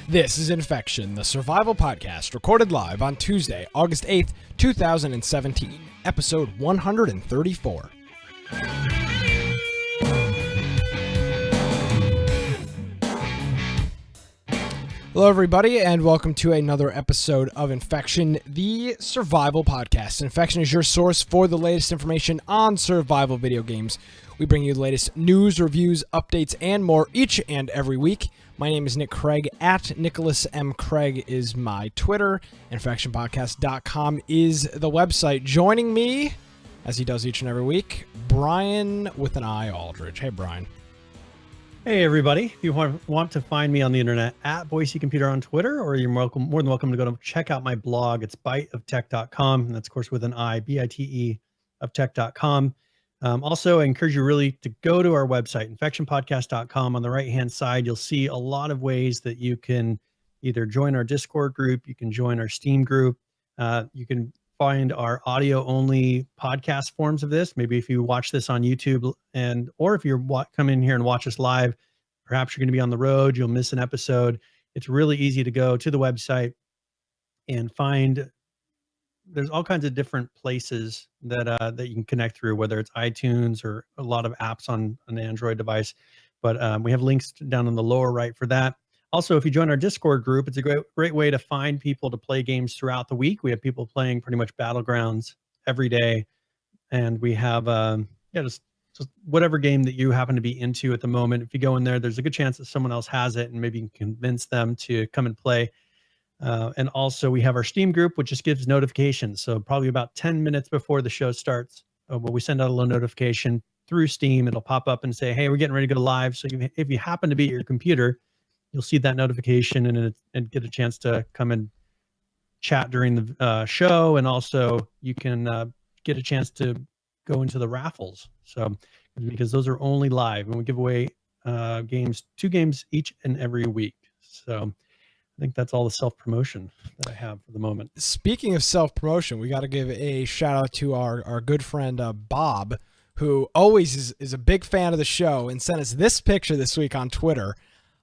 This is Infection, the survival podcast, recorded live on Tuesday, August 8th, 2017, episode 134. Hello, everybody, and welcome to another episode of Infection, the survival podcast. Infection is your source for the latest information on survival video games. We bring you the latest news, reviews, updates, and more each and every week. My name is Nick Craig. At Nicholas M. Craig is my Twitter. InfectionPodcast.com is the website. Joining me, as he does each and every week, Brian with an I, Aldridge. Hey, Brian. Hey, everybody. If you want to find me on the internet, at Boise Computer on Twitter, or you're more than welcome to go to check out my blog. It's biteoftech.com. And that's, of course, with an I, B-I-T-E, of tech.com. Also, I encourage you really to go to our website, infectionpodcast.com. On the right-hand side, you'll see a lot of ways that you can either join our Discord group, you can join our Steam group, you can find our audio-only podcast forms of this. Maybe if you watch this on YouTube, or if you're come in here and watch us live, perhaps you're going to be on the road, you'll miss an episode. It's really easy to go to the website and find. There's all kinds of different places that you can connect through, whether it's iTunes or a lot of apps on an Android device. But we have links down in the lower right for that. Also, if you join our Discord group, it's a great way to find people to play games throughout the week. We have people playing pretty much Battlegrounds every day. And we have just whatever game that you happen to be into at the moment. If you go in there, there's a good chance that someone else has it, and maybe you can convince them to come and play. And also we have our Steam group, which just gives notifications. So probably about 10 minutes before the show starts, we send out a little notification through Steam. It'll pop up and say, hey, we're getting ready to go live. So if you happen to be at your computer, you'll see that notification and get a chance to come and chat during the show. And also you can get a chance to go into the raffles. So because those are only live, and we give away two games each and every week. So I think that's all the self-promotion that I have for the moment. Speaking of self-promotion, we got to give a shout-out to our good friend Bob, who always is a big fan of the show and sent us this picture this week on Twitter,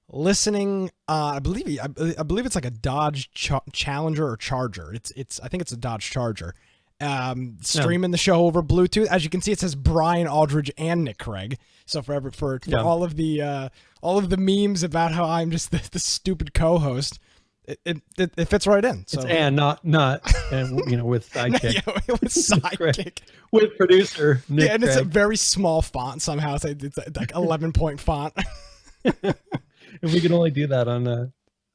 listening. I believe it's like a Dodge Challenger or Charger. I think it's a Dodge Charger. Streaming the show over Bluetooth. As you can see, it says Brian, Aldridge, and Nick Craig. So for all of the memes about how I'm just the stupid co-host, it fits right in. So. It's not and with sidekick. Yeah, with sidekick. With producer Nick and Craig. It's a very small font somehow. It's like 11-point font. If we can only do that on the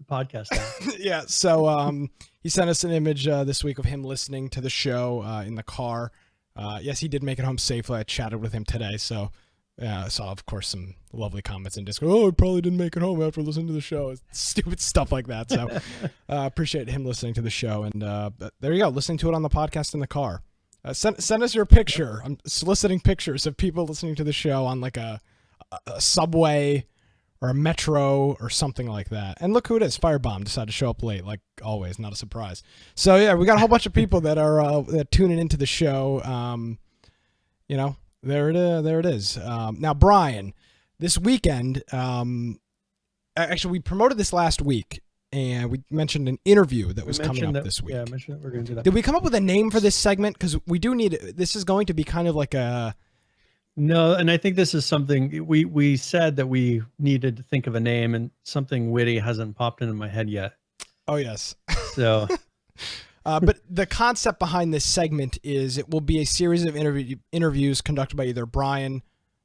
podcast app. Yeah. So he sent us an image this week of him listening to the show in the car. Yes, he did make it home safely. I chatted with him today, so I saw, of course, some lovely comments in Discord. Oh, I probably didn't make it home after listening to the show. Stupid stuff like that. So appreciate him listening to the show. And there you go, listening to it on the podcast in the car. Send us your picture. I'm soliciting pictures of people listening to the show on like a subway or a metro or something like that. And look who it is. Firebomb decided to show up late, like always. Not a surprise. So yeah, we got a whole bunch of people that are tuning into the show. There it is. Now, Brian, this weekend, actually we promoted this last week, and we mentioned an interview that was coming up this week. Yeah, I mentioned that we're going to do that. Did we come up with a name for this segment? Because we do need, this is going to be kind of like a... No, and I think this is something we said that we needed to think of a name, and something witty hasn't popped into my head yet. Oh, yes. So... But the concept behind this segment is it will be a series of interviews conducted by either Brian,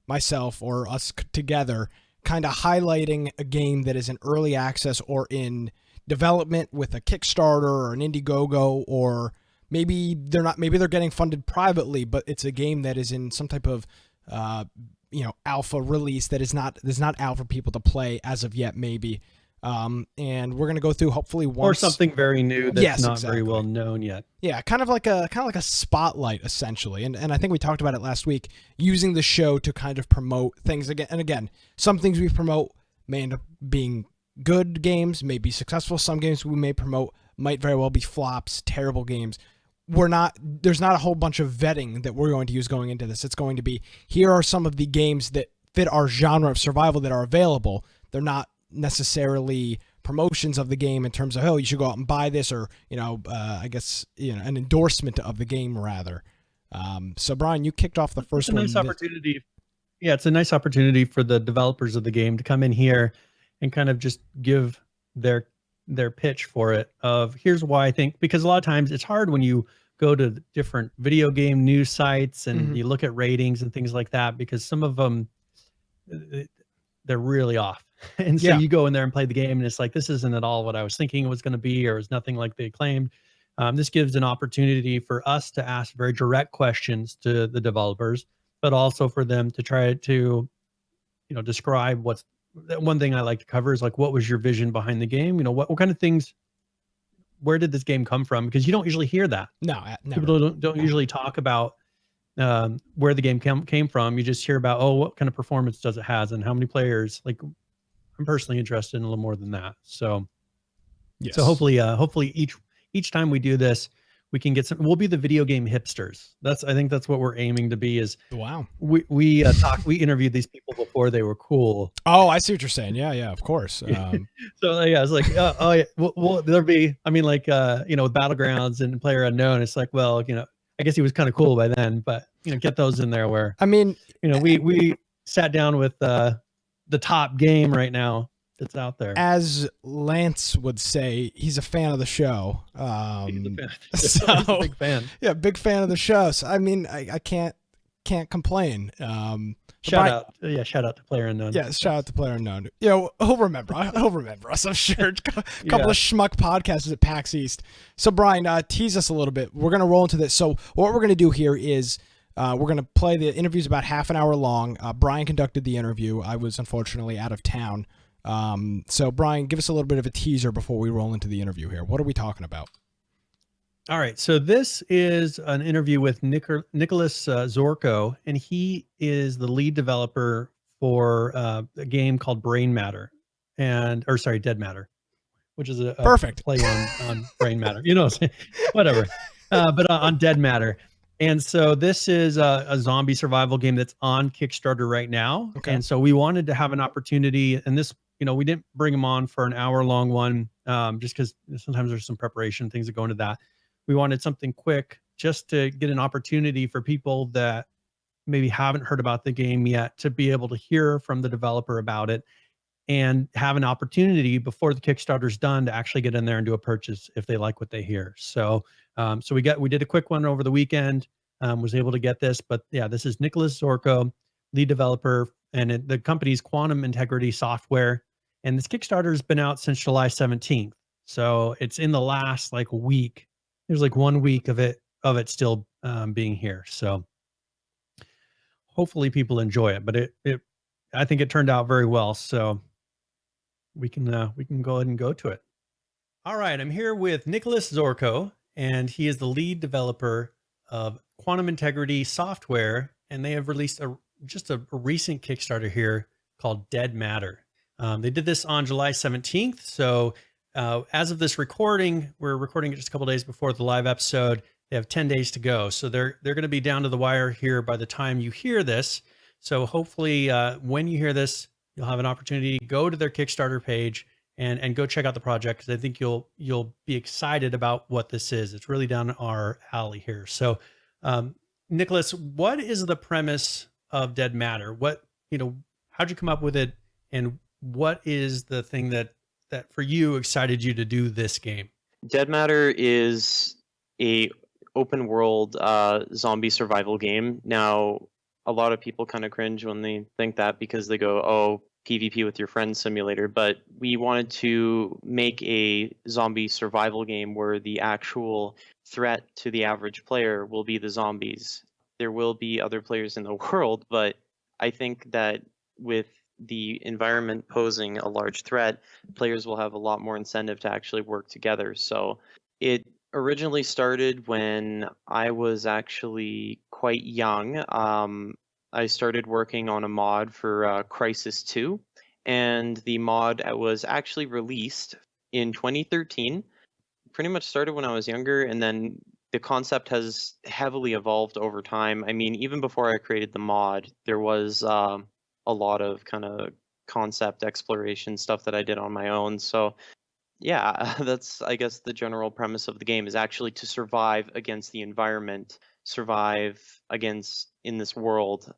myself, or us together, kind of highlighting a game that is in early access or in development with a Kickstarter or an Indiegogo, or maybe they're not. Maybe they're getting funded privately, but it's a game that is in some type of alpha release that is not out for people to play as of yet, maybe. And we're going to go through hopefully or something very new that's not very well known yet. Yeah, kind of like a spotlight essentially. And I think we talked about it last week, using the show to kind of promote things again. And again, some things we promote may end up being good games, may be successful. Some games we may promote might very well be flops, terrible games. There's not a whole bunch of vetting that we're going to use going into this. It's going to be, here are some of the games that fit our genre of survival that are available. They're not necessarily promotions of the game in terms of, oh, you should go out and buy this, or I guess an endorsement of the game rather. So Brian, you kicked off the first one. It's a nice opportunity. Yeah, it's a nice opportunity for the developers of the game to come in here and kind of just give their pitch for it of here's why I think, because a lot of times it's hard when you go to different video game news sites and you look at ratings and things like that, because some of them they're really off. And so you go in there and play the game and it's like, this isn't at all what I was thinking it was going to be, or it's nothing like they claimed. This gives an opportunity for us to ask very direct questions to the developers, but also for them to try to, describe what's one thing I like to cover is like, what was your vision behind the game? What kind of things, where did this game come from? Because you don't usually hear that. No, never. People don't usually talk about where the game came from. You just hear about, oh, what kind of performance does it has and how many players. Like, I'm personally interested in a little more than that. So, so hopefully each time we do this, we can get some. We'll be the video game hipsters. I think that's what we're aiming to be. Is wow. We interviewed these people before they were cool. Oh, I see what you're saying. Yeah, of course. So yeah, it's like well, there'll be. I mean, like with Battlegrounds and PlayerUnknown, it's like, well, I guess he was kind of cool by then, but get those in there where I mean, we sat down with the top game right now that's out there. As Lance would say, he's a fan of the show. He's a big fan. Yeah, big fan of the show. So I mean, I can't complain. Shout out to PlayerUnknown. Yeah, shout out to PlayerUnknown. He'll remember. He'll remember us, I'm sure. A couple of schmuck podcasts at PAX East. So Brian, tease us a little bit. We're gonna roll into this. So what we're gonna do here is we're going to play the interviews about half an hour long. Brian conducted the interview. I was unfortunately out of town. So Brian, give us a little bit of a teaser before we roll into the interview here. What are we talking about? All right. So this is an interview with Nicholas Zorko, and he is the lead developer for a game called Dead Matter, which is a perfect play on Brain Matter, whatever. But on Dead Matter. And so this is a zombie survival game that's on Kickstarter right now. Okay. And so we wanted to have an opportunity, and this, we didn't bring him on for an hour-long one, just because sometimes there's some preparation, things that go into that. We wanted something quick just to get an opportunity for people that maybe haven't heard about the game yet to be able to hear from the developer about it and have an opportunity before the Kickstarter's done to actually get in there and do a purchase if they like what they hear. So we did a quick one over the weekend, was able to get this, but yeah, this is Nicholas Zorko, lead developer, and the company's Quantum Integrity Software. And this Kickstarter has been out since July 17th. So it's in the last week. There's 1 week of it still being here. So hopefully people enjoy it, but I think it turned out very well. So we can go ahead and go to it. All right, I'm here with Nicholas Zorko, and he is the lead developer of Quantum Integrity Software, and they have released a recent Kickstarter here called Dead Matter. They did this on July 17th. So as of this recording, we're recording it just a couple days before the live episode. They have 10 days to go. So they're going to be down to the wire here by the time you hear this. So hopefully when you hear this, you'll have an opportunity to go to their Kickstarter page and go check out the project, because I think you'll be excited about what this is. It's really down our alley here. So Nicholas, what is the premise of Dead Matter? How'd you come up with it? And what is the thing that for you excited you to do this game? Dead Matter is a open world zombie survival game. Now, a lot of people kind of cringe when they think that, because they go, oh, PvP with your friends simulator. But we wanted to make a zombie survival game where the actual threat to the average player will be the zombies. There will be other players in the world, but I think that with the environment posing a large threat, players will have a lot more incentive to actually work together. So it originally started when I was actually quite young. I started working on a mod for Crisis 2, and the mod was actually released in 2013. Pretty much started when I was younger, and then the concept has heavily evolved over time. I mean, even before I created the mod, there was a lot of kind of concept exploration stuff that I did on my own. So yeah, that's, I guess, the general premise of the game is actually to survive against the environment, survive against in this world,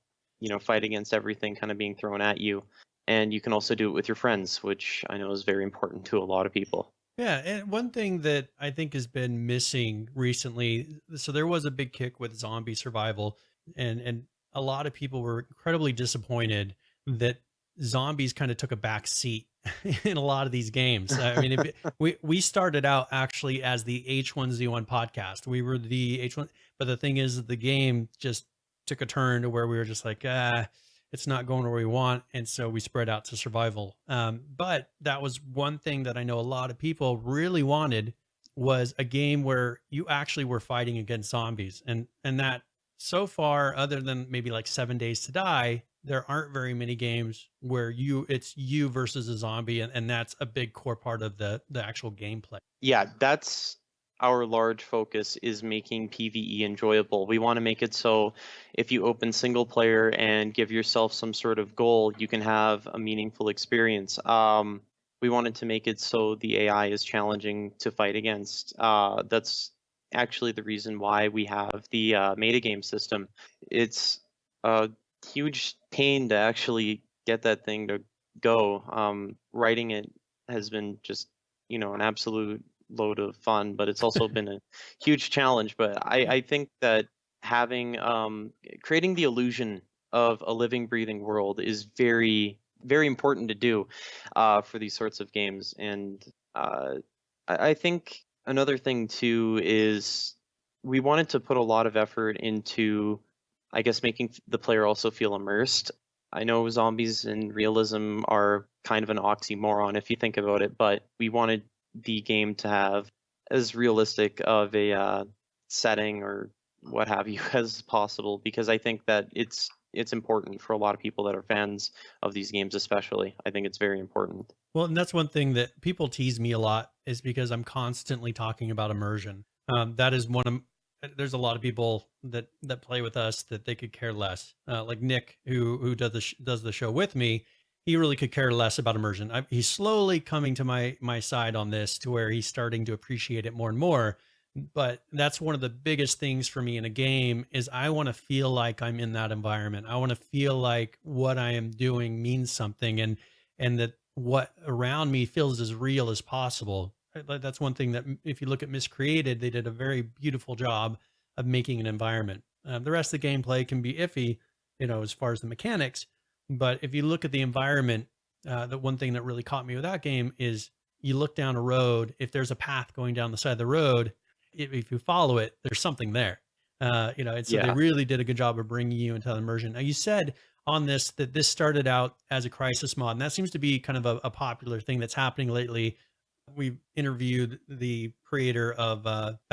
fight against everything kind of being thrown at you. And you can also do it with your friends, which I know is very important to a lot of people. Yeah, and one thing that I think has been missing recently, so there was a big kick with zombie survival, and a lot of people were incredibly disappointed that zombies kind of took a back seat in a lot of these games. I mean, we started out actually as the H1Z1 podcast. We were the H1, but the thing is, the game just took a turn to where we were just like, it's not going where we want, and so we spread out to survival. But that was one thing that I know a lot of people really wanted, was a game where you actually were fighting against zombies, and that, so far, other than maybe like 7 Days to Die, there aren't very many games where it's you versus a zombie, and that's a big core part of the actual gameplay. Yeah, that's our large focus, is making PvE enjoyable. We want to make it so if you open single player and give yourself some sort of goal, you can have a meaningful experience. We wanted to make it so the AI is challenging to fight against. That's actually the reason why we have the metagame system. It's a huge pain to actually get that thing to go. Writing it has been just, an absolute load of fun, but it's also been a huge challenge. But I think that having creating the illusion of a living, breathing world is very, very important to do for these sorts of games. And I think another thing too is we wanted to put a lot of effort into, I guess, making the player also feel immersed. I know zombies and realism are kind of an oxymoron if you think about it, but we wanted the game to have as realistic of a setting or what have you as possible, because I think that it's important for a lot of people that are fans of these games, especially. I think it's very important. Well, and that's one thing that people tease me a lot, is because I'm constantly talking about immersion. That is one of, there's a lot of people that play with us that they could care less. Like Nick, who does the show with me, he really could care less about immersion. He's slowly coming to my side on this, to where he's starting to appreciate it more and more. But that's one of the biggest things for me in a game, is I want to feel like I'm in that environment. I want to feel like what I am doing means something, and that what around me feels as real as possible. That's one thing that, if you look at Miscreated, they did a very beautiful job of making an environment. The rest of the gameplay can be iffy, as far as the mechanics. But if you look at the environment, the one thing that really caught me with that game is, you look down a road, if there's a path going down the side of the road, if you follow it, there's something there. And so they really did a good job of bringing you into the immersion. Now, you said on this that this started out as a crisis mod, and that seems to be kind of a popular thing that's happening lately. We've interviewed the creator of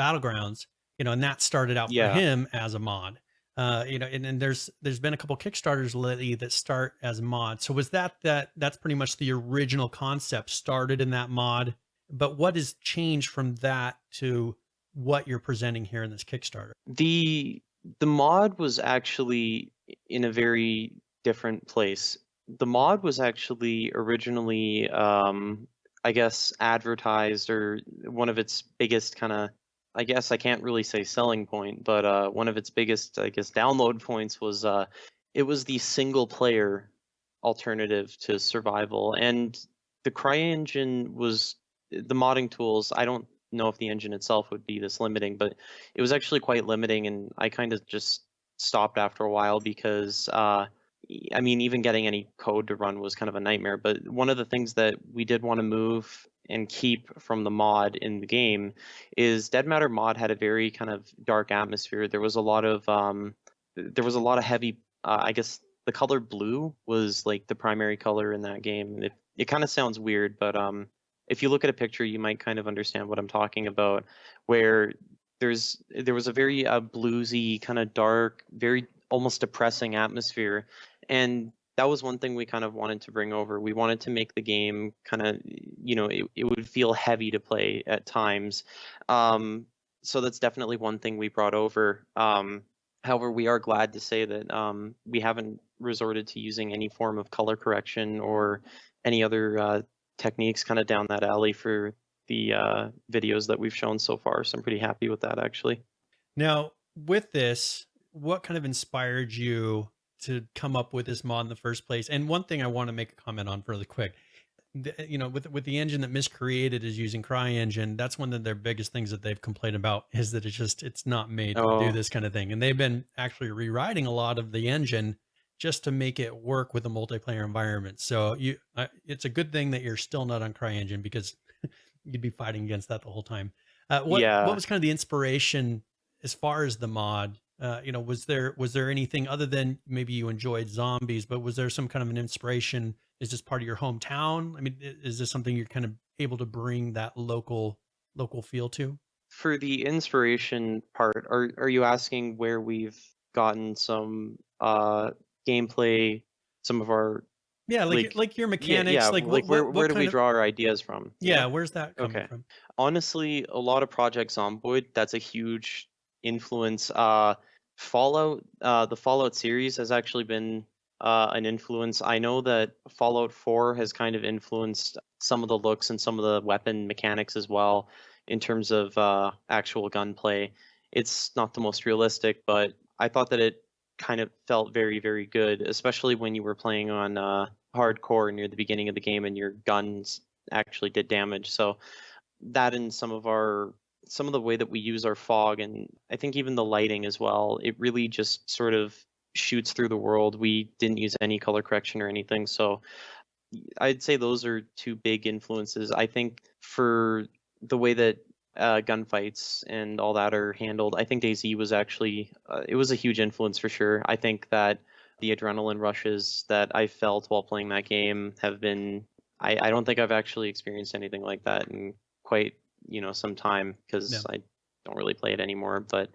Battlegrounds, and that started out for him as a mod. And there's been a couple Kickstarters lately that start as mods. So was that's pretty much the original concept, started in that mod, but what has changed from that to what you're presenting here in this Kickstarter? The mod was actually in a very different place. The mod was actually originally, I guess, advertised, or one of its biggest kind of, I guess I can't really say selling point, but one of its biggest, I guess, download points was it was the single player alternative to survival. And the CryEngine was the modding tools. I don't know if the engine itself would be this limiting, but it was actually quite limiting, and I kind of just stopped after a while, because I mean, even getting any code to run was kind of a nightmare. But one of the things that we did want to move and keep from the mod in the game is Dead Matter mod had a very kind of dark atmosphere. There was a lot of heavy, I guess the color blue was like the primary color in that game. It kind of sounds weird, but if you look at a picture, you might kind of understand what I'm talking about, where there was a very bluesy, kind of dark, very almost depressing atmosphere. And that was one thing we kind of wanted to bring over. We wanted to make the game kind of, it would feel heavy to play at times. So that's definitely one thing we brought over. However, we are glad to say that we haven't resorted to using any form of color correction or any other techniques kind of down that alley for the videos that we've shown so far. So I'm pretty happy with that, actually. Now, with this, what kind of inspired you to come up with this mod in the first place? And one thing I want to make a comment on really quick. With the engine that Miscreated is using, CryEngine, that's one of their biggest things that they've complained about, is that it's not made to do this kind of thing. And they've been actually rewriting a lot of the engine just to make it work with a multiplayer environment. So it's a good thing that you're still not on CryEngine, because you'd be fighting against that the whole time. What was kind of the inspiration as far as the mod? Was there anything other than maybe you enjoyed zombies, but was there some kind of an inspiration? Is this part of your hometown? I mean, is this something you're kind of able to bring that local feel to? For the inspiration part, are you asking where we've gotten some gameplay, some of our like your mechanics, yeah, like where do we draw our ideas from? Yeah, where's that coming Okay. from? Honestly, a lot of Project Zomboid, that's a huge influence. Fallout, the Fallout series has actually been an influence. I know that Fallout 4 has kind of influenced some of the looks and some of the weapon mechanics as well in terms of actual gunplay. It's not the most realistic, but I thought that it kind of felt very, very good, especially when you were playing on hardcore near the beginning of the game and your guns actually did damage. So that and some of the way that we use our fog, and I think even the lighting as well, it really just sort of shoots through the world. We didn't use any color correction or anything, so I'd say those are two big influences. I think for the way that gunfights and all that are handled, I think DayZ was actually it was a huge influence for sure. I think that the adrenaline rushes that I felt while playing that game have been I don't think I've actually experienced anything like that in quite some time, because I don't really play it anymore. But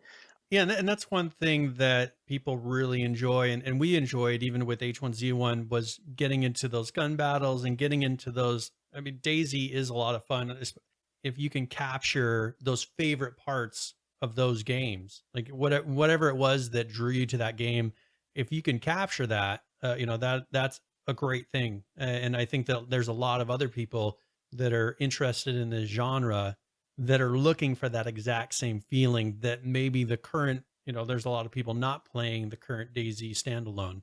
yeah, and that's one thing that people really enjoy, and we enjoyed even with H1Z1, was getting into those gun battles and getting into those. I mean, DayZ is a lot of fun if you can capture those favorite parts of those games, like whatever it was that drew you to that game. If you can capture that, that's a great thing. And I think that there's a lot of other people that are interested in this genre that are looking for that exact same feeling that maybe the current, there's a lot of people not playing the current DayZ standalone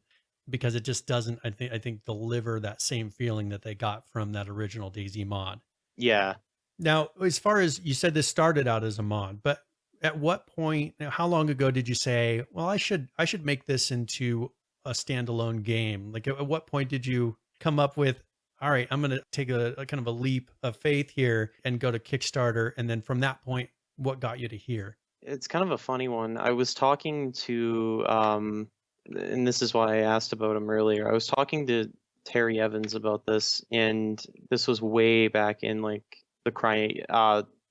because it just doesn't, I think deliver that same feeling that they got from that original DayZ mod. Yeah. Now, as far as you said, this started out as a mod, but at what point, how long ago did you say, well, I should make this into a standalone game? Like at what point did you come up with, all right, I'm going to take a kind of a leap of faith here and go to Kickstarter? And then from that point, what got you to here? It's kind of a funny one. I was talking to, and this is why I asked about him earlier. I was talking to Terry Evans about this, and this was way back in like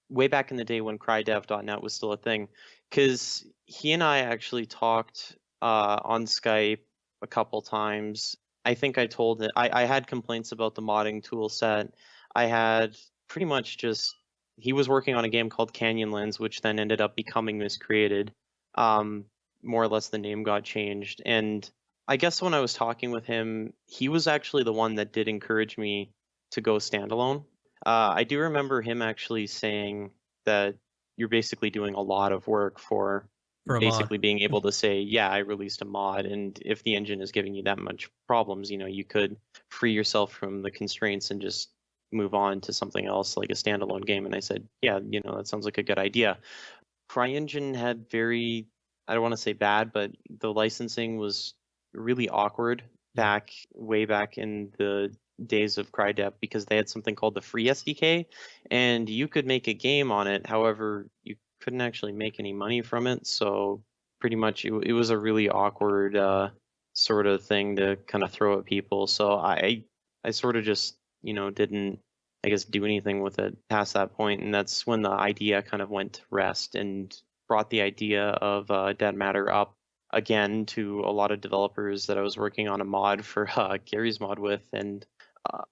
way back in the day when crydev.net was still a thing, because he and I actually talked on Skype a couple times. I think I told him I had complaints about the modding tool set. I had pretty much just, he was working on a game called Canyonlands, which then ended up becoming Miscreated. More or less the name got changed. And I guess when I was talking with him, he was actually the one that did encourage me to go standalone. I do remember him actually saying that you're basically doing a lot of work for basically being able to say, yeah, I released a mod, and if the engine is giving you that much problems, you could free yourself from the constraints and just move on to something else like a standalone game. And I said, yeah, that sounds like a good idea. CryEngine had I don't want to say bad, but the licensing was really awkward way back in the days of CryDev, because they had something called the free SDK, and you could make a game on it. However, you couldn't actually make any money from it. So pretty much it was a really awkward sort of thing to kind of throw at people. So I sort of just, didn't, I guess, do anything with it past that point. And that's when the idea kind of went to rest, and brought the idea of Dead Matter up again to a lot of developers that I was working on a mod for Gary's mod with. And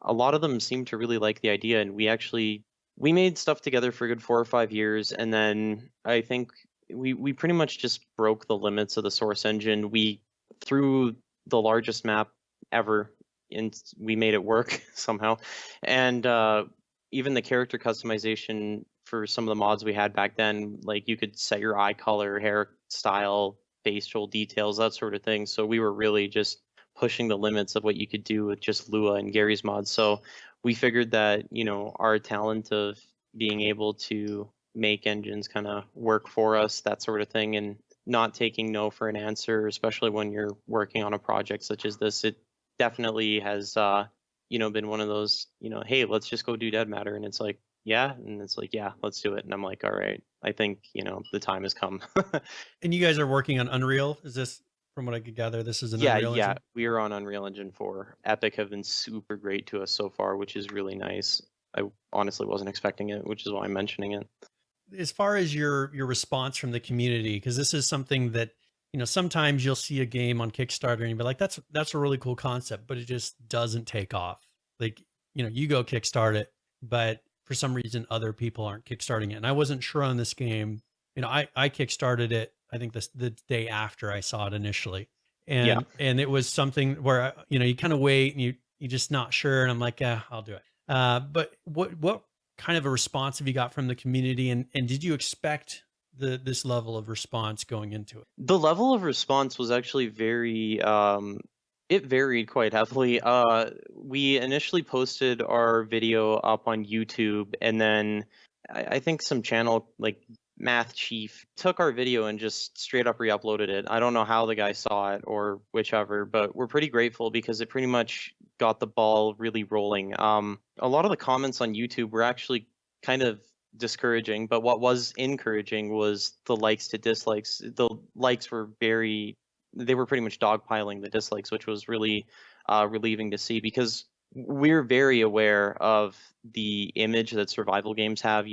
a lot of them seemed to really like the idea. And we made stuff together for a good 4 or 5 years, and then I think we pretty much just broke the limits of the source engine. We threw the largest map ever, and we made it work somehow. And even the character customization for some of the mods we had back then, like you could set your eye color, hairstyle, facial details, that sort of thing. So we were really just pushing the limits of what you could do with just Lua and Gary's mods. So we figured that, our talent of being able to make engines kind of work for us, that sort of thing, and not taking no for an answer, especially when you're working on a project such as this, it definitely has, been one of those, hey, let's just go do Dead Matter. And it's like, yeah. And it's like, yeah, let's do it. And I'm like, all right, I think, the time has come. And you guys are working on Unreal. Is this, from what I could gather, this is an Yeah, Unreal engine? we are on Unreal Engine 4. Epic have been super great to us so far, which is really nice. I honestly wasn't expecting it, which is why I'm mentioning it. As far as your response from the community, because this is something that, sometimes you'll see a game on Kickstarter and you'll be like, that's a really cool concept, but it just doesn't take off. Like, you go kickstart it, but for some reason other people aren't kickstarting it. And I wasn't sure on this game. I kickstarted it, I think the day after I saw it initially. Yeah. And it was something where, you kind of wait and you're just not sure. And I'm like, yeah, I'll do it. But what kind of a response have you got from the community? And did you expect this level of response going into it? The level of response was actually very, it varied quite heavily. We initially posted our video up on YouTube, and then I think some channel like Math Chief took our video and just straight up re-uploaded it. I don't know how the guy saw it or whichever, but we're pretty grateful because it pretty much got the ball really rolling. A lot of the comments on YouTube were actually kind of discouraging, but what was encouraging was the likes to dislikes. The likes were they were pretty much dogpiling the dislikes, which was really relieving to see, because we're very aware of the image that survival games have.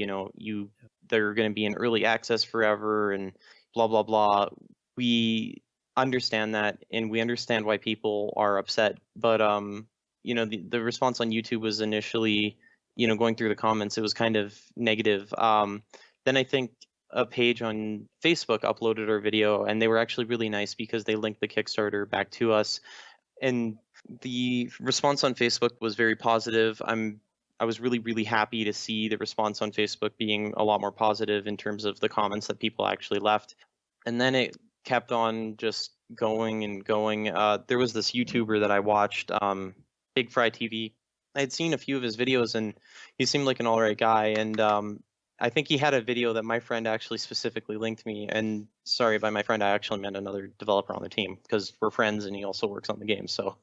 They're going to be in early access forever and blah blah blah. We understand that, and we understand why people are upset, but the response on YouTube was initially, going through the comments, it was kind of negative. Then I think a page on Facebook uploaded our video, and they were actually really nice because they linked the Kickstarter back to us. And the response on Facebook was very positive. I was really, really happy to see the response on Facebook being a lot more positive in terms of the comments that people actually left. And then it kept on just going and going. There was this YouTuber that I watched, Big Fry TV. I had seen a few of his videos, and he seemed like an all right guy. And I think he had a video that my friend actually specifically linked me. And sorry, by my friend, I actually meant another developer on the team, because we're friends and he also works on the game. So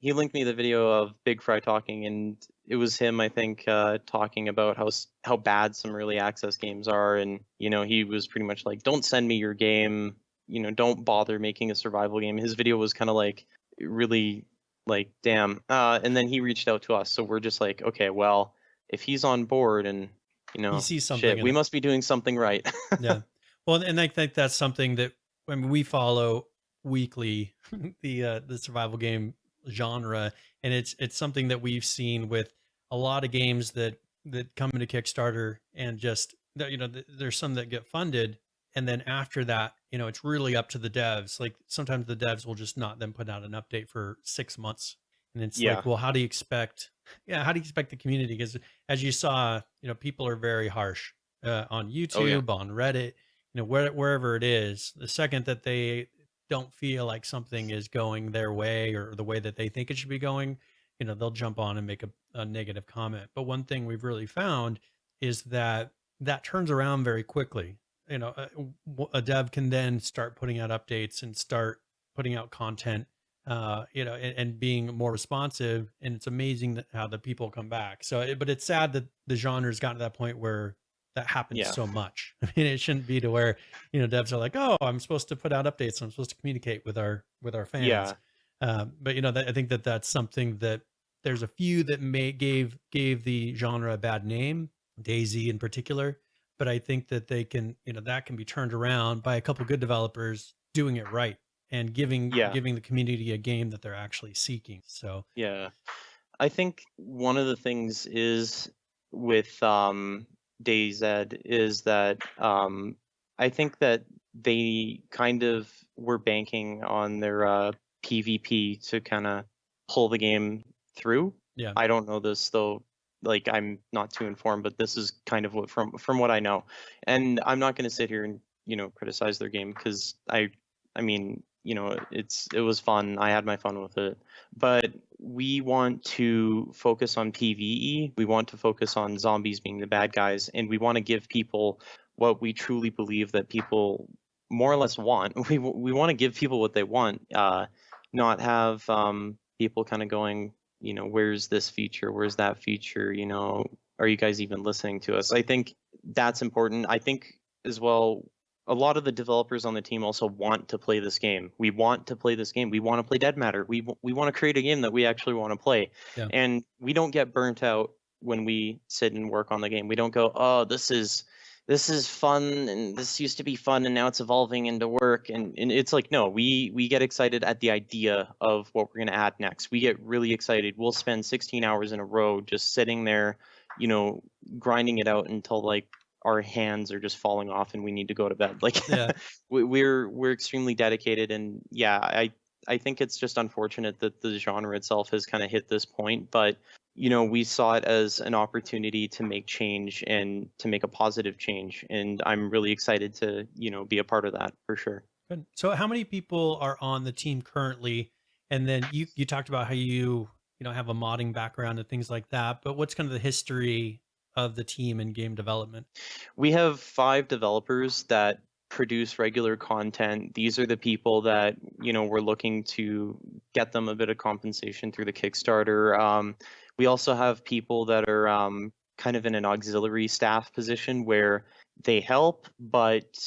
he linked me the video of Big Fry talking, and it was him, I think, talking about how bad some early access games are. And, he was pretty much like, don't send me your game, don't bother making a survival game. His video was kind of like really like, damn. And then he reached out to us. So we're just like, okay, well, if he's on board and, You see something shit, we must be doing something right. Yeah. Well, and I think that's something that when we follow weekly the survival game genre, and it's something that we've seen with a lot of games that come into Kickstarter, and just that, there's some that get funded, and then after that, it's really up to the devs. Like sometimes the devs will just not then put out an update for 6 months, and it's Yeah. like, well, how do you expect the community? Because as you saw, people are very harsh on YouTube, on Reddit, wherever it is. The second that they don't feel like something is going their way or the way that they think it should be going, they'll jump on and make a negative comment. But one thing we've really found is that turns around very quickly. A dev can then start putting out updates and start putting out content, and being more responsive. And it's amazing how the people come back. So, but it's sad that the genre's gotten to that point where that happens so much. I mean, it shouldn't be to where, devs are like, oh, I'm supposed to put out updates, I'm supposed to communicate with our fans. Yeah. But I think that's something that there's a few that gave the genre a bad name, DayZ in particular. But I think that they can, that can be turned around by a couple good developers doing it right and giving the community a game that they're actually seeking. So yeah, I think one of the things is with DayZ is that I think that they kind of were banking on their PvP to kind of pull the game through. Yeah. I don't know this though. Like, I'm not too informed, but this is kind of what from what I know. And I'm not going to sit here and criticize their game, because I mean, it was fun. I had my fun with it. But we want to focus on PvE. We want to focus on zombies being the bad guys, and we want to give people what we truly believe that people more or less want. We want to give people what they want, not have people kind of going, where's this feature? Where's that feature? Are you guys even listening to us? I think that's important. I think as well, a lot of the developers on the team also want to play this game. We want to play this game. We want to play Dead Matter. We want to create a game that we actually want to play. Yeah. And we don't get burnt out when we sit and work on the game. We don't go, oh, this is fun, and this used to be fun, and now it's evolving into work. And it's like, no, we get excited at the idea of what we're going to add next. We get really excited. We'll spend 16 hours in a row just sitting there, grinding it out until like our hands are just falling off and we need to go to bed. Like, Yeah. we're extremely dedicated. And yeah, I think it's just unfortunate that the genre itself has kind of hit this point, but we saw it as an opportunity to make change and to make a positive change. And I'm really excited to, be a part of that for sure. Good. So how many people are on the team currently? And then you talked about how you have a modding background and things like that, but what's kind of the history of the team in game development? We have 5 developers that produce regular content. These are the people that, we're looking to get them a bit of compensation through the Kickstarter. We also have people that are kind of in an auxiliary staff position where they help, but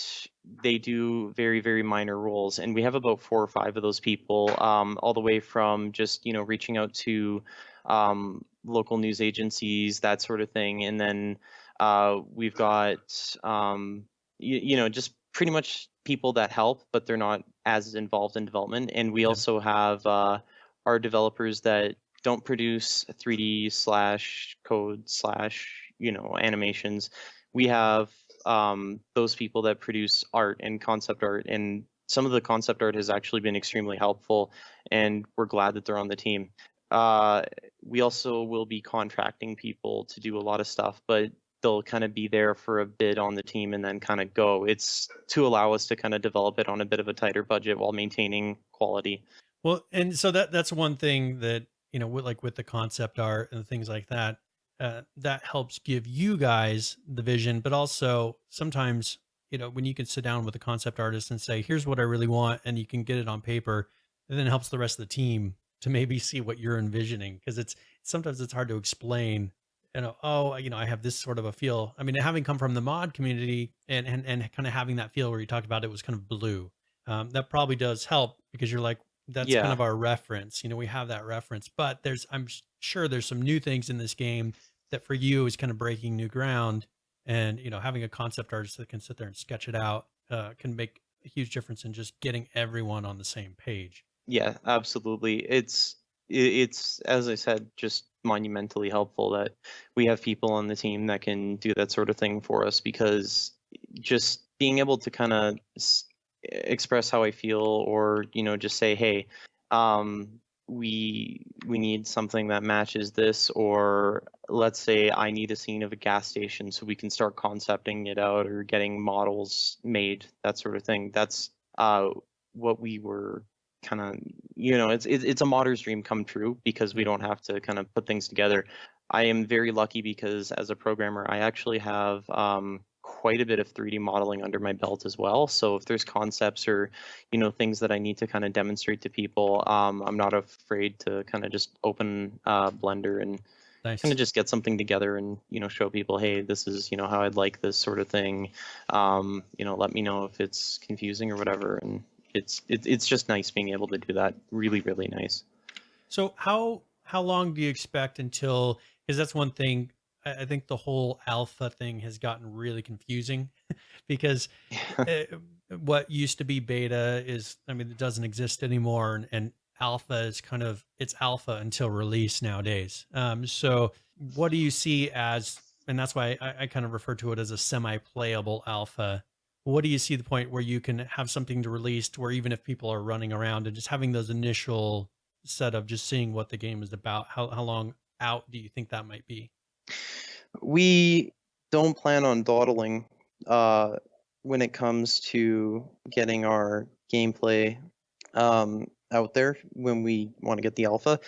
they do very, very minor roles. And we have about 4 or 5 of those people, all the way from just, reaching out to local news agencies, that sort of thing. And then we've got, just pretty much people that help, but they're not as involved in development. And we also have our developers that don't produce 3D / code / animations. We have those people that produce art and concept art, and some of the concept art has actually been extremely helpful, and we're glad that they're on the team. We also will be contracting people to do a lot of stuff, but they'll kind of be there for a bit on the team and then kind of go. It's to allow us to kind of develop it on a bit of a tighter budget while maintaining quality. Well, and so that's one thing that, with the concept art and things like that, that helps give you guys the vision, but also sometimes, when you can sit down with a concept artist and say, here's what I really want, and you can get it on paper, and then it helps the rest of the team to maybe see what you're envisioning. Because sometimes it's hard to explain, I have this sort of a feel. I mean, having come from the mod community and kind of having that feel where you talked about it was kind of blue, that probably does help, because you're like, that's kind of our reference. We have that reference, but I'm sure there's some new things in this game that for you is kind of breaking new ground. And, having a concept artist that can sit there and sketch it out can make a huge difference in just getting everyone on the same page. Yeah, absolutely. It's as I said, just monumentally helpful that we have people on the team that can do that sort of thing for us, because just being able to kind of express how I feel, or just say, hey, we need something that matches this, or let's say I need a scene of a gas station so we can start concepting it out or getting models made, that sort of thing. That's what we were kind of, it's a modder's dream come true, because we don't have to kind of put things together. I am very lucky because as a programmer, I actually have quite a bit of 3D modeling under my belt as well. So if there's concepts or, things that I need to kind of demonstrate to people, I'm not afraid to kind of just open Blender and kind of just get something together and, show people, hey, this is, how I'd like this sort of thing. Let me know if it's confusing or whatever. And it's just nice being able to do that. Really, really nice. So how long do you expect until, because that's one thing, I think the whole alpha thing has gotten really confusing because what used to be beta it doesn't exist anymore. And alpha is it's alpha until release nowadays. So what do you see as, and that's why I kind of refer to it as a semi-playable alpha. what do you see the point where you can have something to release to where even if people are running around and just having those initial set of just seeing what the game is about, how long out do you think that might be? We don't plan on dawdling uh, when it comes to getting our gameplay out there when we want to get the alpha.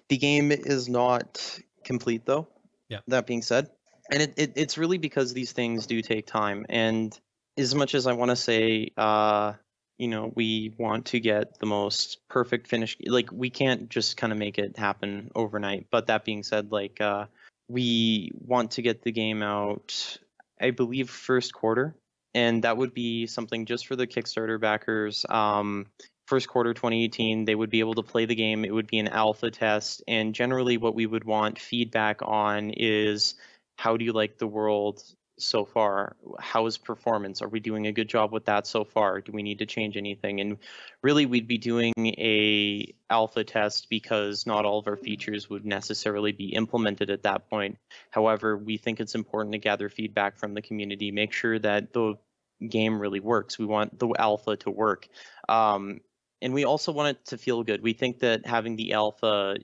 The game is not complete though. Yeah. That being said, and it's really because these things do take time. And as much as I want to say, we want to get the most perfect finish, like we can't just kind of make it happen overnight. But that being said, like we want to get the game out, I believe, first quarter, and that would be something just for the Kickstarter backers. First quarter 2018, they would be able to play the game. It would be an alpha test, and generally what we would want feedback on is, how do you like the world so far? How is performance? Are we doing a good job with that so far? Do we need to change anything? And really, we'd be doing a alpha test because not all of our features would necessarily be implemented at that point. However, we think it's important to gather feedback from the community, make sure that the game really works. We want the alpha to work. And we also want it to feel good. We think that having the alpha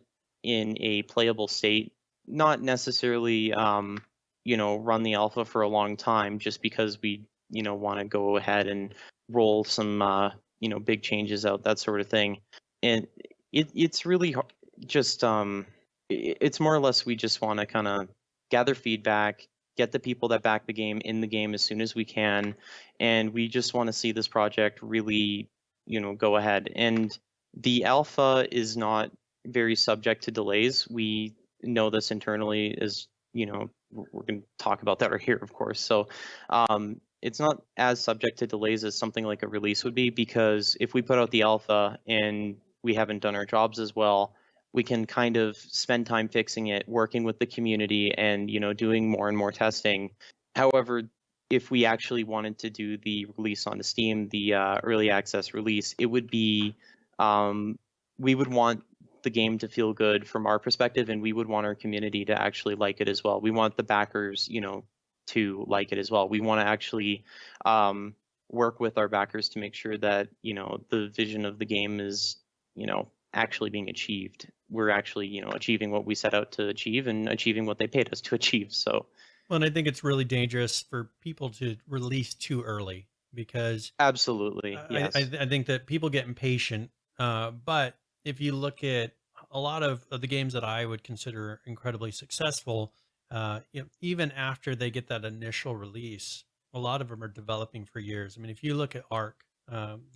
in a playable state, not necessarily run the alpha for a long time just because we want to go ahead and roll some big changes out, that sort of thing. And it's really just it's more or less, we just want to kind of gather feedback, get the people that back the game in the game as soon as we can, and we just want to see this project really go ahead. And the alpha is not very subject to delays. We know this internally, as we're going to talk about that right here, of course. So it's not as subject to delays as something like a release would be, because if we put out the alpha and we haven't done our jobs as well, we can kind of spend time fixing it, working with the community, and doing more and more testing. However, if we actually wanted to do the release onto Steam, the early access release, it would be we would want the game to feel good from our perspective, and we would want our community to actually like it as well. We want the backers, to like it as well. We want to actually work with our backers to make sure that the vision of the game is actually being achieved. We're actually achieving what we set out to achieve and achieving what they paid us to achieve. So. Well, and I think it's really dangerous for people to release too early because Absolutely, yes. I think that people get impatient. But if you look at a lot of the games that I would consider incredibly successful, even after they get that initial release, a lot of them are developing for years. I mean, if you look at Arc,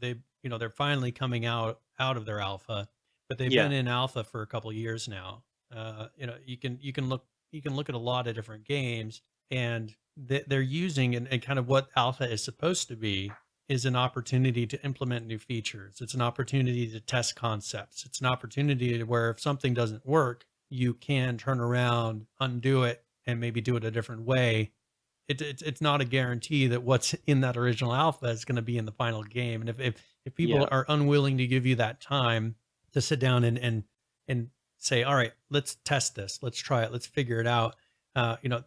they're finally coming out of their alpha, but they've been in alpha for a couple of years now. You can look at a lot of different games, and they're using and kind of what alpha is supposed to be is an opportunity to implement new features. It's an opportunity to test concepts. It's an opportunity where if something doesn't work, you can turn around, undo it, and maybe do it a different way. It's not a guarantee that what's in that original alpha is going to be in the final game. And if people are unwilling to give you that time to sit down and say, all right, let's test this, let's try it, let's figure it out,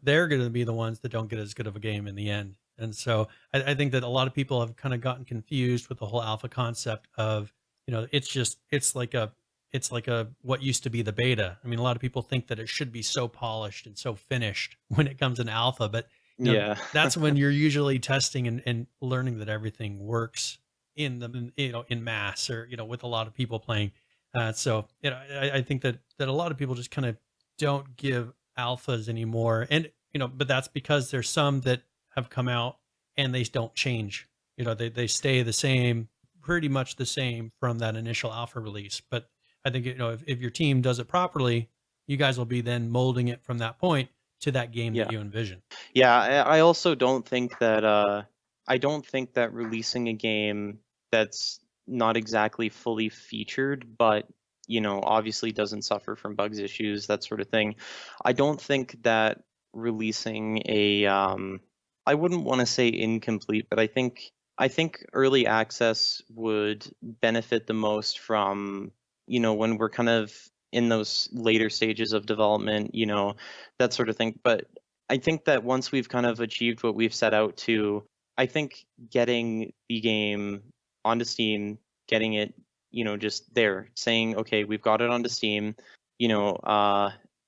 they're going to be the ones that don't get as good of a game in the end. And so I think that a lot of people have kind of gotten confused with the whole alpha concept of, it's like a what used to be the beta. I mean, a lot of people think that it should be so polished and so finished when it comes in alpha, but that's when you're usually testing and learning that everything works in mass, or with a lot of people playing. So I think that a lot of people just kind of don't give alphas anymore, and but that's because there's some that have come out and they don't change. They stay the same, pretty much the same from that initial alpha release. But I think if your team does it properly, you guys will be then molding it from that point to that game that you envision. Yeah, I also don't think that releasing a game that's not exactly fully featured, but obviously doesn't suffer from bugs, issues, that sort of thing. I don't think that releasing I wouldn't want to say incomplete, but I think early access would benefit the most from when we're kind of in those later stages of development, that sort of thing. But I think that once we've kind of achieved what we've set out to, I think getting the game onto Steam, getting it, just there, saying, okay, we've got it onto Steam,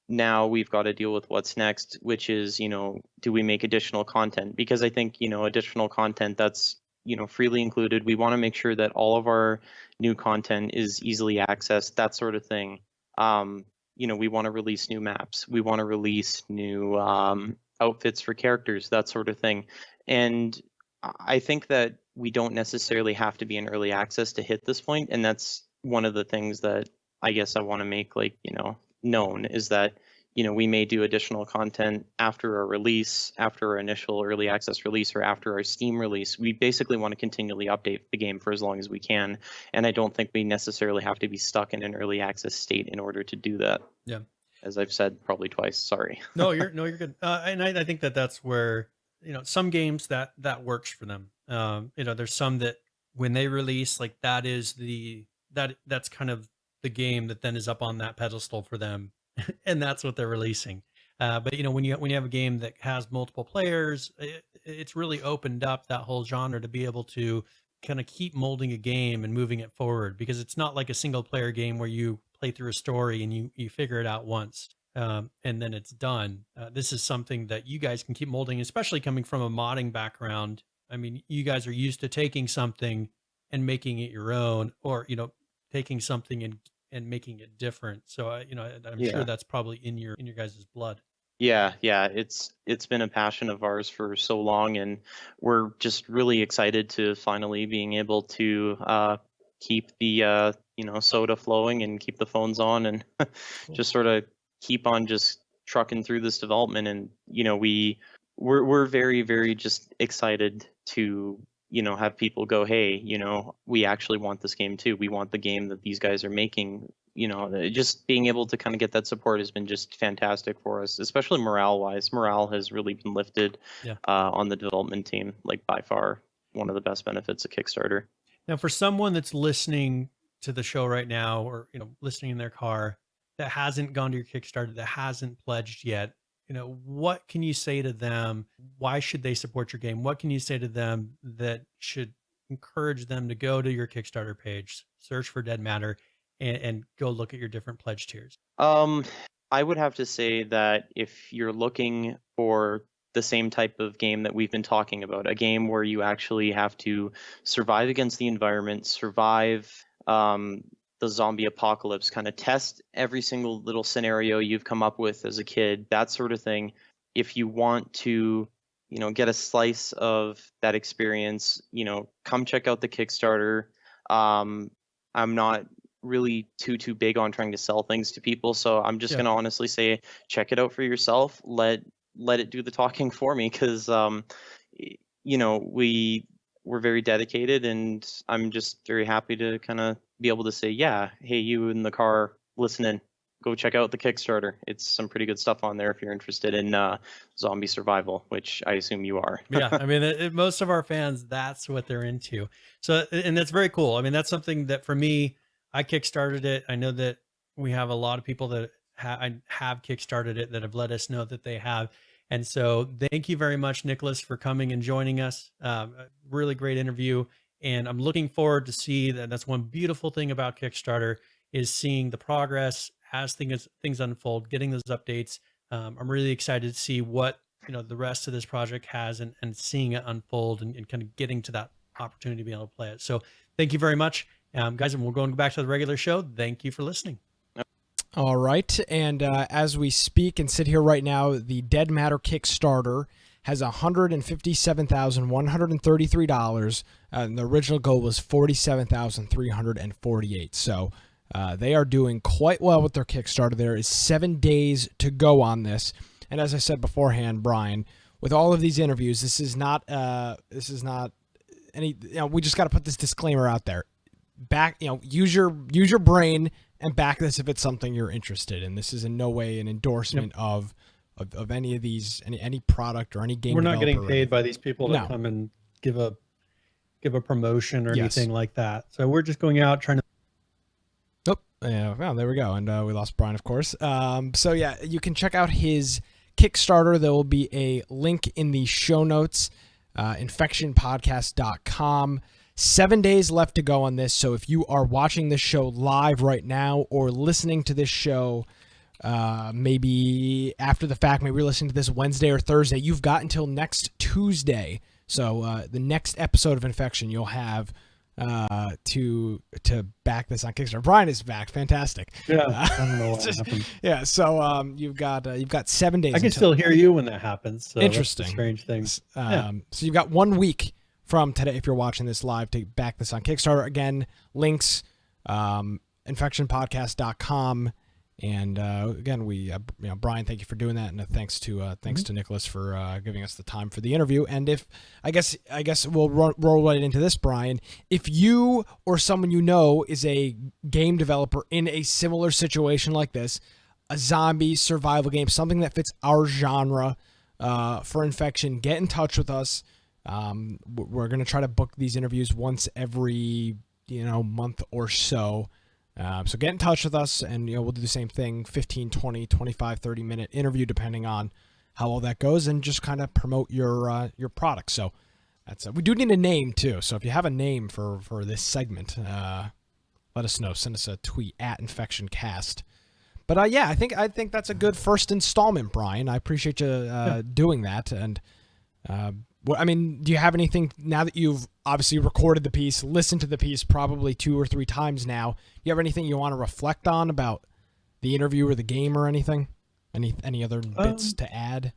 now we've got to deal with what's next, which is, do we make additional content? Because I think, additional content that's, freely included. We want to make sure that all of our new content is easily accessed, that sort of thing. We want to release new maps. We want to release new outfits for characters, that sort of thing. And I think that we don't necessarily have to be in early access to hit this point, and that's one of the things that I guess I want to make known, is that we may do additional content after our release, after our initial early access release, or after our Steam release. We basically want to continually update the game for as long as we can, and I don't think we necessarily have to be stuck in an early access state in order to do that. Yeah, as I've said probably twice. Sorry. No, you're good. And I think that's where some games that works for them. There's some that when they release, like that is that's kind of the game that then is up on that pedestal for them, and that's what they're releasing. But when you have a game that has multiple players, it's really opened up that whole genre to be able to kind of keep molding a game and moving it forward, because it's not like a single player game where you play through a story and you figure it out once and then it's done. This is something that you guys can keep molding, especially coming from a modding background. I mean, you guys are used to taking something and making it your own, or taking something and making it different. So I'm sure that's probably in your guys' blood. Yeah, it's been a passion of ours for so long, and we're just really excited to finally being able to keep the soda flowing and keep the phones on, and Cool. just sort of keep on just trucking through this development. And we're very, very just excited to have people go, hey, we actually want this game too. We want the game that these guys are making. Just being able to kind of get that support has been just fantastic for us, especially morale-wise. Morale has really been lifted on the development team, like by far one of the best benefits of Kickstarter. Now, for someone that's listening to the show right now, or listening in their car, that hasn't gone to your Kickstarter, that hasn't pledged yet, what can you say to them? Why should they support your game? What can you say to them that should encourage them to go to your Kickstarter page, search for Dead Matter, and go look at your different pledge tiers? I would have to say that if you're looking for the same type of game that we've been talking about, a game where you actually have to survive against the environment, survive the zombie apocalypse, kind of test every single little scenario you've come up with as a kid, that sort of thing. If you want to, get a slice of that experience, come check out the Kickstarter. I'm not really too big on trying to sell things to people, so I'm just gonna honestly say, check it out for yourself. Let it do the talking for me, because we're very dedicated, and I'm just very happy to kind of be able to say, yeah, hey, you in the car listening, go check out the Kickstarter. It's some pretty good stuff on there if you're interested in zombie survival, which I assume you are. Yeah, I mean, most of our fans, that's what they're into. So, and that's very cool. I mean, that's something that for me, I Kickstarted it. I know that we have a lot of people that have Kickstarted it that have let us know that they have. And so thank you very much, Nicholas, for coming and joining us. A really great interview. And I'm looking forward to see that. That's one beautiful thing about Kickstarter, is seeing the progress as things unfold, getting those updates. I'm really excited to see what the rest of this project has, and seeing it unfold, and kind of getting to that opportunity to be able to play it. So thank you very much. Guys, and we're going back to the regular show. Thank you for listening. All right. And as we speak and sit here right now, the Dead Matter Kickstarter has $157,133. And the original goal was $47,348. So they are doing quite well with their Kickstarter. There is 7 days to go on this. And as I said beforehand, Brian, with all of these interviews, this is not any, we just got to put this disclaimer out there. Use your brain and back this if it's something you're interested in. This is in no way an endorsement of any of these, any product or any game. We're not getting paid by these people to come and give a promotion or anything like that. So we're just going out trying to. Oh, yeah, well, there we go. And we lost Brian, of course. So yeah, you can check out his Kickstarter. There will be a link in the show notes. infectionpodcast.com. 7 days left to go on this, so if you are watching this show live right now or listening to this show maybe after the fact, maybe you're listening to this Wednesday or Thursday, you've got until next Tuesday. So the next episode of Infection you'll have to back this on Kickstarter. Brian is back. Fantastic. Yeah, I don't know what happened. Yeah, so you've got 7 days. I can still hear you when that happens. So interesting. That's a strange things. So you've got 1 week from today, if you're watching this live, to back this on Kickstarter. Again, links, infectionpodcast.com. And again, Brian, thank you for doing that, and thanks to Nicholas for giving us the time for the interview. And if I guess we'll roll right into this, Brian. If you or someone you know is a game developer in a similar situation like this, a zombie survival game, something that fits our genre for Infection, get in touch with us. We're gonna try to book these interviews once every month or so. So get in touch with us, and we'll do the same thing, 15, 20, 25, 30-minute interview, depending on how all that goes, and just kind of promote your product. So that's we do need a name too. So if you have a name for this segment, let us know. Send us a tweet at InfectionCast. But I think that's a good first installment, Brian. I appreciate you doing that. And do you have anything now that you've obviously recorded the piece, listened to the piece probably 2 or 3 times now? Do you have anything you want to reflect on about the interview or the game or anything? Any other bits to add?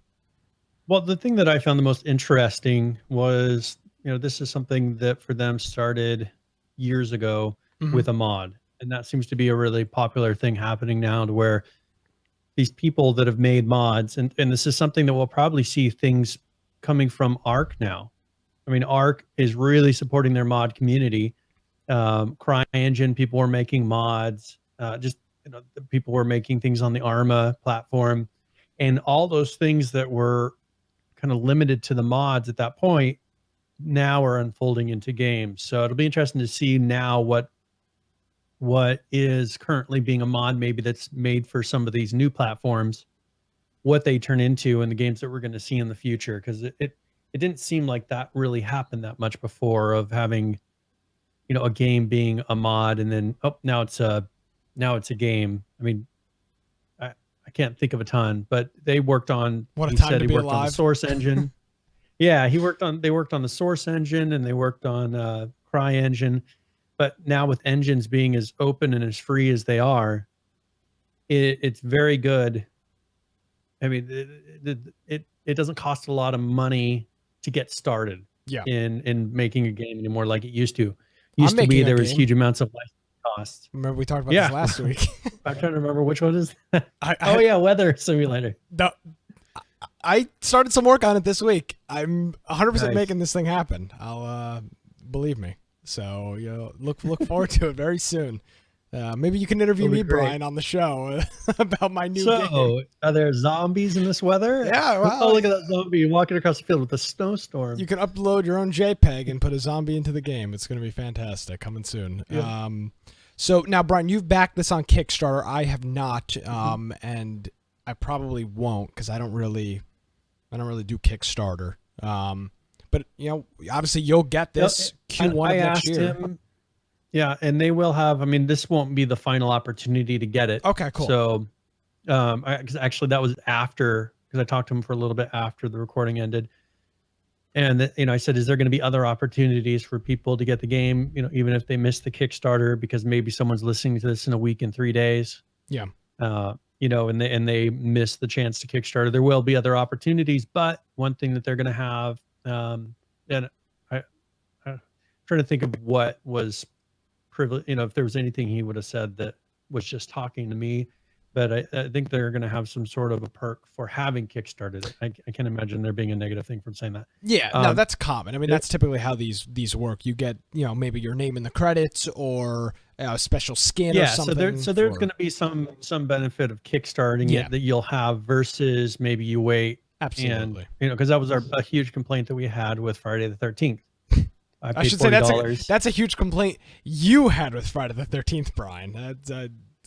Well, the thing that I found the most interesting was, this is something that for them started years ago with a mod. And that seems to be a really popular thing happening now, to where these people that have made mods, and this is something that we'll probably see things coming from Arc now. I mean, Arc is really supporting their mod community. CryEngine, people were making mods. People were making things on the Arma platform, and all those things that were kind of limited to the mods at that point now are unfolding into games. So it'll be interesting to see now what is currently being a mod, maybe that's made for some of these new platforms, what they turn into in the games that we're going to see in the future. Because it didn't seem like that really happened that much before, of having, a game being a mod and then, now it's a game. I mean, I can't think of a ton, but they worked on, what a time to be worked alive. on the Source engine. Yeah, they worked on the Source engine, and they worked on CryEngine. But now with engines being as open and as free as they are, it's very good. I mean, it doesn't cost a lot of money to get started in making a game anymore like it used to. Used to be there was huge amounts of license costs. Remember we talked about this last week. I'm trying to remember which one is that. Weather Simulator. I started some work on it this week. I'm 100% Nice. making this thing happen. I'll believe me. So look forward to it very soon. Maybe you can interview me, Brian, on the show about my new game. So, are there zombies in this weather? Yeah. Well, oh, look at that zombie walking across the field with a snowstorm. You can upload your own JPEG and put a zombie into the game. It's going to be fantastic. Coming soon. Yeah. So now, Brian, you've backed this on Kickstarter. I have not, and I probably won't, because I don't really do Kickstarter. But obviously you'll get this Q1 of next year. Him, yeah, and they will have. I mean, this won't be the final opportunity to get it. Okay, cool. So, actually, that was after, because I talked to him for a little bit after the recording ended, and I said, "Is there going to be other opportunities for people to get the game? Even if they missed the Kickstarter, because maybe someone's listening to this in a week and 3 days." Yeah. And they missed the chance to Kickstarter. There will be other opportunities, but one thing that they're going to have. And I'm trying to think of what was privilege. If there was anything he would have said that was just talking to me, but I think they're going to have some sort of a perk for having kickstarted it. I can't imagine there being a negative thing from saying that. Yeah, no, that's common. I mean, that's typically how these work. You get maybe your name in the credits or a special skin or something. So there's going to be some benefit of kickstarting it that you'll have versus maybe you wait. Absolutely. And, because that was a huge complaint that we had with Friday the 13th. I should say that's a huge complaint you had with Friday the 13th, Brian.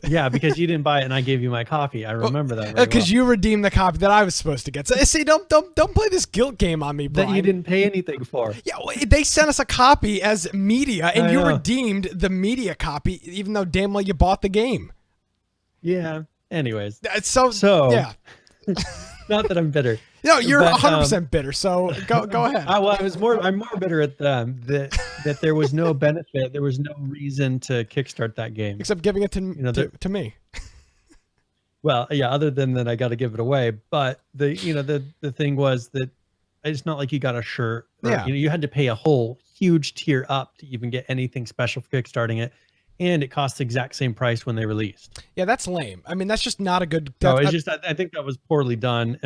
Yeah, because you didn't buy it and I gave you my copy. I remember that. Because you redeemed the copy that I was supposed to get. So see, don't play this guilt game on me, Brian. That you didn't pay anything for. Yeah, well, they sent us a copy as media, and I you know. redeemed the media copy, even though damn well you bought the game. Yeah. Anyways, So yeah. not that I'm bitter. No, you're But, 100% bitter. So go ahead. I'm more bitter at that there was no benefit. There was no reason to kickstart that game. Except giving it to me. Well, yeah, other than that, I got to give it away. But the thing was that it's not like you got a shirt. Yeah. You had to pay a whole huge tier up to even get anything special for kickstarting it. And it costs the exact same price when they released. Yeah, that's lame. I mean, that's just not a good. No, it's just I think that was poorly done,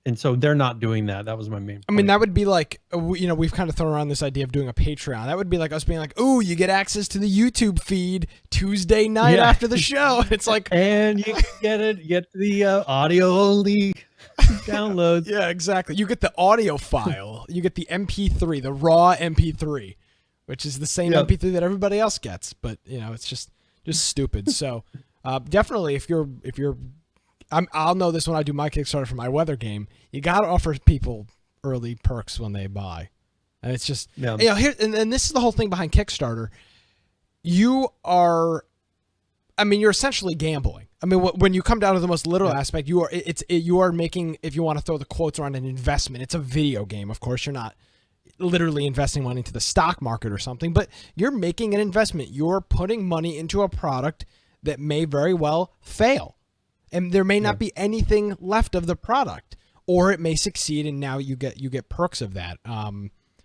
and so they're not doing that. That was my main point. I mean, that would be like, we've kind of thrown around this idea of doing a Patreon. That would be like us being like, "Ooh, you get access to the YouTube feed Tuesday night after the show." It's like, and you can get the audio only downloads. Yeah, exactly. You get the audio file. You get the MP3, the raw MP3, which is the same MP3 that everybody else gets. But it's just stupid. So definitely, if you're I'll know this when I do my Kickstarter for my weather game. You got to offer people early perks when they buy, and it's just here. And this is the whole thing behind Kickstarter. You're essentially gambling. I mean, when you come down to the most literal aspect, you are making, if you want to throw the quotes around, an investment. It's a video game, of course. You're not literally investing money into the stock market or something, but you're making an investment. You're putting money into a product that may very well fail. And there may not be anything left of the product, or it may succeed, and now you get perks of that.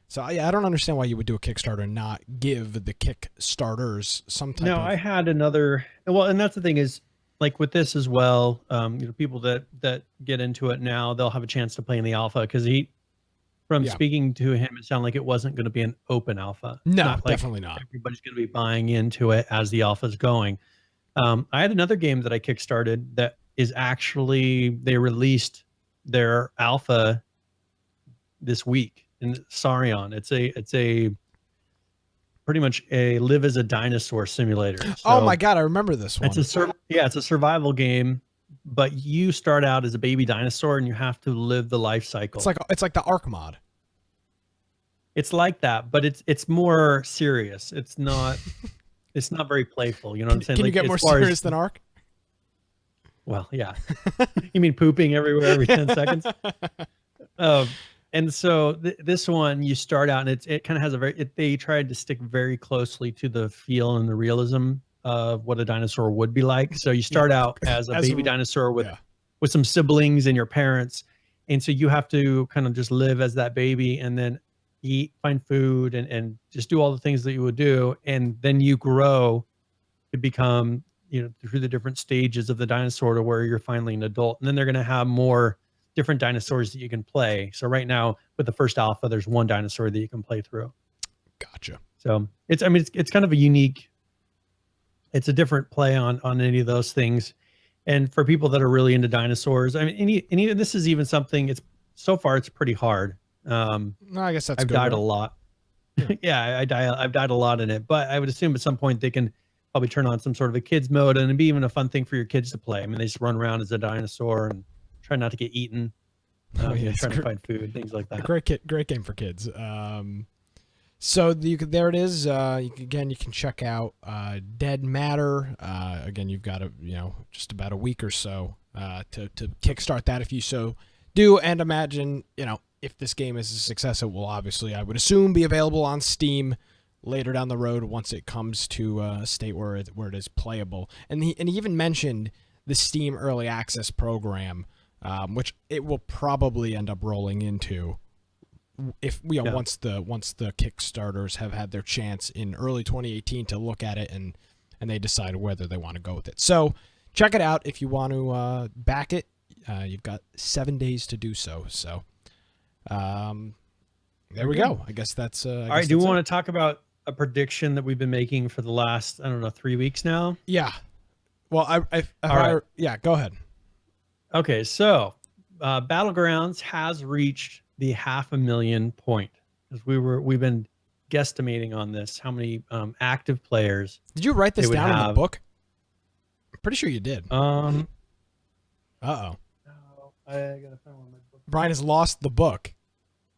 So I don't understand why you would do a Kickstarter and not give the Kickstarters some type of... I had another... Well, and that's the thing is, like with this as well, people that get into it now, they'll have a chance to play in the alpha, because from speaking to him, it sounded like it wasn't going to be an open alpha. No, definitely not. Everybody's going to be buying into it as the alpha is going. I had another game that I kickstarted that is actually, they released their alpha this week in Sarion. It's a pretty much a live as a dinosaur simulator. So oh my God, I remember this one. It's a survival game, but you start out as a baby dinosaur and you have to live the life cycle. It's like the Ark mod. It's like that, but it's more serious. It's not it's not very playful. You know what I'm saying? Can you get more serious than Ark? Well, yeah. You mean pooping everywhere every 10 seconds? And so this one, you start out and it kind of has they tried to stick very closely to the feel and the realism of what a dinosaur would be like. So you start out as a baby dinosaur with some siblings and your parents. And so you have to kind of just live as that baby and then eat, find food, and just do all the things that you would do. And then you grow to become, through the different stages of the dinosaur to where you're finally an adult. And then they're going to have more different dinosaurs that you can play. So right now with the first alpha, there's one dinosaur that you can play through. Gotcha. So it's kind of a unique, it's a different play on any of those things. And for people that are really into dinosaurs, I mean, and even this is even something, so far it's pretty hard. No, I guess that's I've died a lot. Yeah, I've died a lot in it, but I would assume at some point they can probably turn on some sort of a kids mode, and it'd be even a fun thing for your kids to play. I mean, they just run around as a dinosaur and try not to get eaten. Trying to find food, things like that. Great game for kids. So there it is. Again, you can check out Dead Matter. Again, you've got just about a week or so to kickstart that if you so do, and imagine if this game is a success, it will obviously, I would assume, be available on Steam later down the road once it comes to a state where it is playable. And he even mentioned the Steam Early Access program, which it will probably end up rolling into if once the Kickstarters have had their chance in early 2018 to look at it and they decide whether they want to go with it. So check it out if you want to back it. You've got 7 days to do so. So there we go. I guess that's all right. Do you want to talk about a prediction that we've been making for the last 3 weeks now? Yeah. Well, go ahead. Okay, so Battlegrounds has reached the 500,000 point, because we've been guesstimating on this, how many active players. Did you write this down in the book? Pretty sure you did. Um, Uh-oh. I gotta find one of my books. Brian has lost the book.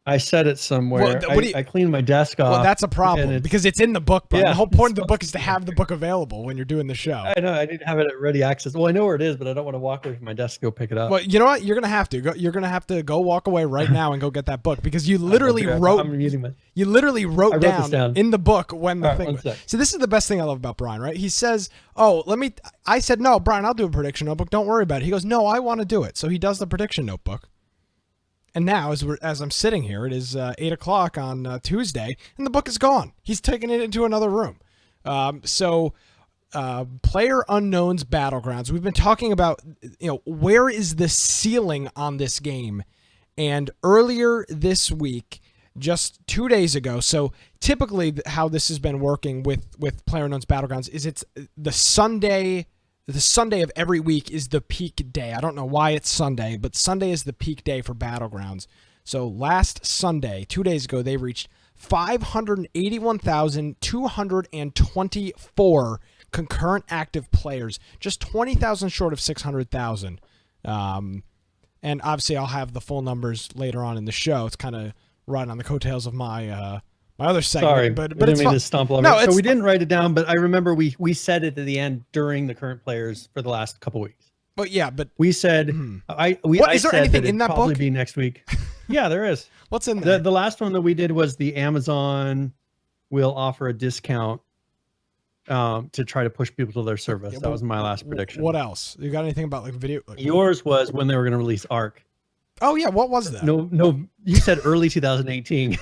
I said it somewhere. Well, what do you- I cleaned my desk off. Well, that's a problem because it's in the book, Brian. Yeah, The whole point of it's the book is to have the book available when you're doing the show. I know. I need to have it at ready access. Well, I know where it is, but I don't want to walk away from my desk to go pick it up. Well, you know what? You're gonna have to go. You're gonna have to go walk away right now and go get that book because you literally wrote. I'm reading my. You literally wrote this down down. in the book when the All right, thing. one sec. So this is the best thing I love about Brian, right? He says, "Oh, let me." I said, "No, Brian, I'll do a prediction notebook. Don't worry about it." He goes, "No, I want to do it." So he does the prediction notebook. And now, as I'm sitting here, it is 8:00 on Tuesday, and the book is gone. He's taken it into another room. Player Unknown's Battlegrounds. We've been talking about, where is the ceiling on this game? And earlier this week, just 2 days ago, so typically how this has been working with Player Unknown's Battlegrounds is it's the Sunday of every week is the peak day. I don't know why it's Sunday, but Sunday is the peak day for Battlegrounds. So last Sunday, 2 days ago, they reached 581,224 concurrent active players, just 20,000 short of 600,000. And obviously, I'll have the full numbers later on in the show. It's kind of riding on the coattails of my my other segment. Sorry, but I didn't it's mean fun. to stomp all over. No, So we didn't write it down, but I remember we said it at the end during the current players for the last couple weeks. But yeah, but We said I Is there said anything that in it'd that probably book? be next week. Yeah, there is. what's in there? The last one that we did was the Amazon will offer a discount to try to push people to their service. Yeah, That was my last prediction. What else? You got anything about like video? Yours was when they were going to release Arc. Oh yeah, what was that? No, you said early 2018.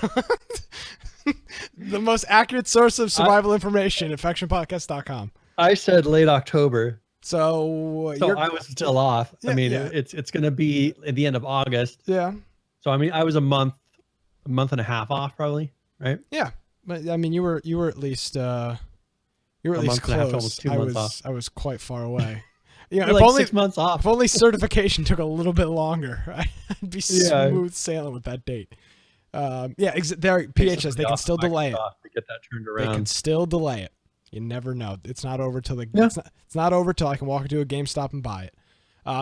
The most accurate source of survival information, infectionpodcast.com. I said late October. So I was still off. Yeah, I mean, yeah. it's going to be at the end of August. yeah, So I mean, I was a month and a half off, probably, right? yeah. But I mean, you were at least month and a half, close. almost 2 months off. I was quite far away. Yeah, You're if like only 6 months off. if only certification took a little bit longer, I'd be Yeah. smooth sailing with that date. There, PHS, they can still delay it. To get that turned They can around. still delay it. You never know. It's not over till Yeah. it's not over till I can walk into a GameStop and buy it.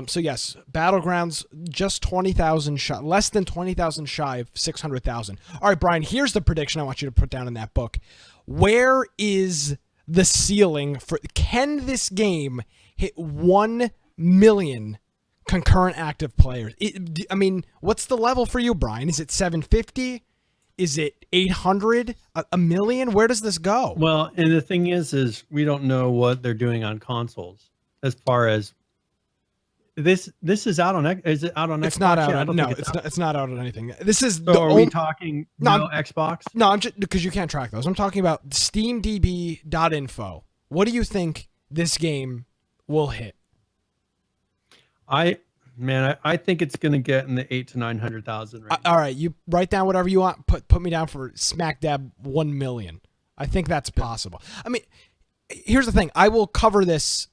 So yes, Battlegrounds just 20,000 shy, less than 20,000 shy of 600,000. All right, Brian, here's the prediction I want you to put down in that book. Where is the ceiling for? Can this game hit 1 million concurrent active players? I mean, what's the level for you, Brian? Is it 750? Is it 800? A million? Where does this go? Well, and the thing is we don't know what they're doing on consoles as far as this is out on. Is it out on Xbox? It's not out. Yeah, I don't No, think it's not out on anything. This is So the are only. we talking No, Xbox? No, I'm just because you can't track those. I'm talking about SteamDB.info. What do you think this game will hit? I think it's going to get in the 800 to 900,000 range. All right, you write down whatever you want. Put me down for smack dab 1 million. I think that's possible. I mean, here's the thing. I will cover this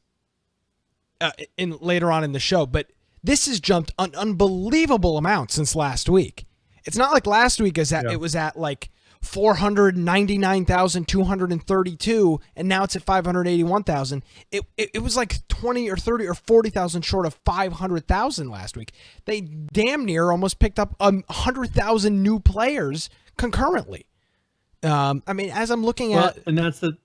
in later on in the show, but this has jumped an unbelievable amount since last week. It's not like last week it was at like 499,232, and now it's at 581,000. It was like 20 or 30 or 40,000 short of 500,000 last week. They damn near almost picked up 100,000 new players concurrently. I mean, as I'm looking at, and that's the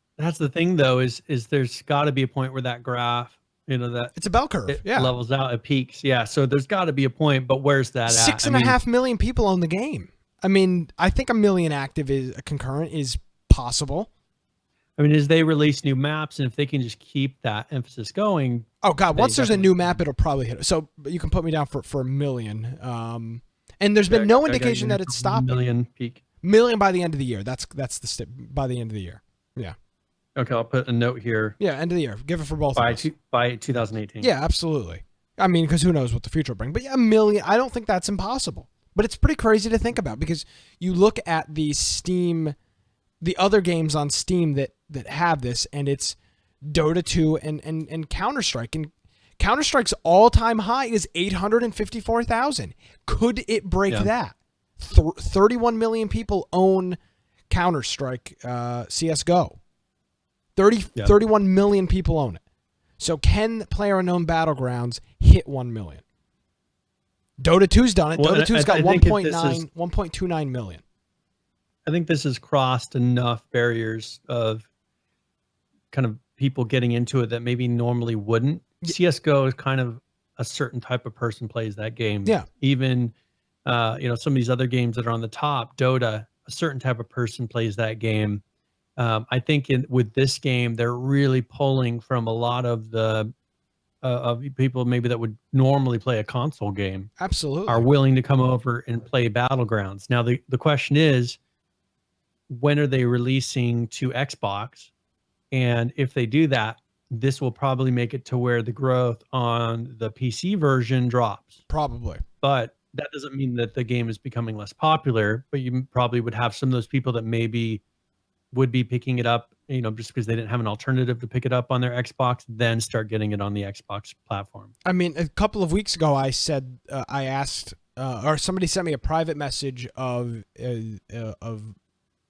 thing though is there's got to be a point where that graph, that it's a bell curve. it Yeah, levels out, it peaks. Yeah, so there's got to be a point, but where's that at? 6.5 million people own the game. I mean, I think 1 million active is concurrent is possible. I mean, as they release new maps, and if they can just keep that emphasis going. Oh God! Once there's a definitely new map, it'll probably hit it. So you can put me down for 1 million. And there's been no indication that it's stopping. Million peak. Million by the end of the year. That's the step by the end of the year. Yeah. Okay, I'll put a note here. Yeah, end of the year. Give it for both by of us. by 2018. Yeah, absolutely. I mean, because who knows what the future will bring. But yeah, 1 million. I don't think that's impossible. But it's pretty crazy to think about because you look at the other games on Steam that have this, and it's Dota 2 and Counter-Strike. And Counter-Strike's all-time high is 854,000. Could it break that? 31 million people own Counter-Strike CSGO. 31 million people own it. So can PlayerUnknown Battlegrounds hit 1 million? Dota 2's done it. Well, Dota 2's got I think 1.29 million. I think this has crossed enough barriers of kind of people getting into it that maybe normally wouldn't. CSGO is kind of a certain type of person plays that game. Yeah. Even, some of these other games that are on the top, Dota, a certain type of person plays that game. I think with this game, they're really pulling from a lot of the of people maybe that would normally play a console game. Absolutely. Are willing to come over and play Battlegrounds. Now, the question is, when are they releasing to Xbox? And if they do that, this will probably make it to where the growth on the PC version drops. Probably. But that doesn't mean that the game is becoming less popular, but you probably would have some of those people that maybe would be picking it up, just because they didn't have an alternative to pick it up on their Xbox, then start getting it on the Xbox platform. I mean, a couple of weeks ago, I said, I asked, or somebody sent me a private message of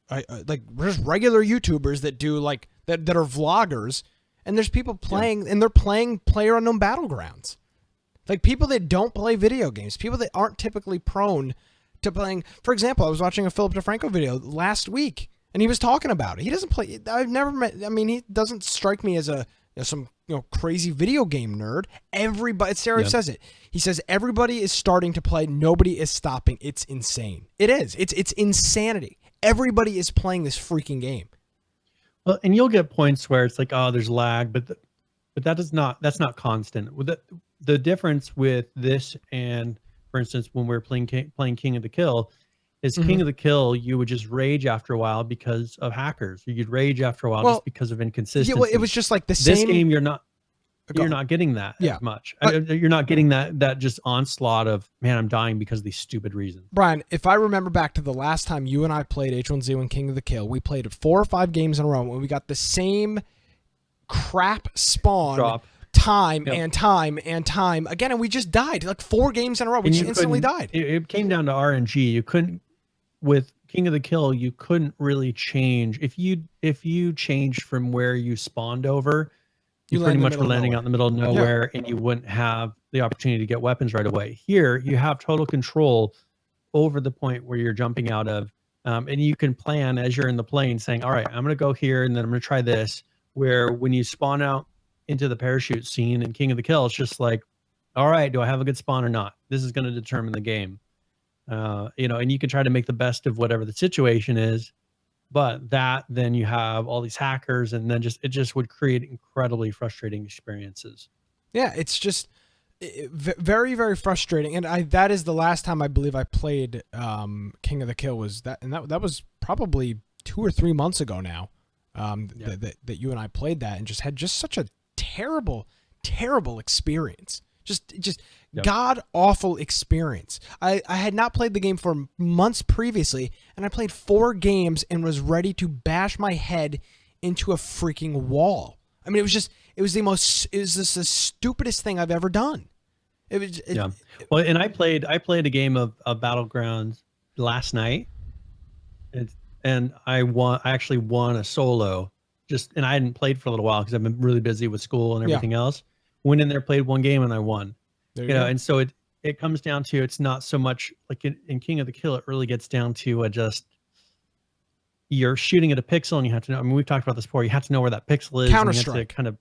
like just regular YouTubers that do like that are vloggers, and there's people playing, and they're playing PlayerUnknown Battlegrounds. Like people that don't play video games, people that aren't typically prone to playing. For example, I was watching a Philip DeFranco video last week, and he was talking about it. He doesn't play. I've never met. I mean, he doesn't strike me as some crazy video game nerd. Everybody, Seraph says it. He says everybody is starting to play. Nobody is stopping. It's insane. It is. It's insanity. Everybody is playing this freaking game. Well, and you'll get points where it's like, oh, there's lag, but that's not constant. With the difference with this and, for instance, when we were playing King of the Kill, is King of the Kill, you would just rage after a while because of hackers. You'd rage after a while just because of inconsistency. Yeah, well, it was just like the same. This game, you're not getting that as much. You're not getting that just onslaught of, man, I'm dying because of these stupid reasons. Brian, if I remember back to the last time you and I played H1Z1 King of the Kill, we played 4 or 5 games in a row when we got the same crap spawn Drop. time and time and time again, and we just died like 4 games in a row. We just instantly died. It came down to RNG. You couldn't, with King of the Kill, you couldn't really change. If you changed from where you spawned over, you pretty much were landing out in the middle of nowhere, and you wouldn't have the opportunity to get weapons right away. Here, you have total control over the point where you're jumping out of, and you can plan as you're in the plane, saying, all right, I'm going to go here, and then I'm going to try this, where when you spawn out into the parachute scene in King of the Kill, it's just like, all right, do I have a good spawn or not? This is going to determine the game. And you can try to make the best of whatever the situation is, but then you have all these hackers, and then it just would create incredibly frustrating experiences. Yeah, it's just very, very frustrating. And that is the last time I believe I played King of the Kill was that, and that was probably 2 or 3 months ago now. That you and I played that and just had such a terrible experience. Just god awful experience. I had not played the game for months previously, and I played 4 games and was ready to bash my head into a freaking wall. I mean, it was just the stupidest thing I've ever done. Well, and I played a game of Battlegrounds last night, and I actually won a solo. And I hadn't played for a little while because I've been really busy with school and everything else. Went in there, played 1 game, and I won. And so it comes down to, it's not so much like in King of the Kill, it really gets down to you're shooting at a pixel, and you have to know. I mean, we've talked about this before. You have to know where that pixel is. Counter-Strike. Kind of,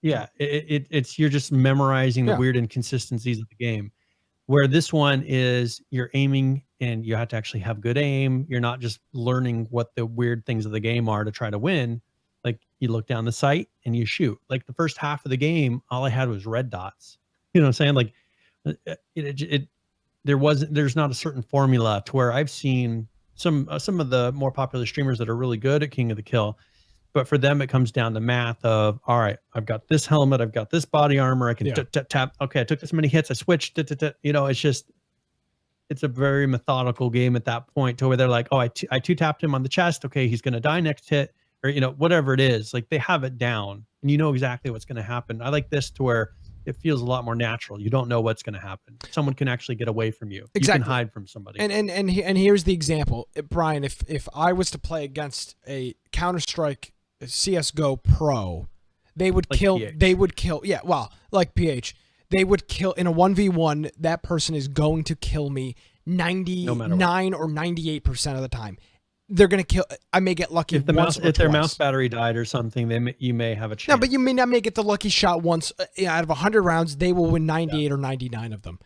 it's you're just memorizing the weird inconsistencies of the game. Where this one is, you're aiming, and you have to actually have good aim. You're not just learning what the weird things of the game are to try to win. Like, you look down the sight and you shoot. Like, the first half of the game, all I had was red dots. You know what I'm saying? Like, there's not a certain formula to where I've seen some of the more popular streamers that are really good at King of the Kill, but for them it comes down to math of, all right, I've got this helmet, I've got this body armor, I can tap. Okay, I took this many hits, I switched. It's a very methodical game at that point, to where they're like, oh, I 2-tapped him on the chest. Okay, he's gonna die next hit. Or, whatever it is, like, they have it down, and you know exactly what's going to happen. I like this to where it feels a lot more natural. You don't know what's going to happen. Someone can actually get away from you. Exactly. You can hide from somebody. And here's the example, Brian. If I was to play against a Counter-Strike CS:GO pro they would Like kill. PH. They would kill. Yeah, well, like PH, they would kill in a 1v1. That person is going to kill me No matter 99 or 98% of the time. They're gonna kill. I may get lucky If the once mouse, or if their twice. mouse battery died or something, you may have a chance. No, but you may not make it the lucky shot once. Out of 100 rounds, they will win 98 or 99 of them.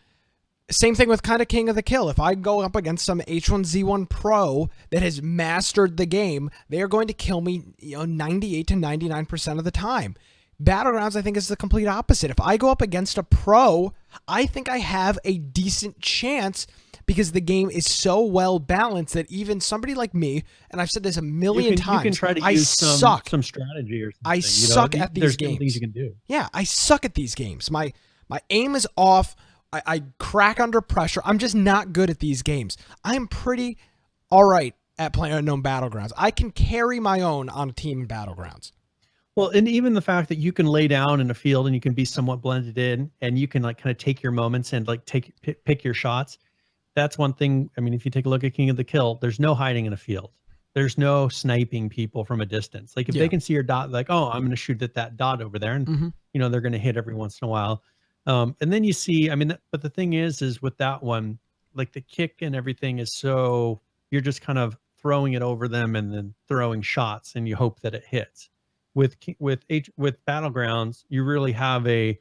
Same thing with kind of King of the Kill. If I go up against some H1Z1 pro that has mastered the game, they are going to kill me 98 to 99% of the time. Battlegrounds, I think, is the complete opposite. If I go up against a pro, I think I have a decent chance because the game is so well balanced that even somebody like me, and I've said this a million times, you can try to use some strategy or something. I suck at these there's games. Things you can do. Yeah, I suck at these games. My aim is off. I crack under pressure. I'm just not good at these games. I'm pretty all right at playing unknown Battlegrounds. I can carry my own on a team in Battlegrounds. Well, and even the fact that you can lay down in a field and you can be somewhat blended in, and you can like kind of take your moments and like pick your shots. That's one thing. I mean, if you take a look at King of the Kill, there's no hiding in a field. There's no sniping people from a distance. Like if they can see your dot, like, oh, I'm going to shoot at that dot over there, and they're going to hit every once in a while. And then you see, I mean, but the thing is with that one, like the kick and everything is so you're just kind of throwing it over them and then throwing shots, and you hope that it hits. With Battlegrounds, you really have a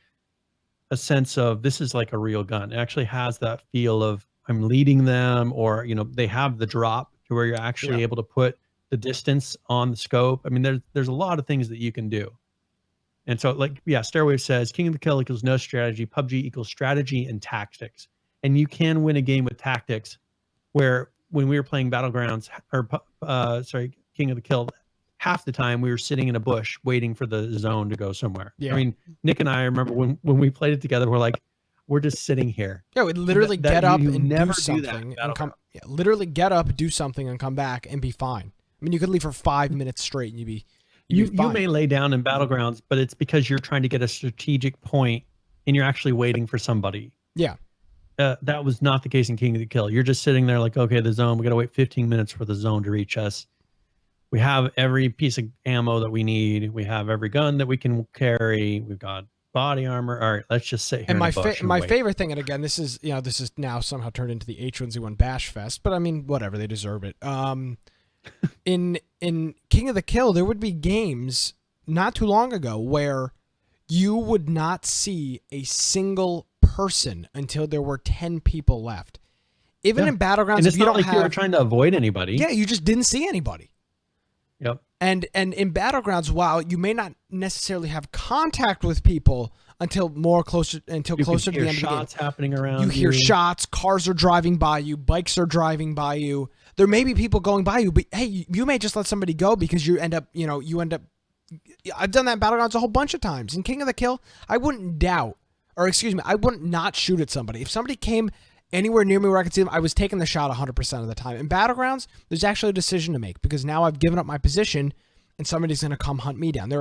sense of this is like a real gun. It actually has that feel of I'm leading them, or they have the drop to where you're actually able to put the distance on the scope. I mean, there's a lot of things that you can do. And so, like, Stairwave says, King of the Kill equals no strategy. PUBG equals strategy and tactics. And you can win a game with tactics. Where when we were playing Battlegrounds, King of the Kill, half the time we were sitting in a bush waiting for the zone to go somewhere. Yeah. I mean, Nick and I remember when we played it together, we're just sitting here. Yeah, we'd literally get up and never do something that and come. Yeah, literally get up, do something, and come back and be fine. I mean, you could leave for 5 minutes straight and you'd be you may lay down in Battlegrounds, but it's because you're trying to get a strategic point and you're actually waiting for somebody. Yeah. That was not the case in King of the Kill. You're just sitting there like, okay, the zone, we got to wait 15 minutes for the zone to reach us. We have every piece of ammo that we need. We have every gun that we can carry. We've got body armor. All right, let's just sit here. And my favorite thing, and again, this is now somehow turned into the H1Z1 Bash Fest, but I mean, whatever, they deserve it. In King of the Kill, there would be games not too long ago where you would not see a single person until there were 10 people left. Even in Battlegrounds, and it's if you not don't like have, you were trying to avoid anybody. Yeah, you just didn't see anybody. Yep. And in Battlegrounds, while you may not necessarily have contact with people until closer to the end of the game, shots happening around you hear shots, cars are driving by you, bikes are driving by you. There may be people going by you, but hey, you may just let somebody go because you end up. I've done that in Battlegrounds a whole bunch of times. In King of the Kill, I wouldn't not shoot at somebody. If somebody came anywhere near me where I could see them, I was taking the shot 100% of the time. In Battlegrounds, there's actually a decision to make because now I've given up my position and somebody's going to come hunt me down.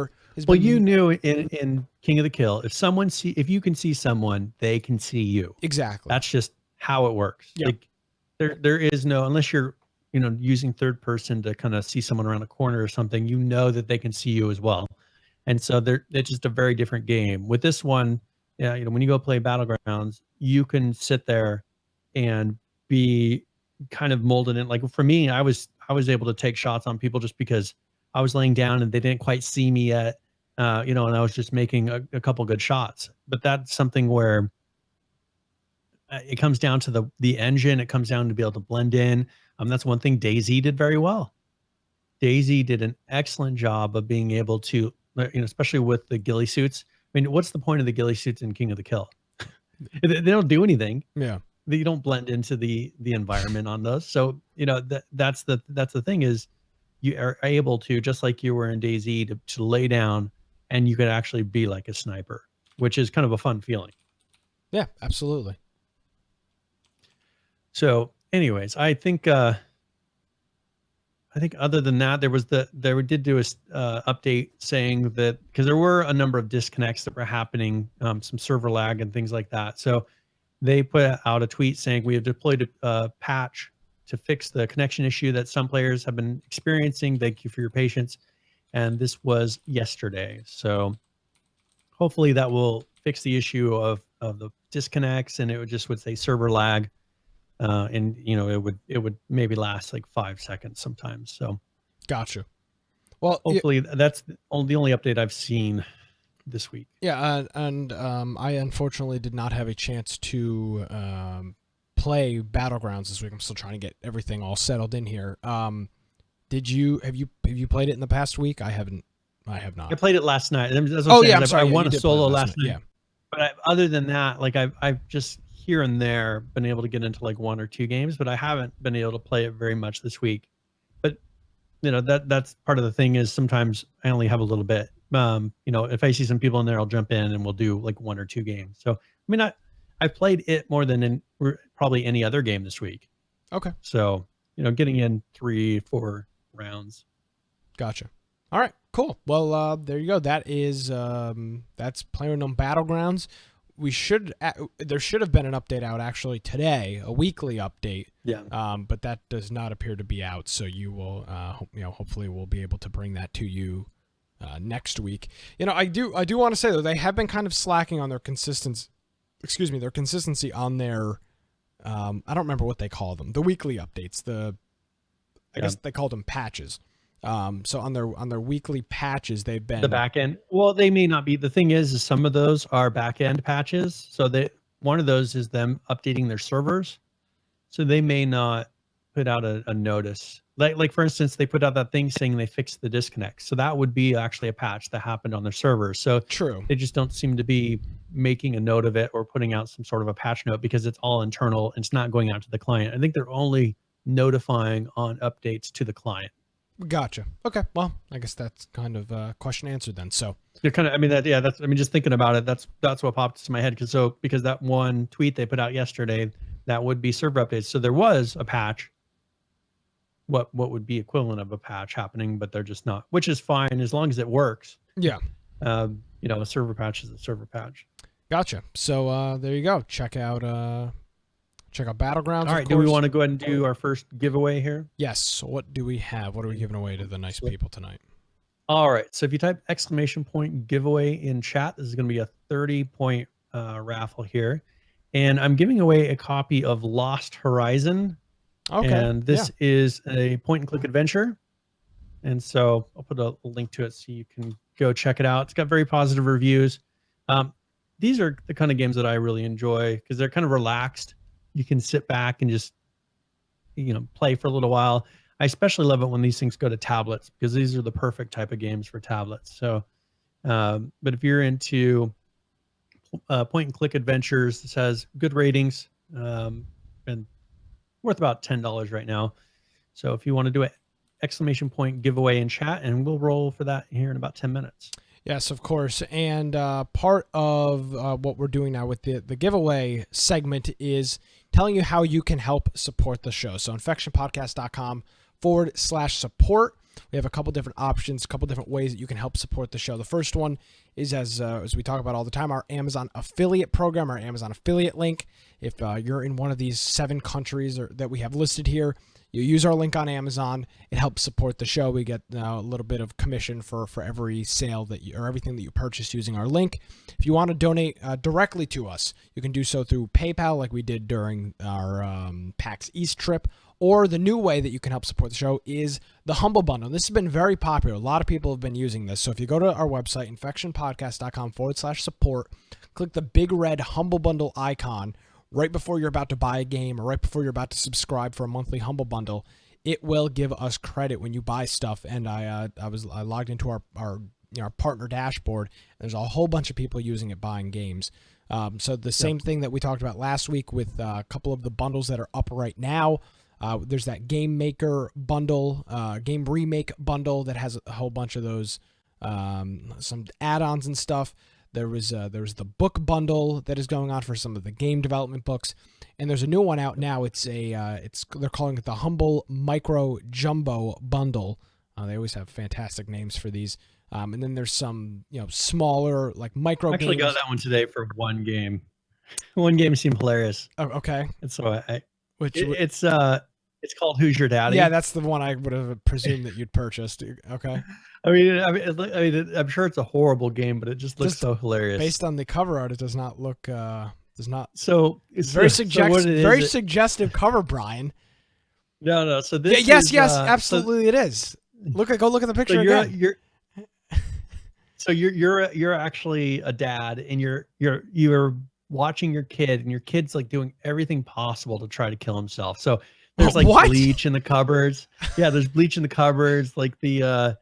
You knew in King of the Kill, if you can see someone, they can see you. Exactly. That's just how it works. Yeah. Like there is no, unless you're, using third person to kind of see someone around a corner or something, that they can see you as well. And so it's just a very different game. With this one, when you go play Battlegrounds, you can sit there and be kind of molded in. Like for me, I was able to take shots on people just because I was laying down and they didn't quite see me yet, and I was just making a couple good shots. But that's something where it comes down to the engine. It comes down to be able to blend in. That's one thing DayZ did very well. DayZ did an excellent job of being able to, especially with the ghillie suits. I mean, what's the point of the ghillie suits in King of the Kill? They don't do anything. Yeah. They don't blend into the environment on those. So, that's the thing is you are able to, just like you were in DayZ, to lay down and you could actually be like a sniper, which is kind of a fun feeling. Yeah, absolutely. So anyways, I think other than that, they did do a update saying that because there were a number of disconnects that were happening, some server lag and things like that. So they put out a tweet saying we have deployed a patch to fix the connection issue that some players have been experiencing. Thank you for your patience. And this was yesterday. So hopefully that will fix the issue of the disconnects, and it would say server lag, and it would maybe last like 5 seconds sometimes. So Gotcha. Well, hopefully that's the only update I've seen this week. Yeah, and I unfortunately did not have a chance to play Battlegrounds this week. I'm still trying to get everything all settled in here. Have you played it in the past week? I have not. I played it last night. That's what I'm sorry. I won a solo last night. Yeah. But other than that, like I've just here and there been able to get into like 1 or 2 games, but I haven't been able to play it very much this week. But that's part of the thing is sometimes I only have a little bit. If I see some people in there, I'll jump in and we'll do like 1 or 2 games. So I mean, I played it more than probably any other game this week. Okay. So getting in 3-4 rounds. Gotcha. All right, cool. Well, there you go. That is that's PlayerUnknown Battlegrounds. There should have been an update out actually today, a weekly update. Yeah. But that does not appear to be out. So you will, hopefully we'll be able to bring that to you next week. I do want to say though, they have been kind of slacking on their consistency. Their consistency on their, I don't remember what they call them, the weekly updates. I guess they called them patches. So on their weekly patches, they've been the back end. Well, they may not be. The thing is some of those are back end patches. So one of those is them updating their servers. So they may not put out a notice. Like for instance, they put out that thing saying they fixed the disconnect. So that would be actually a patch that happened on their servers. So true. They just don't seem to be making a note of it or putting out some sort of a patch note because it's all internal. It's not going out to the client. I think they're only notifying on updates to the client. Gotcha. Okay. Well, I guess that's kind of question answered then. So you're kind of, just thinking about it, that's what popped into my head. Because that one tweet they put out yesterday, that would be server updates. So there was a patch, what would be equivalent of a patch happening, but they're just not, which is fine as long as it works. Yeah. A server patch is a server patch. Gotcha. So there you go. Check out Battlegrounds. All right. Do we want to go ahead and do our first giveaway here? Yes. So what do we have? What are we giving away to the nice people tonight? All right. So if you type ! giveaway in chat, this is going to be a 30-point raffle here. And I'm giving away a copy of Lost Horizon. Okay. And this is a point-and-click adventure. And so I'll put a link to it so you can go check it out. It's got very positive reviews. These are the kind of games that I really enjoy because they're kind of relaxed. You can sit back and just, play for a little while. I especially love it when these things go to tablets because these are the perfect type of games for tablets. So, but if you're into point-and-click adventures, it says good ratings and worth about $10 right now. So if you want to do it! Giveaway in chat, and we'll roll for that here in about 10 minutes. Yes, of course. And part of what we're doing now with the giveaway segment is telling you how you can help support the show. So infectionpodcast.com/support. We have a couple different options, a couple different ways that you can help support the show. The first one is, as we talk about all the time, our Amazon affiliate program, our Amazon affiliate link. If you're in one of these 7 countries that we have listed here, you use our link on Amazon. It helps support the show. We get a little bit of commission for every sale or everything that you purchase using our link. If you want to donate directly to us, you can do so through PayPal, like we did during our PAX East trip. Or the new way that you can help support the show is the Humble Bundle. This has been very popular. A lot of people have been using this. So if you go to our website, infectionpodcast.com/support, click the big red Humble Bundle icon right before you're about to buy a game or right before you're about to subscribe for a monthly Humble Bundle. It will give us credit when you buy stuff. And I logged into our partner dashboard. And there's a whole bunch of people using it buying games. So the same thing that we talked about last week with a couple of the bundles that are up right now. There's that Game Maker bundle, Game Remake bundle that has a whole bunch of those, some add-ons and stuff. There was the book bundle that is going on for some of the game development books, and there's a new one out now. They're calling it the Humble Micro Jumbo Bundle. They always have fantastic names for these. And then there's some smaller like micro. I actually got that one today for one game. One game seemed hilarious. Oh, okay. And so it's called Who's Your Daddy? Yeah, that's the one I would have presumed that you'd purchased. Okay. I'm sure it's a horrible game, but it just looks Just so hilarious. Based on the cover art, it does not look. Does not. So It's very suggestive. Very is, suggestive cover, Brian. No. So this. Yes, is, yes, absolutely, it is. Go look at the picture again. You're actually a dad, and you're watching your kid, and your kid's like doing everything possible to try to kill himself. So there's like bleach in the cupboards. Yeah, there's bleach in the cupboards, like the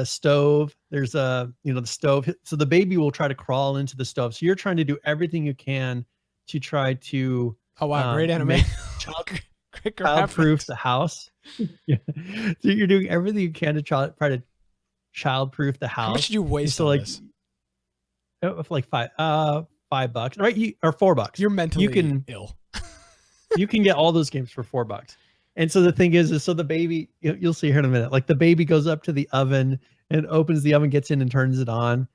stove. There's the stove. So the baby will try to crawl into the stove. So you're trying to do everything you can to try to great animation. Child-proof the house. Yeah. So you're doing everything you can to try to child-proof the house. How much did you waste on this? Like $5, right? Or $4. You're mentally ill. You can get all those games for $4. And so the thing is so the baby, you'll see here in a minute, like the baby goes up to the oven and opens the oven, gets in and turns it on.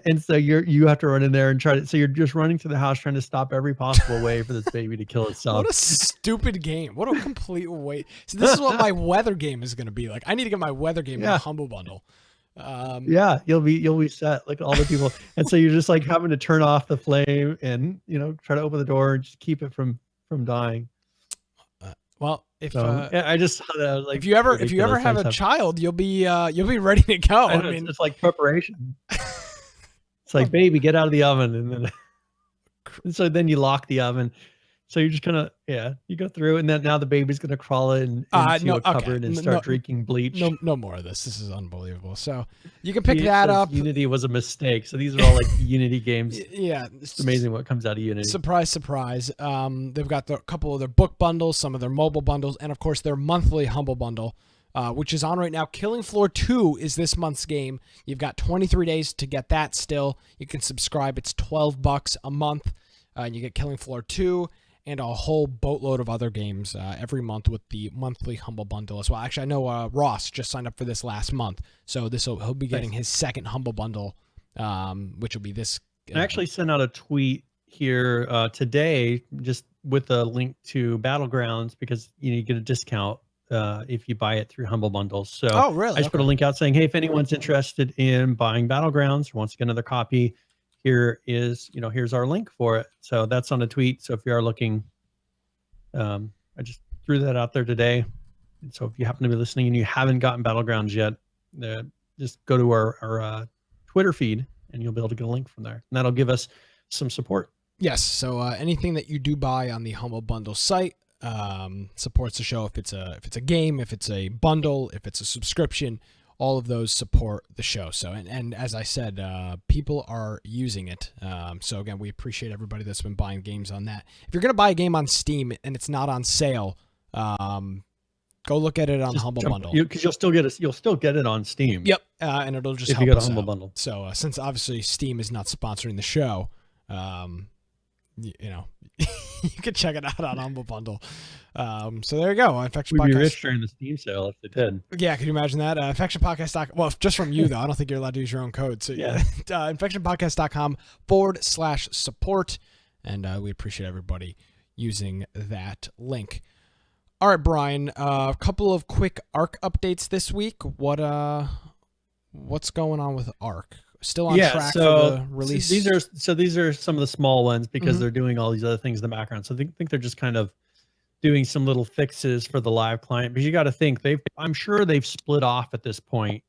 And so you have to run in there and try to, so you're just running through the house trying to stop every possible way for this baby to kill itself. What a stupid game. What a complete waste. So this is what my weather game is going to be like. I need to get my weather game in a Humble Bundle. Yeah, you'll be set like all the people. And so you're just like having to turn off the flame and, try to open the door and just keep it from dying. Well, if I just thought that was like, if you ever have a child, you'll be ready to go. I mean, it's like preparation. It's like, baby, get out of the oven, and so then you lock the oven. So you're just gonna you go through, and then now the baby's gonna crawl into a cupboard and start drinking bleach. No more of this. This is unbelievable. So you can pick that up. Unity was a mistake. So these are all like Unity games. Yeah, it's amazing what comes out of Unity. Surprise, surprise. They've got a couple of their book bundles, some of their mobile bundles, and of course their monthly Humble Bundle. Which is on right now. Killing Floor 2 is this month's game. You've got 23 days to get that still. You can subscribe. It's $12 a month. And you get Killing Floor 2 and a whole boatload of other games every month with the monthly Humble Bundle as well. Actually, I know Ross just signed up for this last month. So he'll be getting his second Humble Bundle, which will be this. I actually sent out a tweet here today just with a link to Battlegrounds because you get a discount if you buy it through Humble Bundles. So really? I just put a link out saying, hey, if anyone's interested in buying Battlegrounds or wants to get another copy, here's our link for it. So that's on a tweet. So if you are looking, I just threw that out there today. And so if you happen to be listening and you haven't gotten Battlegrounds yet, just go to our Twitter feed and you'll be able to get a link from there. And that'll give us some support. Yes. So anything that you do buy on the Humble Bundle site, supports the show. If it's a game, if it's a bundle, if it's a subscription, all of those support the show. So and as I said, people are using it. So again, we appreciate everybody that's been buying games on that. If you're gonna buy a game on Steam and it's not on sale, go look at it on Humble Bundle because you'll still get it on Steam. Yep, and it'll just if help you go to us Humble out. Bundle. So since obviously Steam is not sponsoring the show, you can check it out on Humble Bundle. So there you go. Infection We'd Podcast. be rich during the Steam sale if they did. Yeah, can you imagine that? Infectionpodcast. Well, just from you though. I don't think you're allowed to use your own code. So yeah, infectionpodcast.com/support, and we appreciate everybody using that link. All right, Brian. A couple of quick Arc updates this week. What's going on with Arc? Still on track for the release. These are some of the small ones because they're doing all these other things in the background. So I think they're just kind of doing some little fixes for the live client. Because you got to think I'm sure they've split off at this point.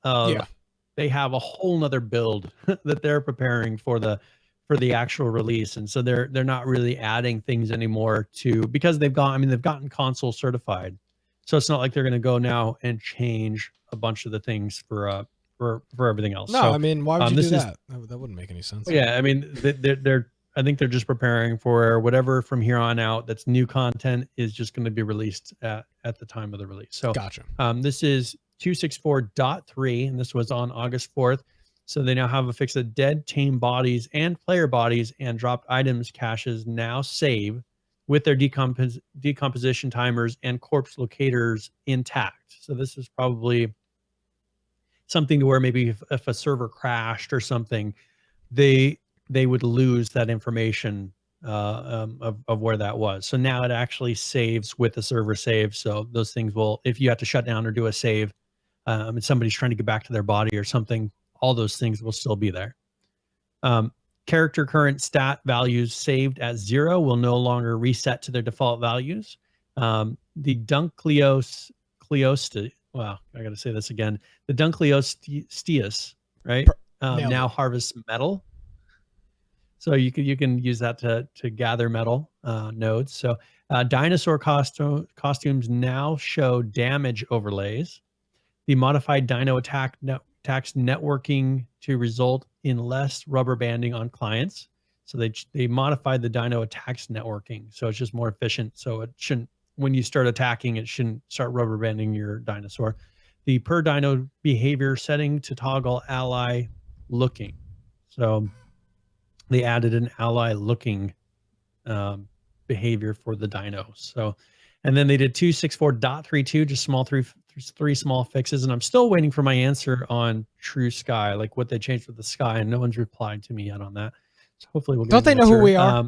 They have a whole nother build that they're preparing for the actual release, and so they're not really adding things anymore because they've gotten console certified. So it's not like they're going to go now and change a bunch of the things for everything else. No, so, why would you do that? That wouldn't make any sense. Yeah, I think they're just preparing for whatever from here on out that's new content is just going to be released at the time of the release. So gotcha. This is 264.3, and this was on August 4th. So they now have a fix of dead, tame bodies and player bodies and dropped items caches now save with their decomposition timers and corpse locators intact. So this is probably something to where maybe if a server crashed or something, they would lose that information of where that was. So now it actually saves with the server save. So those things will, if you have to shut down or do a save, and somebody's trying to get back to their body or something, all those things will still be there. Character current stat values saved at 0 will no longer reset to their default values. The wow, I got to say this again. The Dunkleosteus, right? Now it. harvests metal. So you can use that to gather metal nodes. So dinosaur costumes now show damage overlays. The modified dino attacks networking to result in less rubber banding on clients. So they modified the dino attacks networking, so it's just more efficient. So it shouldn't, when you start attacking, it shouldn't start rubber banding your dinosaur. The per dino behavior setting to toggle ally looking. So they added an ally looking behavior for the dinos. So, and then they did 264.32, just three small fixes. And I'm still waiting for my answer on True Sky, like what they changed with the sky, and no one's replied to me yet on that. So hopefully we'll get Don't they know who we are?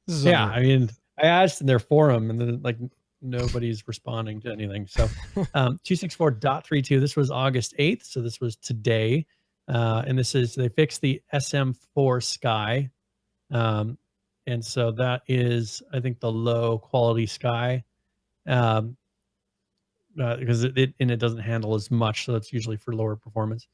Yeah, I mean, I asked in their forum, and then like nobody's responding to anything. So 264.32, this was August 8th. So this was today. And this is, they fixed the SM4 Sky. And so that is, I think, the low quality Sky. Because it doesn't handle as much, so that's usually for lower performance.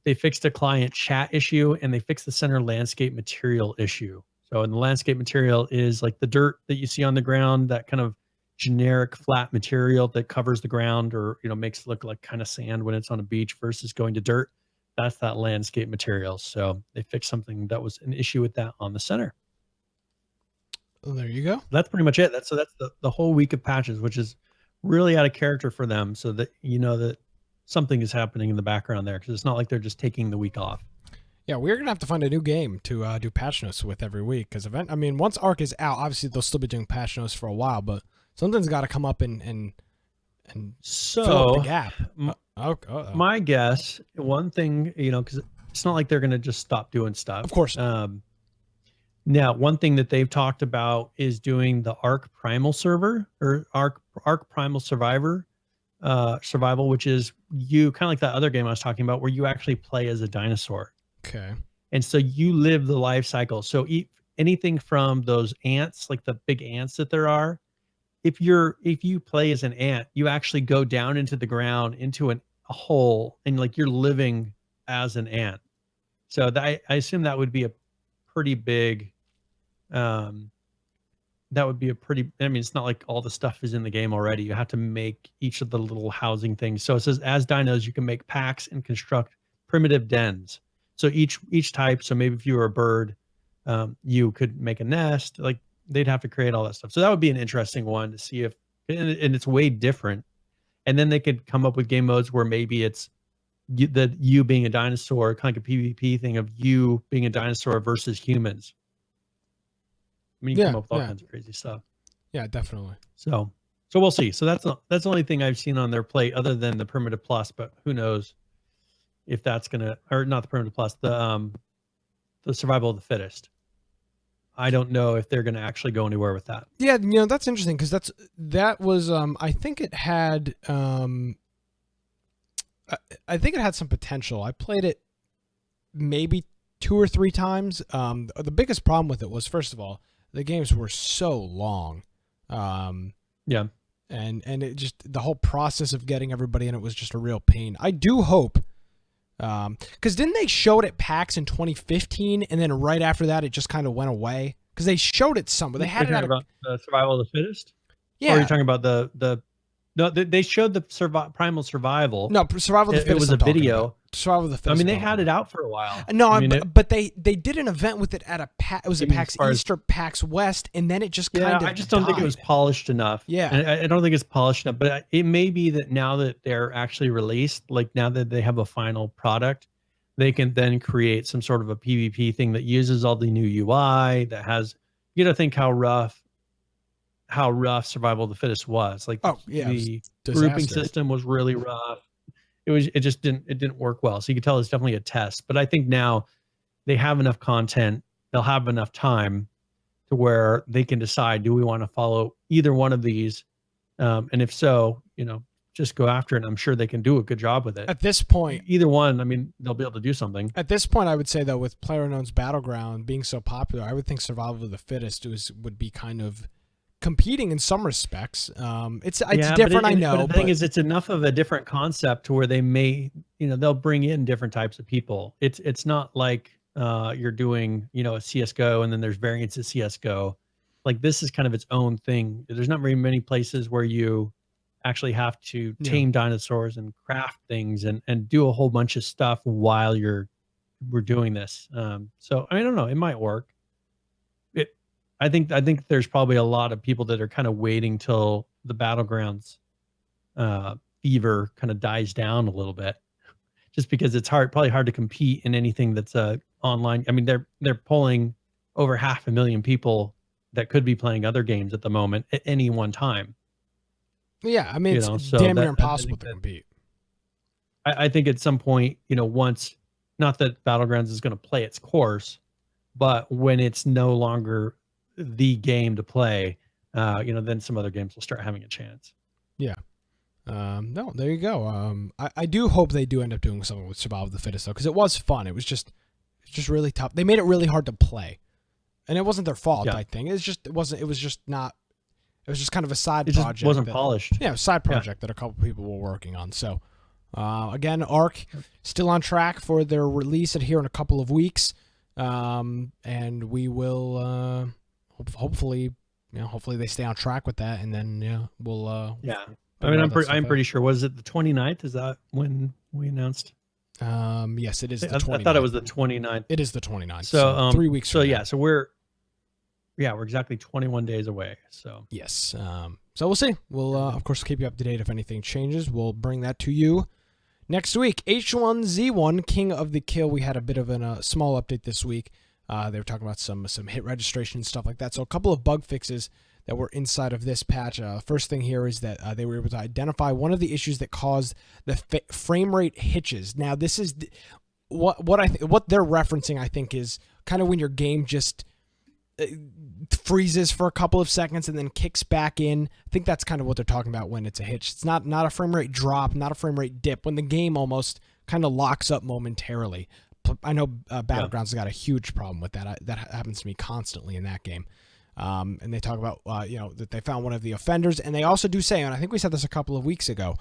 They fixed a client chat issue, and they fixed the center landscape material issue. So in the landscape material is like the dirt that you see on the ground, that kind of generic flat material that covers the ground, or makes it look like kind of sand when it's on a beach versus going to dirt. That's that landscape material. So they fixed something that was an issue with that on the center. Well, there you go. That's pretty much it. That's the whole week of patches, which is really out of character for them, so that that something is happening in the background there, because it's not like they're just taking the week off. Yeah, we're gonna have to find a new game to do patch notes with every week, because once Arc is out, obviously they'll still be doing patch notes for a while, but something's got to come up and fill up the gap. My guess, one thing, because it's not like they're gonna just stop doing stuff. Of course. Now, one thing that they've talked about is doing the Arc Primal server, or Arc Primal Survival, which is you kind of like that other game I was talking about, where you actually play as a dinosaur. Okay. And so you live the life cycle. So anything from those ants, like the big ants that there are, if you play as an ant, you actually go down into the ground, into a hole, and like you're living as an ant. So I assume that would be a pretty big, it's not like all the stuff is in the game already. You have to make each of the little housing things. So it says, as dinos, you can make packs and construct primitive dens. So each type, so maybe if you were a bird, you could make a nest. Like they'd have to create all that stuff. So that would be an interesting one to see if, and it's way different. And then they could come up with game modes where maybe it's you being a dinosaur, kind of like a PvP thing of you being a dinosaur versus humans. I mean, you come up with all kinds of crazy stuff. Yeah, definitely. So we'll see. So that's the only thing I've seen on their plate, other than the Primitive Plus. But who knows if that's gonna, or not the Primitive Plus, the Survival of the Fittest. I don't know if they're gonna actually go anywhere with that. Yeah, that's interesting, because that was I think it had I think it had some potential. I played it maybe 2 or 3 times. The biggest problem with it was, first of all, the games were so long. Yeah. And it just, the whole process of getting everybody in it was just a real pain. I do hope, because didn't they show it at PAX in 2015, and then right after that it just kind of went away? Because they showed it somewhere. They had it about the Survival of the Fittest. Yeah. Or are you talking about the No, they showed the Primal Survival. No, Survival of the Fittest. It was a video. Survival of the Fittest. I mean, they had it out for a while. No, but they did an event with it at a it was a PAX East or PAX West, and then it just kind of I just don't think it was polished enough. Yeah, and I don't think it's polished enough. But it may be that now that they're actually released, like now that they have a final product, they can then create some sort of a PvP thing that uses all the new UI, that has, you got to think how rough Survival of the Fittest was. Like, the grouping system was really rough. It just didn't work well. So you could tell it's definitely a test. But I think now they have enough content, they'll have enough time to where they can decide, do we want to follow either one of these? And if so, just go after it. And I'm sure they can do a good job with it. At this point, either one, I mean, they'll be able to do something. At this point, I would say though, with PlayerUnknown's Battleground being so popular, I would think Survival of the Fittest would be kind of competing in some respects. It's different, I know. But the thing is, it's enough of a different concept to where they may, they'll bring in different types of people. It's not like you're doing, a CS:GO and then there's variants of CS:GO. Like this is kind of its own thing. There's not very many places where you actually have to tame dinosaurs and craft things and do a whole bunch of stuff while we're doing this. So I don't know, it might work. I think there's probably a lot of people that are kind of waiting till the Battlegrounds fever kind of dies down a little bit, just because it's probably hard to compete in anything that's online. I mean, they're pulling over 500,000 people that could be playing other games at the moment at any one time. Yeah, I mean, it's damn near impossible to compete. I think at some point, once, not that Battlegrounds is going to play its course, but when it's no longer the game to play, then some other games will start having a chance. Yeah. No, there you go. I do hope they do end up doing something with Survival of the Fittest though, because it was fun. It was just really tough. They made it really hard to play, and it wasn't their fault. I think it was just kind of a side project. It just wasn't polished. Yeah, a side project that a couple people were working on. So, again, Ark still on track for their release here in a couple of weeks, and we will hopefully they stay on track with that, and then we'll I mean, I'm pretty sure. Was it the 29th? Is that when we announced? Yes, it is the 29th. I thought it was the 29th. It is the 29th. So 3 weeks. So so we're exactly 21 days away. So yes. So we'll see. We'll of course keep you up to date if anything changes. We'll bring that to you next week. H1Z1 King of the Kill. We had a bit of a small update this week. They were talking about some hit registration and stuff like that. So a couple of bug fixes that were inside of this patch. First thing here is that they were able to identify one of the issues that caused the frame rate hitches. Now this is what they're referencing. I think is kind of when your game just freezes for a couple of seconds and then kicks back in. I think that's kind of what they're talking about when it's a hitch. It's not a frame rate drop, not a frame rate dip. When the game almost kind of locks up momentarily. I know Battlegrounds has got a huge problem with that. That happens to me constantly in that game. And they talk about, that they found one of the offenders. And they also do say, and I think we said this a couple of weeks ago,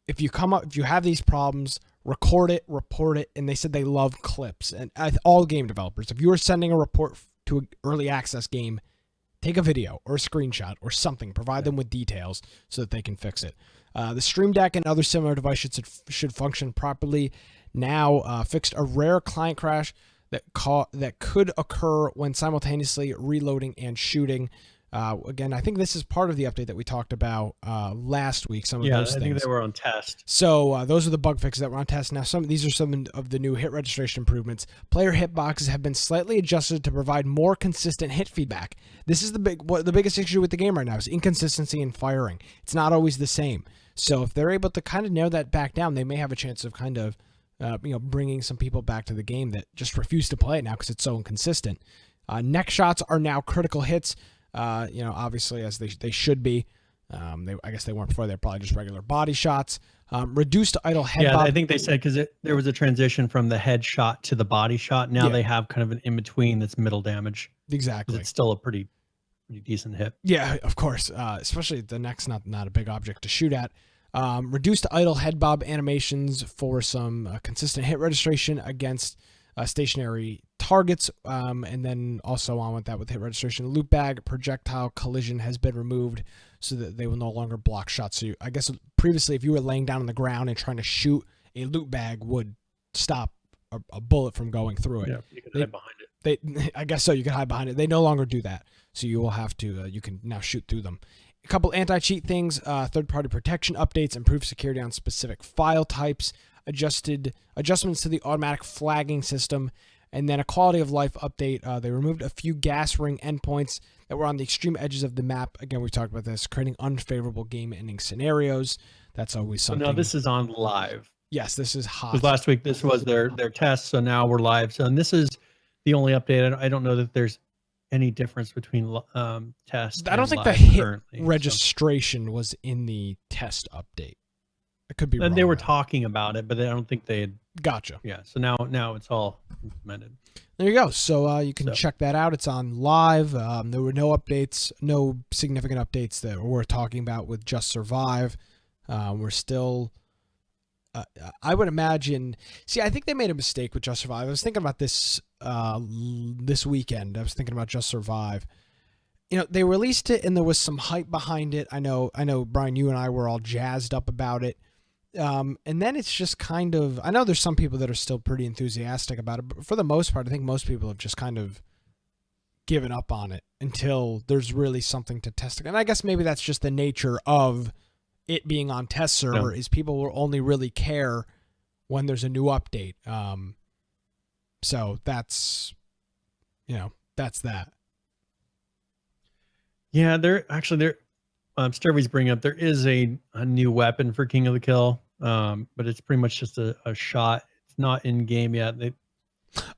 if you have these problems, record it, report it. And they said they love clips. And all game developers, if you are sending a report to an early access game, take a video or a screenshot or something. Provide them with details so that they can fix it. The Stream Deck and other similar devices should function properly. Now fixed a rare client crash that could occur when simultaneously reloading and shooting. Again, I think this is part of the update that we talked about last week. Some of those things. I think they were on test. So those are the bug fixes that were on test. Now, these are some of the new hit registration improvements. Player hitboxes have been slightly adjusted to provide more consistent hit feedback. This is the biggest issue with the game right now is inconsistency in firing. It's not always the same. So if they're able to kind of narrow that back down, they may have a chance of kind of bringing some people back to the game that just refuse to play it now because it's so inconsistent. Neck shots are now critical hits. Obviously as they should be. I guess they weren't before. They're probably just regular body shots. Reduced idle head bob. I think they said because there was a transition from the head shot to the body shot. Now they have kind of an in between that's middle damage. Exactly. It's still a pretty decent hit. Yeah, of course. Especially the neck's not a big object to shoot at. Reduced idle head bob animations for some consistent hit registration against stationary targets, and then also on with that with hit registration. Loot bag projectile collision has been removed so that they will no longer block shots. So I guess previously if you were laying down on the ground and trying to shoot, a loot bag would stop a bullet from going through it. Yeah, you could hide behind it. I guess so. You can hide behind it. They no longer do that, so you will have to. You can now shoot through them. A couple anti-cheat things, third-party protection updates, improved security on specific file types, adjustments to the automatic flagging system, and then a quality of life update. They removed a few gas ring endpoints that were on the extreme edges of the map. Again, we talked about this, creating unfavorable game-ending scenarios. That's always something. So now this is on live. Yes, this is hot. Because last week this was their test, so now we're live. So and this is the only update. I don't know that there's any difference between test. I don't and think the live hit currently, registration was in the test update. I could be wrong. They were though. talking about it, but I don't think they had. Gotcha. Yeah. So now it's all implemented. There you go. So you can check that out. It's on live. There were no updates, no significant updates that we're talking about with Just Survive. We're still. I would imagine. See, I think they made a mistake with Just Survive. I was thinking about this this weekend. I was thinking about Just Survive. You know, they released it and there was some hype behind it. I know, Brian, you and I were all jazzed up about it. And then it's just kind of, I know there's some people that are still pretty enthusiastic about it, but for the most part, I think most people have just kind of given up on it until there's really something to test. And I guess maybe that's just the nature of it being on test server is people will only really care when there's a new update. So that's, that's that. Yeah, Sturvey's bringing up, there is a new weapon for King of the Kill, but it's pretty much just a shot. It's not in game yet.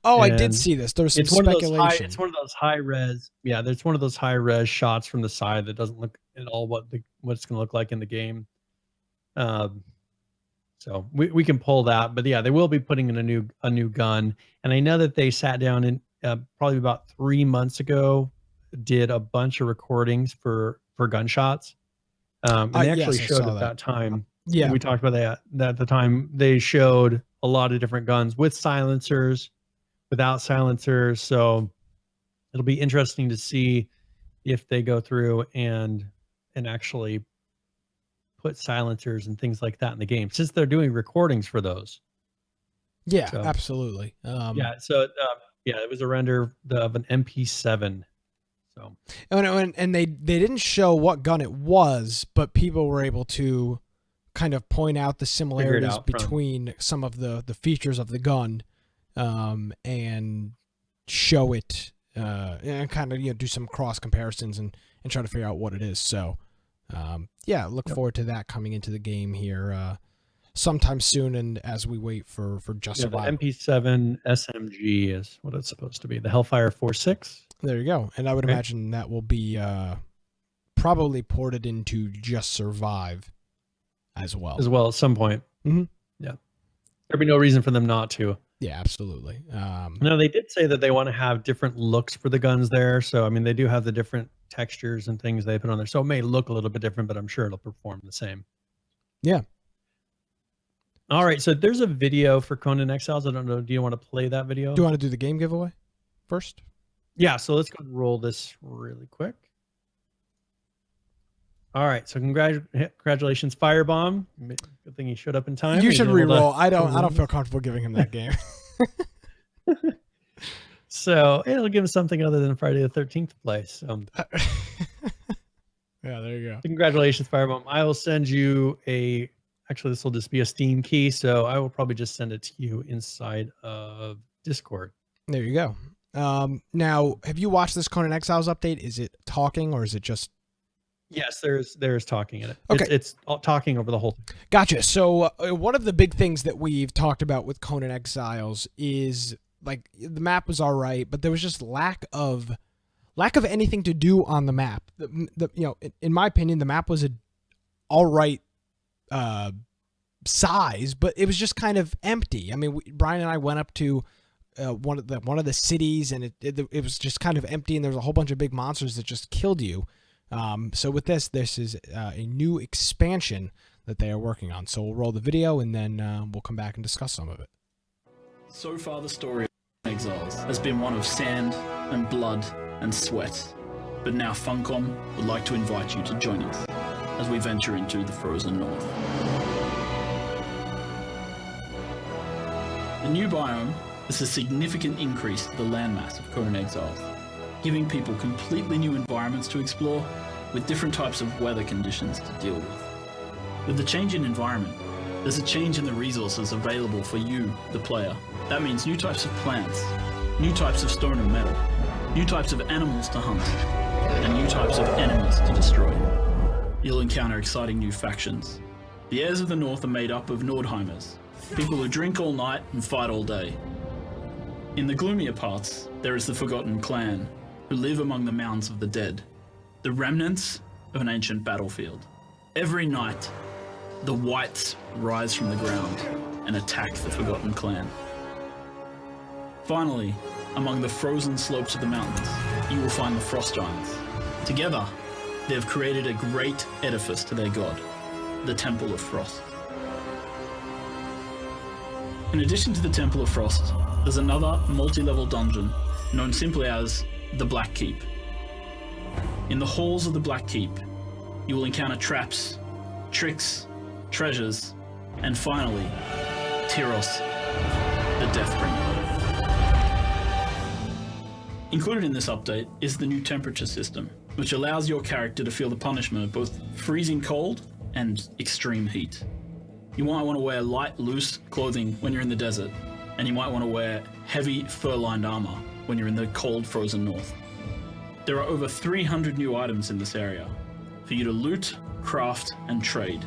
I did see this. There's some speculation. It's one of those high res. Yeah, there's one of those high res shots from the side that doesn't look at all what it's going to look like in the game. So we can pull that, but yeah, they will be putting in a new gun. And I know that they sat down and probably about 3 months ago did a bunch of recordings for gunshots. And they actually showed at that time. Yeah, we talked about that at the time. They showed a lot of different guns with silencers, without silencers. So it'll be interesting to see if they go through and actually put silencers and things like that in the game, since they're doing recordings for those. Yeah, absolutely. It was a render of an MP7. So and they didn't show what gun it was, but people were able to kind of point out the similarities between some of the features of the gun, and show it, and kind of do some cross comparisons and try to figure out what it is. So look forward to that coming into the game here sometime soon, and as we wait for Just Survive. The MP7 SMG is what it's supposed to be. The Hellfire 4.6. There you go. And I would imagine that will be probably ported into Just Survive as well. At some point. Mm-hmm. Yeah. There'd be no reason for them not to. Yeah, absolutely. No, they did say that they want to have different looks for the guns there. So, I mean, they do have the different textures and things they put on there. So it may look a little bit different, but I'm sure it'll perform the same. Yeah. All right. So there's a video for Conan Exiles. I don't know. Do you want to play that video? Do you want to do the game giveaway first? Yeah. So let's go roll this really quick. All right. So congratulations, Firebomb. Good thing he showed up in time. You should re-roll. I don't feel comfortable giving him that game. So it'll give him something other than Friday the 13th place. Yeah, there you go. Congratulations, Firebomb. I will send you actually, this will just be a Steam key. So I will probably just send it to you inside of Discord. There you go. Now, have you watched this Conan Exiles update? Is it talking or is it just... Yes, there's talking in it. Okay. It's talking over the whole thing. Gotcha. So one of the big things that we've talked about with Conan Exiles is like the map was all right, but there was just lack of anything to do on the map. In my opinion, the map was a all right size, but it was just kind of empty. I mean, Brian and I went up to one of the cities, and it was just kind of empty, and there was a whole bunch of big monsters that just killed you. So with this is a new expansion that they are working on. So we'll roll the video and then we'll come back and discuss some of it. So far, the story of Exiles has been one of sand and blood and sweat. But now Funcom would like to invite you to join us as we venture into the frozen north. The new biome is a significant increase to the landmass of Conan Exiles, giving people completely new environments to explore with different types of weather conditions to deal with. With the change in environment, there's a change in the resources available for you, the player. That means new types of plants, new types of stone and metal, new types of animals to hunt, and new types of enemies to destroy. You'll encounter exciting new factions. The heirs of the North are made up of Nordheimers, people who drink all night and fight all day. In the gloomier parts, there is the Forgotten Clan, who live among the mounds of the dead, the remnants of an ancient battlefield. Every night, the Whites rise from the ground and attack the Forgotten Clan. Finally, among the frozen slopes of the mountains, you will find the Frost Giants. Together, they have created a great edifice to their god, the Temple of Frost. In addition to the Temple of Frost, there's another multi-level dungeon known simply as the Black Keep. In the halls of the Black Keep, you will encounter traps, tricks, treasures, and finally, Tyros, the Deathbringer. Included in this update is the new temperature system, which allows your character to feel the punishment of both freezing cold and extreme heat. You might want to wear light, loose clothing when you're in the desert, and you might want to wear heavy fur-lined armor when you're in the cold, frozen north. There are over 300 new items in this area for you to loot, craft, and trade.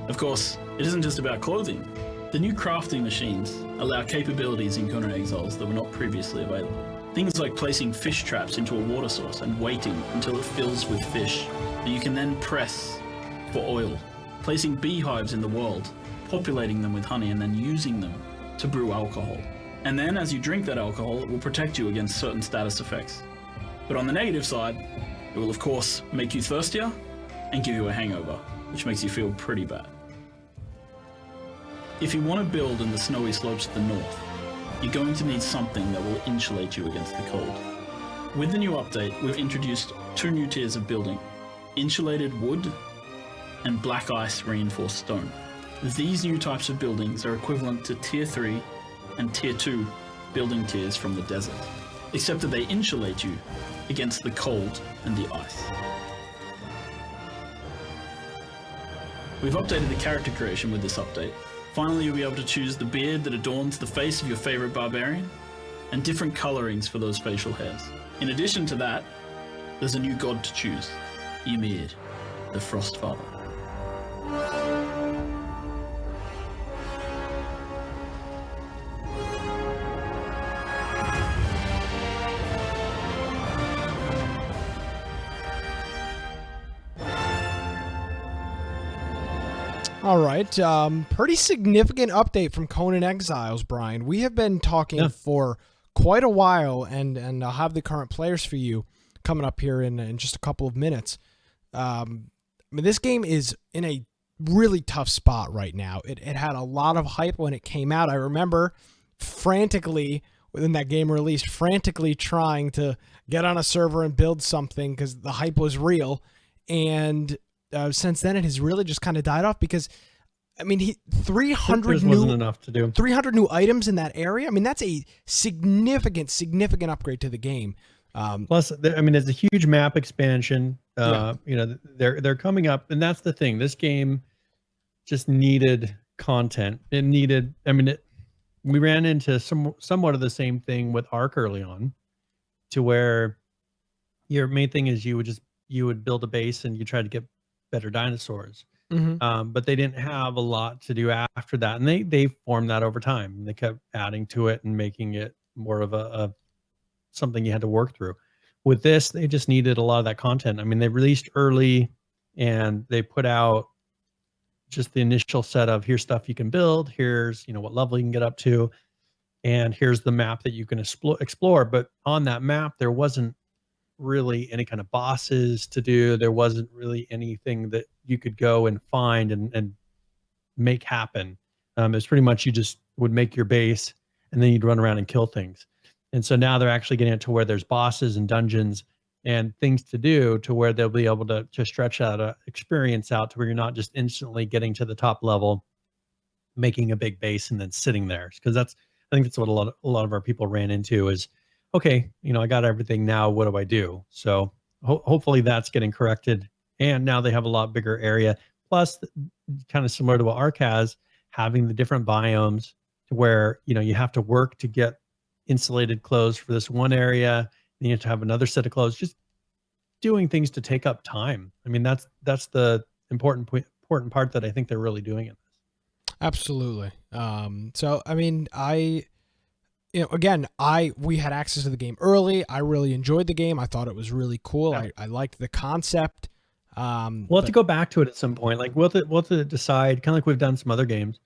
Of course, it isn't just about clothing. The new crafting machines allow capabilities in Conan Exiles that were not previously available. Things like placing fish traps into a water source and waiting until it fills with fish that you can then press for oil. Placing beehives in the world, populating them with honey and then using them to brew alcohol. And then as you drink that alcohol, it will protect you against certain status effects. But on the negative side, it will of course make you thirstier and give you a hangover, which makes you feel pretty bad. If you want to build in the snowy slopes of the north, you're going to need something that will insulate you against the cold. With the new update, we've introduced 2 new tiers of building: insulated wood and black ice reinforced stone. These new types of buildings are equivalent to Tier 3 and Tier 2 building tiers from the desert, except that they insulate you against the cold and the ice. We've updated the character creation with this update. Finally, you'll be able to choose the beard that adorns the face of your favorite barbarian, and different colorings for those facial hairs. In addition to that, there's a new god to choose, Ymir, the Frost Father. All right, pretty significant update from Conan Exiles, Brian. We have been talking for quite a while, and I'll have the current players for you coming up here in just a couple of minutes. I mean, this game is in a really tough spot right now. It had a lot of hype when it came out. I remember frantically, when that game released, frantically trying to get on a server and build something because the hype was real, and since then it has really just kind of died off because, I mean, 300 wasn't enough to do. 300 new items in that area. I mean, that's a significant upgrade to the game. Plus, I mean, there's a huge map expansion. You know, they're coming up, and that's the thing. This game just needed content. It needed. I mean, we ran into somewhat of the same thing with Ark early on, to where your main thing is you would build a base and you try to get better dinosaurs. But they didn't have a lot to do after that, and they formed that over time. They kept adding to it and making it more of a something you had to work through. With this, they just needed a lot of that content. I mean, they released early and they put out just the initial set of here's stuff you can build, here's, you know, what level you can get up to, and here's the map that you can explore. But on that map, there wasn't really any kind of bosses to do. There wasn't really anything that you could go and find and make happen. It's pretty much you just would make your base and then you'd run around and kill things. And so now they're actually getting it to where there's bosses and dungeons and things to do, to where they'll be able to stretch out a experience out to where you're not just instantly getting to the top level, making a big base and then sitting there. Because I think that's what a lot of our people ran into is, okay, you know, I got everything now. What do I do? So hopefully that's getting corrected. And now they have a lot bigger area. Plus, kind of similar to what Ark has, having the different biomes to where, you know, you have to work to get insulated clothes for this one area. Then you have to have another set of clothes. Just doing things to take up time. I mean, that's the important part that I think they're really doing in this. Absolutely. So, I mean, we had access to the game early. I really enjoyed the game. I thought it was really cool. Yeah. I liked the concept. We'll have to go back to it at some point. Like we'll have to decide, kind of like we've done some other games.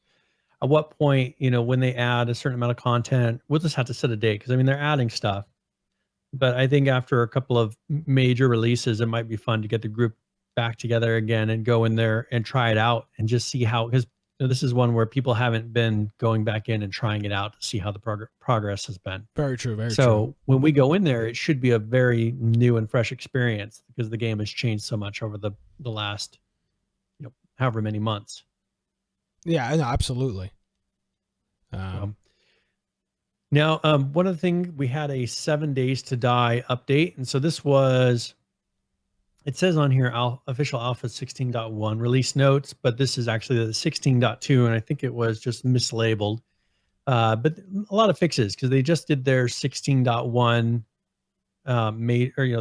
At what point, when they add a certain amount of content, we'll just have to set a date because I mean they're adding stuff. But I think after a couple of major releases, it might be fun to get the group back together again and go in there and try it out and just see how, because this is one where people haven't been going back in and trying it out to see how the progress has been. Very true. Very true. So when we go in there, it should be a very new and fresh experience because the game has changed so much over the last, however many months. Yeah, no, absolutely. Now, one of the things, we had a 7 Days to Die update. And so this was, it says on here, official alpha 16.1 release notes, but this is actually the 16.2. And I think it was just mislabeled. But a lot of fixes because they just did their 16.1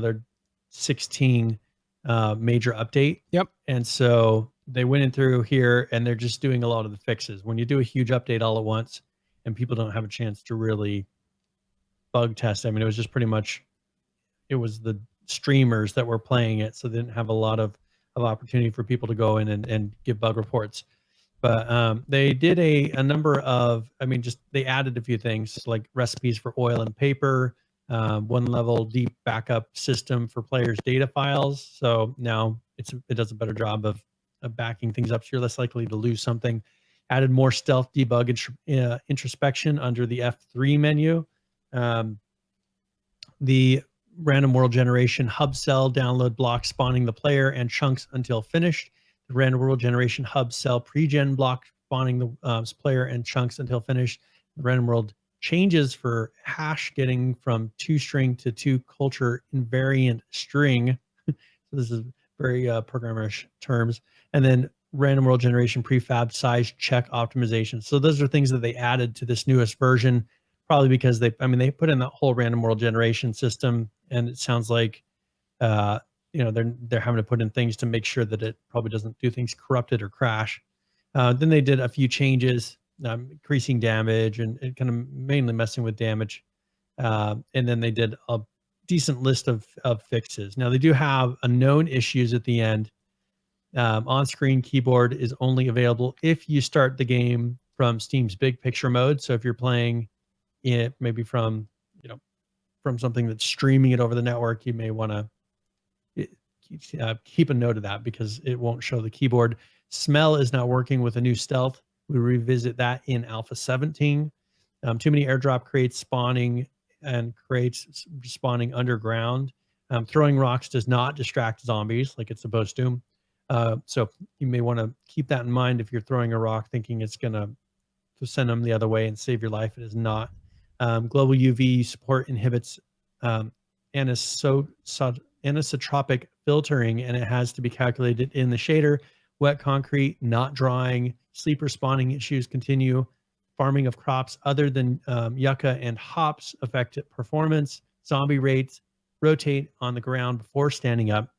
their 16 major update. Yep. And so they went in through here and they're just doing a lot of the fixes. When you do a huge update all at once and people don't have a chance to really bug test, I mean, it was just pretty much, it was the streamers that were playing it. So they didn't have a lot of opportunity for people to go in and give bug reports. But they did a number of, they added a few things like recipes for oil and paper, one level deep backup system for players' data files. So now it does a better job of backing things up, so you're less likely to lose something. Added more stealth debug introspection under the F3 menu. The random world generation hub cell download block spawning the player and chunks until finished. The random world generation hub cell pre-gen block spawning the player and chunks until finished. The random world changes for hash getting from 2-string to 2-culture invariant string. So this is very programmerish terms. And then random world generation prefab size check optimization. So those are things that they added to this newest version, probably because they put in that whole random world generation system, and it sounds like they're having to put in things to make sure that it probably doesn't do things corrupted or crash. Then they did a few changes, increasing damage and kind of mainly messing with damage. And then they did a decent list of fixes. Now they do have a known issues at the end. On-screen keyboard is only available if you start the game from Steam's big picture mode. So if you're playing it maybe from something that's streaming it over the network, you may want to keep a note of that because it won't show the keyboard. Smell is not working with a new stealth. We revisit that in Alpha 17. Too many airdrop crates spawning and crates spawning underground. Throwing rocks does not distract zombies like it's supposed to. So you may want to keep that in mind if you're throwing a rock thinking it's going to send them the other way and save your life. It is not. Global UV support inhibits anisotropic filtering, and it has to be calculated in the shader. Wet concrete, not drying. Sleeper spawning issues continue. Farming of crops other than yucca and hops affect performance. Zombie rates rotate on the ground before standing up.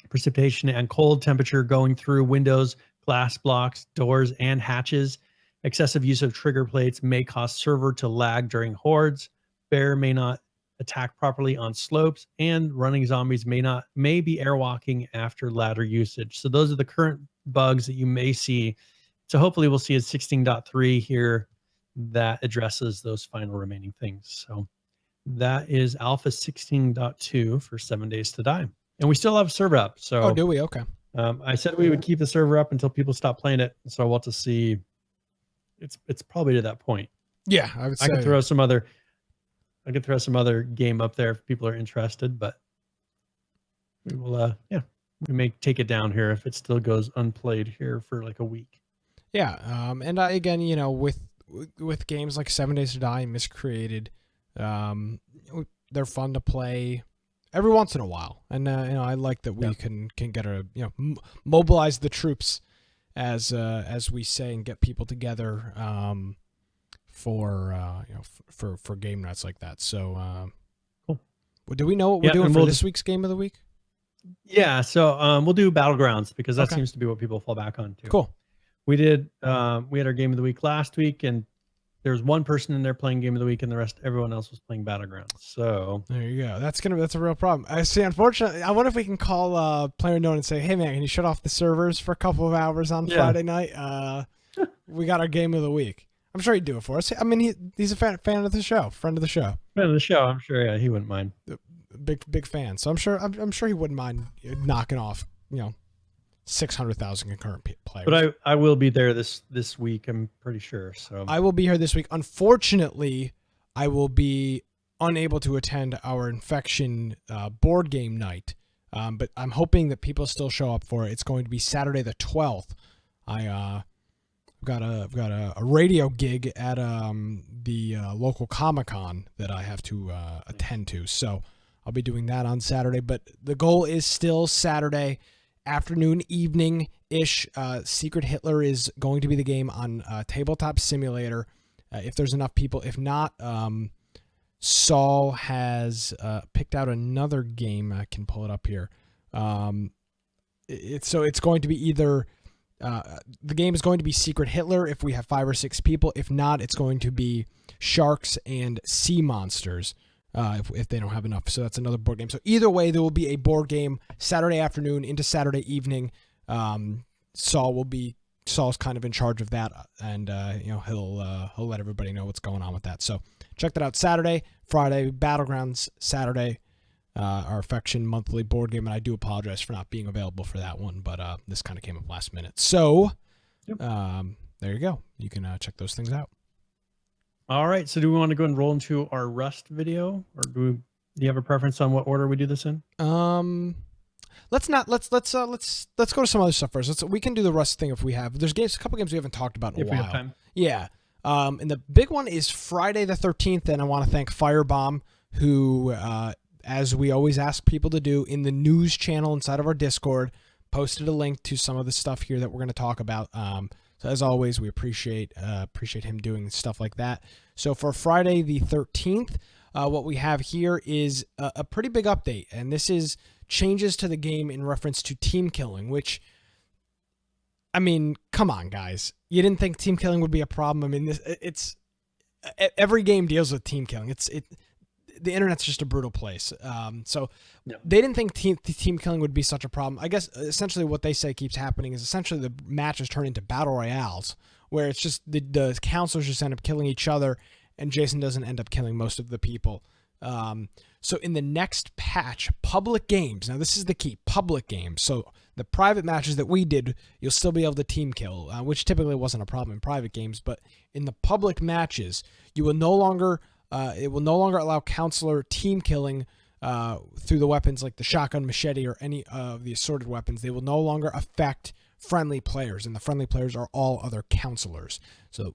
Precipitation and cold temperature going through windows, glass blocks, doors, and hatches. Excessive use of trigger plates may cause server to lag during hordes. Bear may not attack properly on slopes, and running zombies may be airwalking after ladder usage. So those are the current bugs that you may see. So hopefully we'll see a 16.3 here that addresses those final remaining things. So that is Alpha 16.2 for 7 Days to Die. And we still have server up. So do we? Okay. I said we would keep the server up until people stop playing it. So I want to see. It's probably to that point. Yeah, I would say. I could throw some other game up there if people are interested, but we will. We may take it down here if it still goes unplayed here for like a week. Yeah. And again, with games like 7 Days to Die, Miscreated, they're fun to play every once in a while, and I like that we can get mobilize the troops, as we say, and get people together for game nights like that. So cool. Well, do we know what we're doing for this week's game of the week? Yeah, so we'll do Battlegrounds because that seems to be what people fall back on too. Cool. We did we had our game of the week last week, and There's one person in there playing Game of the Week, and everyone else was playing Battlegrounds. So there you go. That's a real problem. I see. Unfortunately, I wonder if we can call Player Known and say, "Hey man, can you shut off the servers for a couple of hours on Friday night? We got our Game of the Week." I'm sure he'd do it for us. I mean, he's a fan of the show, friend of the show. Friend of the show. I'm sure. Yeah, he wouldn't mind. Big fan. So I'm sure he wouldn't mind knocking off 600,000 concurrent players. But I will be there this week. I'm pretty sure. So I will be here this week. Unfortunately, I will be unable to attend our Infection board game night. But I'm hoping that people still show up for it. It's going to be Saturday the 12th. I've got a radio gig at the local Comic-Con that I have to attend to. So I'll be doing that on Saturday. But the goal is still Saturday afternoon, evening-ish. Secret Hitler is going to be the game on Tabletop Simulator. If there's enough people. If not, Saul has picked out another game. I can pull it up here. It's going to be either the game is going to be Secret Hitler if we have 5 or 6 people. If not, it's going to be Sharks and Sea Monsters if they don't have enough. So that's another board game. So either way, there will be a board game Saturday afternoon into Saturday evening. Saul's kind of in charge of that, and he'll let everybody know what's going on with that. So check that out. Saturday, Friday, Battlegrounds. Saturday, our Affection monthly board game, and I do apologize for not being available for that one, but this kind of came up last minute. So there you go. You can check those things out. All right. So do we want to go and roll into our Rust video, or do you have a preference on what order we do this in? Let's go to some other stuff first. We can do the Rust thing if we have. There's a couple games we haven't talked about in a while. If we have time. Yeah. And the big one is Friday the 13th, and I want to thank Firebomb, who, as we always ask people to do, in the news channel inside of our Discord, posted a link to some of the stuff here that we're going to talk about. So as always, we appreciate him doing stuff like that. So for Friday the 13th, what we have here is a pretty big update, and this is changes to the game in reference to team killing, which, I mean, come on, guys. You didn't think team killing would be a problem? I mean, every game deals with team killing. The internet's just a brutal place. So they didn't think team killing would be such a problem. I guess essentially what they say keeps happening is essentially the matches turn into battle royales, where it's just the counselors just end up killing each other, and Jason doesn't end up killing most of the people. So in the next patch, public games, now this is the key, public games. So the private matches that we did, you'll still be able to team kill, which typically wasn't a problem in private games, but in the public matches, you will no longer, it will no longer allow counselor team killing through the weapons like the shotgun, machete, or any of the assorted weapons. They will no longer affect friendly players, and the friendly players are all other counselors. So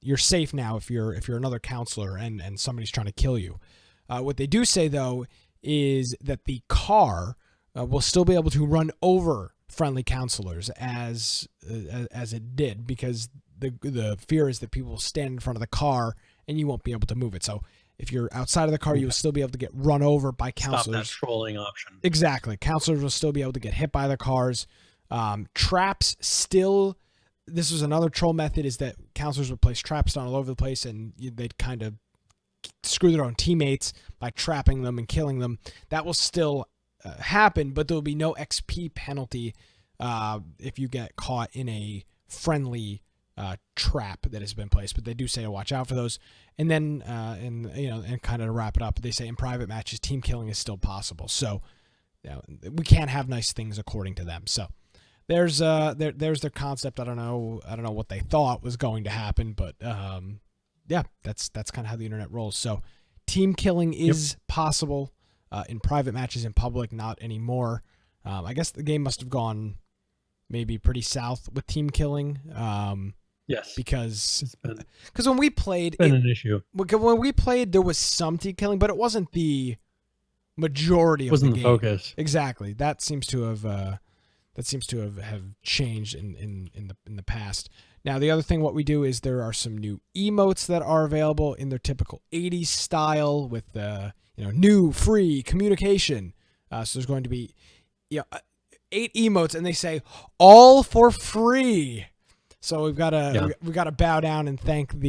you're safe now if you're another counselor and somebody's trying to kill you. What they do say, though, is that the car will still be able to run over friendly counselors as it did, because the fear is that people will stand in front of the car and you won't be able to move it. So if you're outside of the car, you'll still be able to get run over by counselors. Stop that trolling option. Exactly. Counselors will still be able to get hit by the cars. Traps still... This was another troll method, is that counselors would place traps down all over the place, and they'd kind of screw their own teammates by trapping them and killing them. That will still happen, but there will be no XP penalty if you get caught in a friendly trap that has been placed. But they do say to watch out for those. And then, and kind of to wrap it up, they say in private matches, team killing is still possible. So we can't have nice things according to them. So there's their concept. I don't know what they thought was going to happen, but yeah, that's kind of how the internet rolls. So team killing is possible in private matches. In public, not anymore. I guess the game must have gone maybe pretty south with team killing. Yes, because when we played, it's been an issue. When we played, there was some team killing, but it wasn't the majority of the game. Focus. Exactly. That seems to have changed in the past. Now, the other thing, what we do is there are some new emotes that are available in their typical 80s style with new free communication. So there's going to be 8 emotes, and they say all for free. So we gotta bow down and thank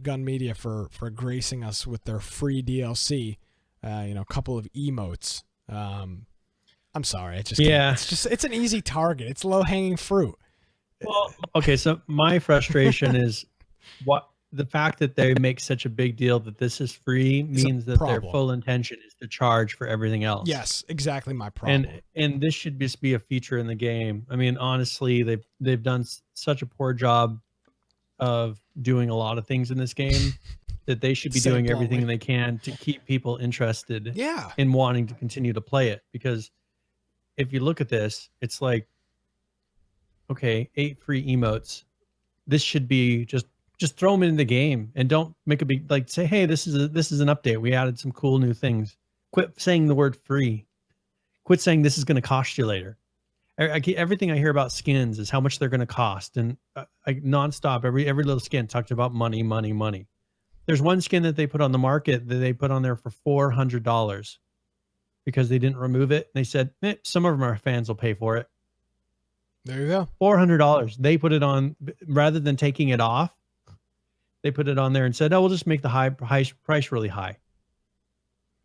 Gun Media for gracing us with their free DLC. A couple of emotes. I'm sorry, it's an easy target. It's low hanging fruit. Well, okay, so my frustration is the fact that they make such a big deal that this is free means that their full intention is to charge for everything else. Yes, exactly my problem. And this should just be a feature in the game. I mean, honestly, they've done such a poor job of doing a lot of things in this game that they should be doing everything they can to keep people interested in wanting to continue to play it. Because if you look at this, it's like, okay, 8 free emotes. This should be just throw them in the game and don't make a big, like, say, hey, this is an update. We added some cool new things. Quit saying the word free. Quit saying this is going to cost you later. Everything I hear about skins is how much they're going to cost, and nonstop every little skin talks about money, money, money. There's one skin that they put on the market that they put on there for $400 because they didn't remove it. And they said, some of our fans will pay for it. There you go. $400. They put it on rather than taking it off. They put it on there and said, "Oh, we'll just make the high price really high."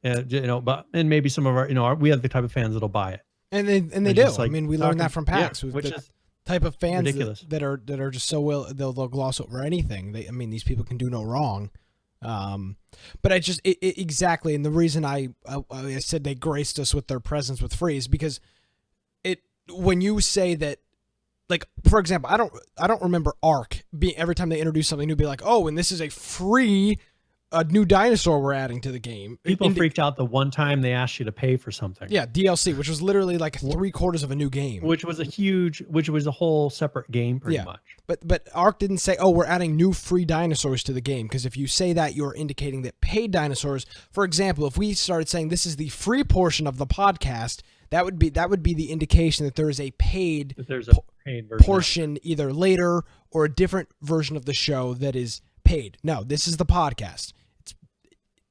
But maybe some of our, we have the type of fans that'll buy it, and they do. I mean, we learned that from PAX, which is type of fans ridiculous. that are just so they'll gloss over anything. These people can do no wrong. But exactly, and the reason I said they graced us with their presence with free is because when you say that. Like, for example, I don't remember Ark being every time they introduce something new, be like, oh, and this is a new dinosaur we're adding to the game. People freaked out the one time they asked you to pay for something. Yeah, DLC, which was literally like 3/4 of a new game, which was a whole separate game pretty much. But Ark didn't say, oh, we're adding new free dinosaurs to the game, because if you say that, you're indicating that paid dinosaurs. For example, if we started saying this is the free portion of the podcast, that would be the indication that there is a paid portion either later or a different version of the show that is paid. No, this is the podcast.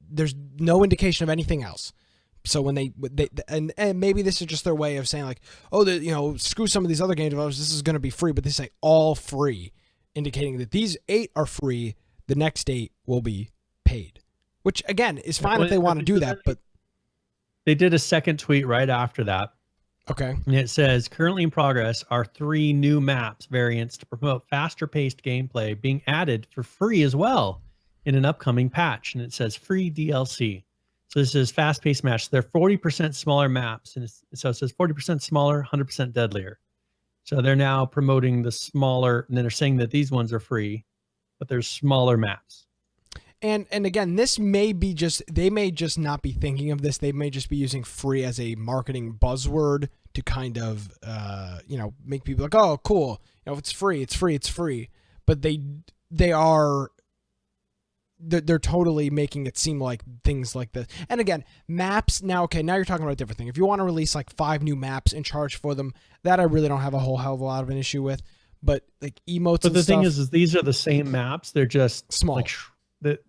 There's no indication of anything else. So when they and maybe this is just their way of saying like, oh, screw some of these other game developers. This is going to be free, but they say all free, indicating that these 8 are free. The next 8 will be paid, which again is fine if they want to do that, but. They did a second tweet right after that. Okay. And it says, currently in progress are 3 new maps variants to promote faster paced gameplay being added for free as well in an upcoming patch. And it says free DLC. So this is fast paced maps. They're 40% smaller maps. And so it says 40% smaller, 100% deadlier. So they're now promoting the smaller, and then they're saying that these ones are free, but there's smaller maps. And again, this may be they may just not be thinking of this. They may just be using free as a marketing buzzword to kind of, make people like, oh, cool. If it's free, it's free, it's free. But they're totally making it seem like things like this. And again, maps now you're talking about a different thing. If you want to release like 5 new maps and charge for them, that I really don't have a whole hell of a lot of an issue with. But like emotes. But the thing is these are the same maps. They're just small.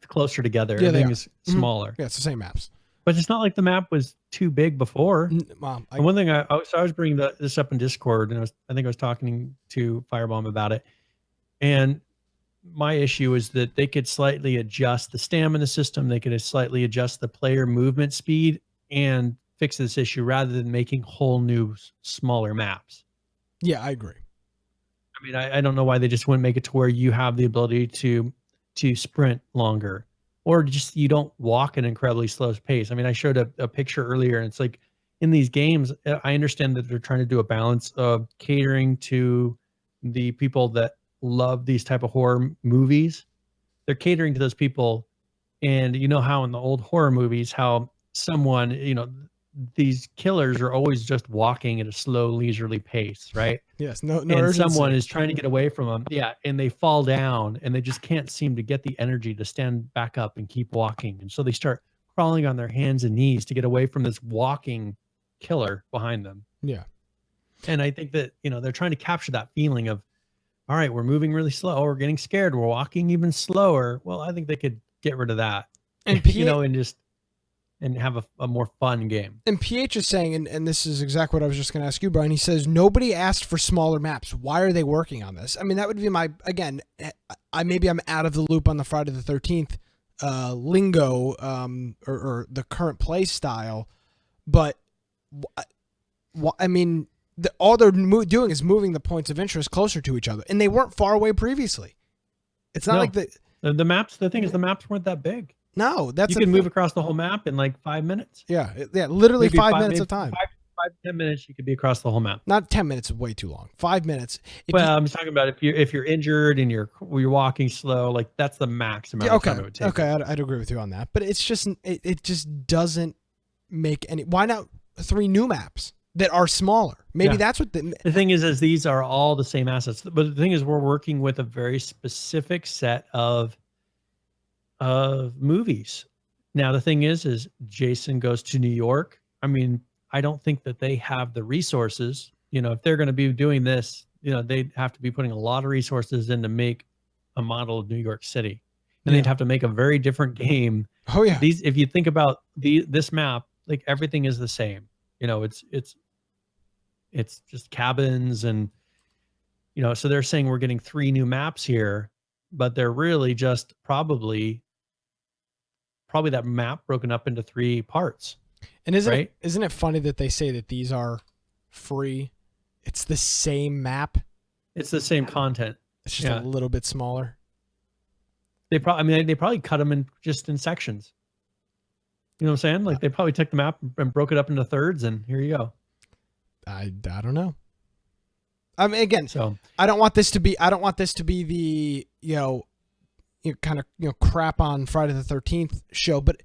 Closer together. Yeah, everything is smaller. Yeah, it's the same maps. But it's not like the map was too big before. And one thing I was bringing this up in Discord, and I think I was talking to Firebomb about it. And my issue is that they could slightly adjust the stamina system. They could slightly adjust the player movement speed and fix this issue rather than making whole new smaller maps. Yeah, I agree. I mean, I don't know why they just wouldn't make it to where you have the ability to sprint longer, or just you don't walk at an incredibly slow pace. I mean, I showed a picture earlier, and it's like in these games, I understand that they're trying to do a balance of catering to the people that love these type of horror movies. They're catering to those people, and you know how in the old horror movies, how someone, these killers are always just walking at a slow, leisurely pace, right? Yes, no and urgency. Someone is trying to get away from them. Yeah, and they fall down, and they just can't seem to get the energy to stand back up and keep walking. And so they start crawling on their hands and knees to get away from this walking killer behind them. Yeah. And I think that, they're trying to capture that feeling of, all right, we're moving really slow. We're getting scared. We're walking even slower. Well, I think they could get rid of that. And and just and have a more fun game. And PH is saying, and this is exactly what I was just going to ask you, Brian. He says, nobody asked for smaller maps. Why are they working on this? I mean, that would be my, again, maybe I'm out of the loop on the Friday the 13th lingo or the current play style, but I mean, all they're doing is moving the points of interest closer to each other, and they weren't far away previously. It's not like the maps. The thing is, the maps weren't that big. No, that's you can move across the whole map in like 5 minutes. Yeah, literally maybe 5 minutes of time. 5 to 10 minutes, you could be across the whole map. Not 10 minutes is way too long. 5 minutes. I'm just talking about if you're injured and you're walking slow, like that's the max amount of time it would take. Okay, I'd agree with you on that. But it's just it just doesn't make any. Why not 3 new maps that are smaller? Maybe that's what the thing is these are all the same assets. But the thing is, we're working with a very specific set of movies. Now the thing is Jason goes to New York. I mean, I don't think that they have the resources. You know, if they're going to be doing this, you know, they'd have to be putting a lot of resources in to make a model of New York City, and they'd have to make a very different game. Oh yeah. If you think about this map, like everything is the same. You know, it's just cabins and, you know, so they're saying we're getting 3 new maps here, but they're really just probably that map broken up into 3 parts. And isn't it funny that they say that these are free? It's the same map. It's the same content. It's just a little bit smaller. They probably cut them in sections. You know what I'm saying? Like they probably took the map and broke it up into thirds, and here you go. I don't know. I mean, again, so I don't want this to be the kind of crap on Friday the 13th show, but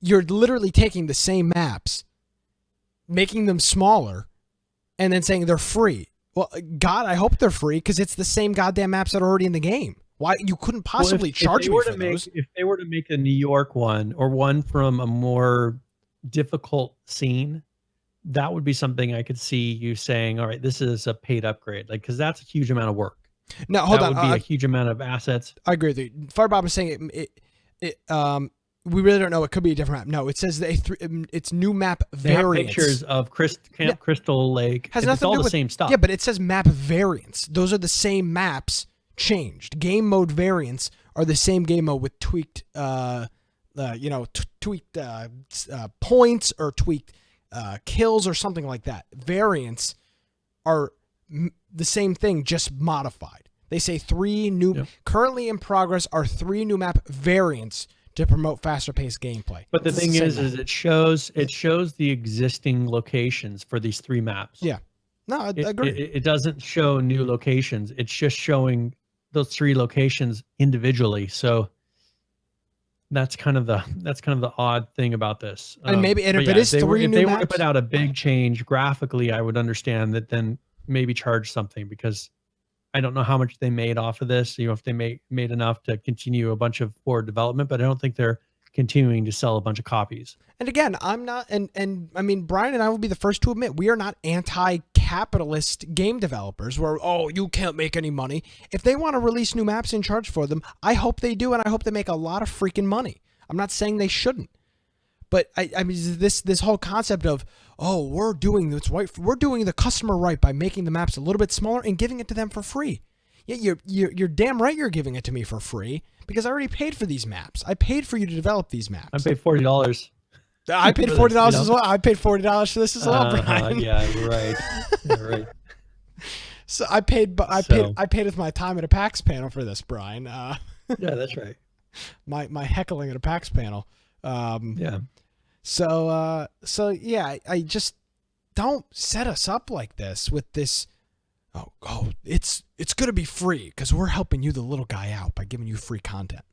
you're literally taking the same maps, making them smaller, and then saying they're free. Well, God, I hope they're free because it's the same goddamn maps that are already in the game. Why you couldn't possibly charge me for those? If they were to make a New York one or one from a more difficult scene, that would be something I could see you saying, all right, this is a paid upgrade, like, because that's a huge amount of work. No, hold on. That would be a huge amount of assets. I agree with you. Firebob is saying we really don't know. It could be a different map. No, it says it's new map variants. They have pictures of Camp Crystal Lake. It's all the same stuff. Yeah, but it says map variants. Those are the same maps changed. Game mode variants are the same game mode with tweaked, tweaked points or tweaked kills or something like that. Variants are the same thing, just modified. They say 3 new, currently in progress are 3 new map variants to promote faster paced gameplay. But the thing is it shows the existing locations for these 3 maps. Yeah. No, I agree. It doesn't show new locations. It's just showing those 3 locations individually. So that's kind of the odd thing about this. And if it is 3 new maps, if they were to put out a big change graphically, I would understand that. Then maybe charge something, because I don't know how much they made off of this. You know, if they made enough to continue a bunch of forward development, but I don't think they're continuing to sell a bunch of copies. And again, I'm not, and I mean, Brian and I will be the first to admit, we are not anti-capitalist game developers where, oh, you can't make any money. If they want to release new maps and charge for them, I hope they do, and I hope they make a lot of freaking money. I'm not saying they shouldn't. But I mean, this whole concept of, oh, we're doing the customer right by making the maps a little bit smaller and giving it to them for free. Yeah, you're damn right you're giving it to me for free, because I already paid for these maps. I paid for you to develop these maps. I paid $40. I paid $40 as well. I paid $40 for this as well, Brian. Yeah, right. Yeah, right. So I paid with my time at a PAX panel for this, Brian. Yeah, that's right. My heckling at a PAX panel. Yeah. So yeah, I just don't set us up like this with this. Oh, it's gonna be free because we're helping you, the little guy, out by giving you free content.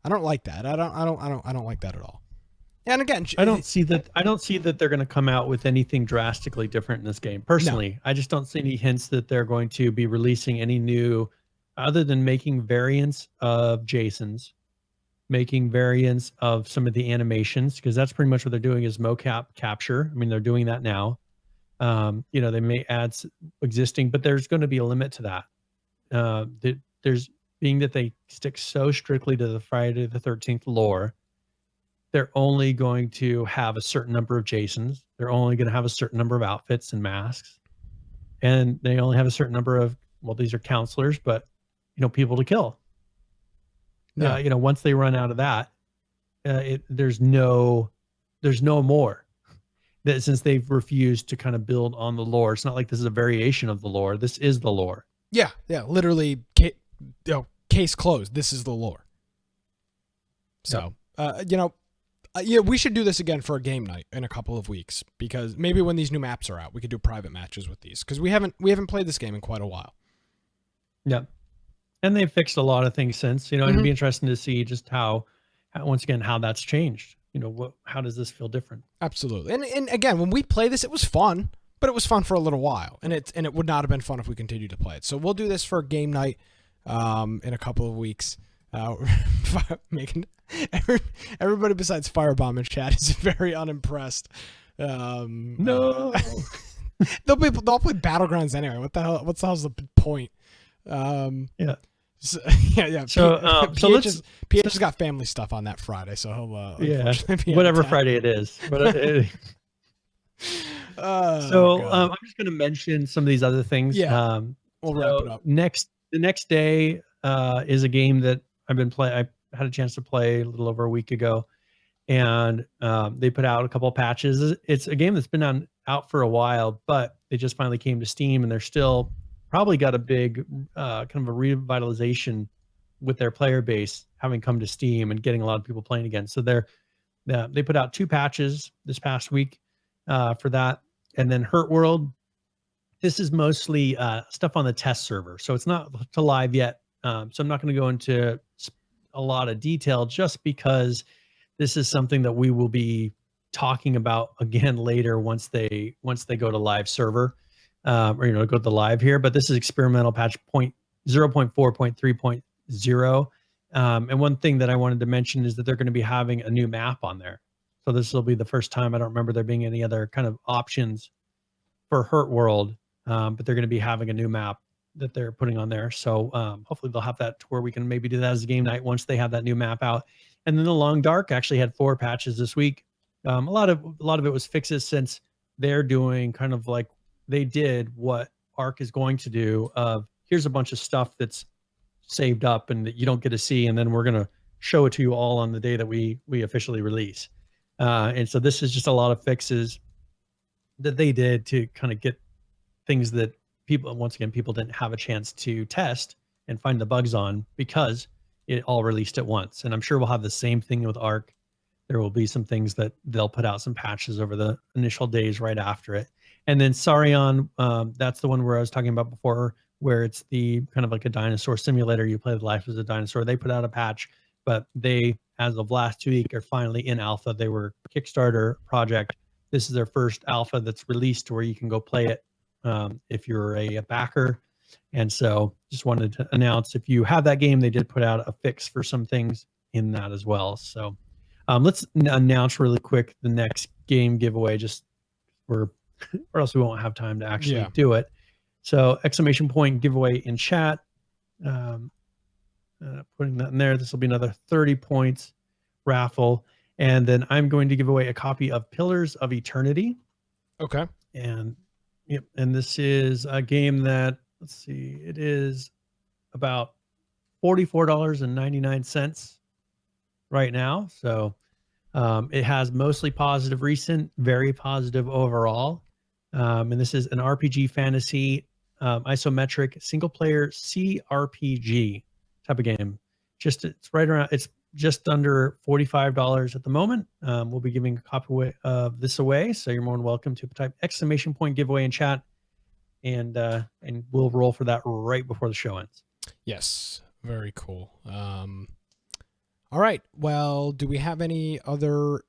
I don't like that. I don't like that at all. And again, I don't see that they're going to come out with anything drastically different in this game. Personally, no. I just don't see any hints that they're going to be releasing any new, other than making variants of Jason's, making variants of some of the animations, because that's pretty much what they're doing is mocap capture. I mean, they're doing that now. They may add existing, but there's going to be a limit to that. There's being that they stick so strictly to the Friday the 13th lore, they're only going to have a certain number of Jasons. They're only going to have a certain number of outfits and masks, and they only have a certain number of, well, these are counselors, but people to kill. Yeah. Once they run out of that, there's no more. That since they've refused to kind of build on the lore, it's not like this is a variation of the lore. This is the lore. Yeah, literally, case closed. This is the lore. So, we should do this again for a game night in a couple of weeks, because maybe when these new maps are out, we could do private matches with these, because we haven't played this game in quite a while. Yeah, and they've fixed a lot of things since. It'd be interesting to see just how once again how that's changed. How does this feel different? Absolutely. And again, when we play this, it was fun, but it was fun for a little while, and it would not have been fun if we continued to play it. So we'll do this for game night in a couple of weeks. Making everybody besides Firebomb in chat is very unimpressed. No. They'll play Battlegrounds anyway. What the hell? What's the hell's the point? Yeah. So, So PH has got family stuff on that Friday, so he'll be whatever Friday it is. But I'm just going to mention some of these other things. Yeah, we'll wrap it up. The next day is a game that I've been playing. I had a chance to play a little over a week ago, and they put out a couple of patches. It's a game that's been out for a while, but they just finally came to Steam, and they're still probably got a big kind of a revitalization with their player base having come to Steam and getting a lot of people playing again. So they put out 2 patches this past week for that. And then Hurt World, this is mostly stuff on the test server. So it's not to live yet. So I'm not going to go into a lot of detail just because this is something that we will be talking about again later once they go to live server. Or go to the live here, but this is experimental patch 0.4.3.0. And one thing that I wanted to mention is that they're going to be having a new map on there. So this will be the first time. I don't remember there being any other kind of options for Hurt World, but they're going to be having a new map that they're putting on there. So hopefully they'll have that to where we can maybe do that as a game night once they have that new map out. And then the Long Dark actually had 4 patches this week. A lot of it was fixes, since they're doing kind of like they did what Arc is going to do of, here's a bunch of stuff that's saved up and that you don't get to see, and then we're going to show it to you all on the day that we officially release. And so this is just a lot of fixes that they did to kind of get things that people didn't have a chance to test and find the bugs on, because it all released at once. And I'm sure we'll have the same thing with Arc. There will be some things that they'll put out some patches over the initial days right after it. And then Sarion, that's the one where I was talking about before, where it's the kind of like a dinosaur simulator. You play the life as a dinosaur. They put out a patch, but they, as of last week, are finally in alpha. They were Kickstarter project. This is their first alpha that's released where you can go play it if you're a backer. And so just wanted to announce, if you have that game, they did put out a fix for some things in that as well. So let's announce really quick the next game giveaway, just or else we won't have time to actually do it. So exclamation point giveaway in chat. Putting that in there. This will be another 30 points raffle. And then I'm going to give away a copy of Pillars of Eternity. Okay. And this is a game that, let's see, it is about $44.99 right now. So it has mostly positive recent, very positive overall. And this is an RPG fantasy isometric single player CRPG type of game. It's right around, it's just under $45 at the moment. We'll be giving a copy of this away, so you're more than welcome to type exclamation point giveaway in chat, and we'll roll for that right before the show ends. Yes, very cool. All right, well, do we have any other,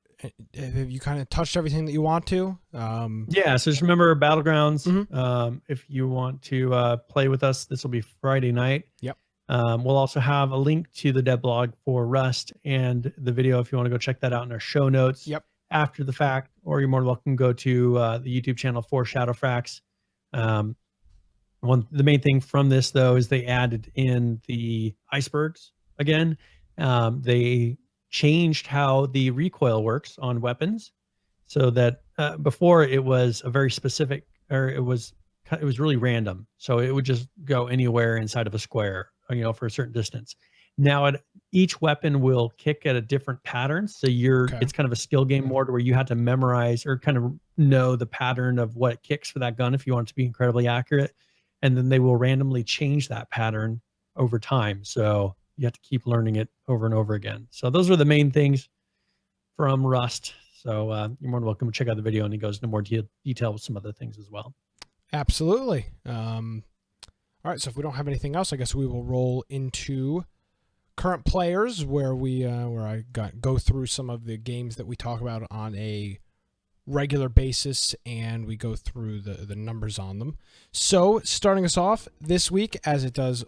have you kind of touched everything that you want to? Yeah, so just remember Battlegrounds. Mm-hmm. If you want to play with us, this will be Friday night. Yep. We'll also have a link to the devlog for Rust and the video if you want to go check that out in our show notes. Yep. After the fact, or you're more than welcome to go to the YouTube channel for Shadowfax. The main thing from this, though, is they added in the icebergs again. They changed how the recoil works on weapons, so that before it was a very specific, or it was really random. So it would just go anywhere inside of a square, for a certain distance. Now each weapon will kick at a different pattern. So it's kind of a skill game more, to where you have to memorize or kind of know the pattern of what it kicks for that gun if you want it to be incredibly accurate. And then they will randomly change that pattern over time. So you have to keep learning it over and over again. So those are the main things from Rust. So you're more than welcome to check out the video, and he goes into more detail with some other things as well. Absolutely. All right, so if we don't have anything else, I guess we will roll into current players, where I go through some of the games that we talk about on a regular basis, and we go through the numbers on them. So starting us off this week, as it does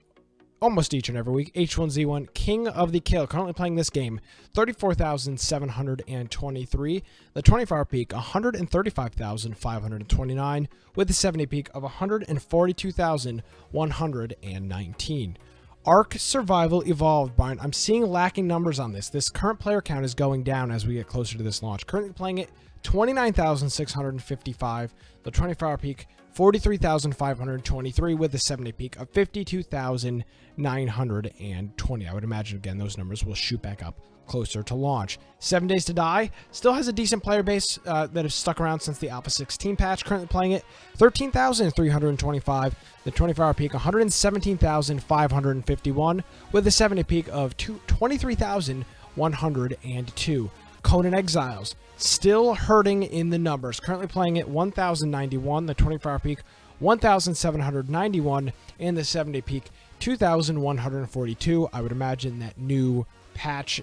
almost each and every week, H1Z1 King of the Kill, currently playing this game, 34,723. The 24-hour peak, 135,529, with the 70 peak of 142,119. Ark Survival Evolved, Brian. I'm seeing lacking numbers on this. This current player count is going down as we get closer to this launch. Currently playing it, 29,655. The 24-hour peak, 43,523, with the 70 peak of 52,920. I would imagine, again, those numbers will shoot back up closer to launch. 7 Days to Die still has a decent player base that has stuck around since the Alpha 16 patch. Currently playing it, 13,325. The 24-hour peak, 117,551, with the 70 peak of 23,102. Conan Exiles, still hurting in the numbers. Currently playing it, 1,091. The 24-hour peak, 1,791. And the 70 peak, 2,142. I would imagine that new patch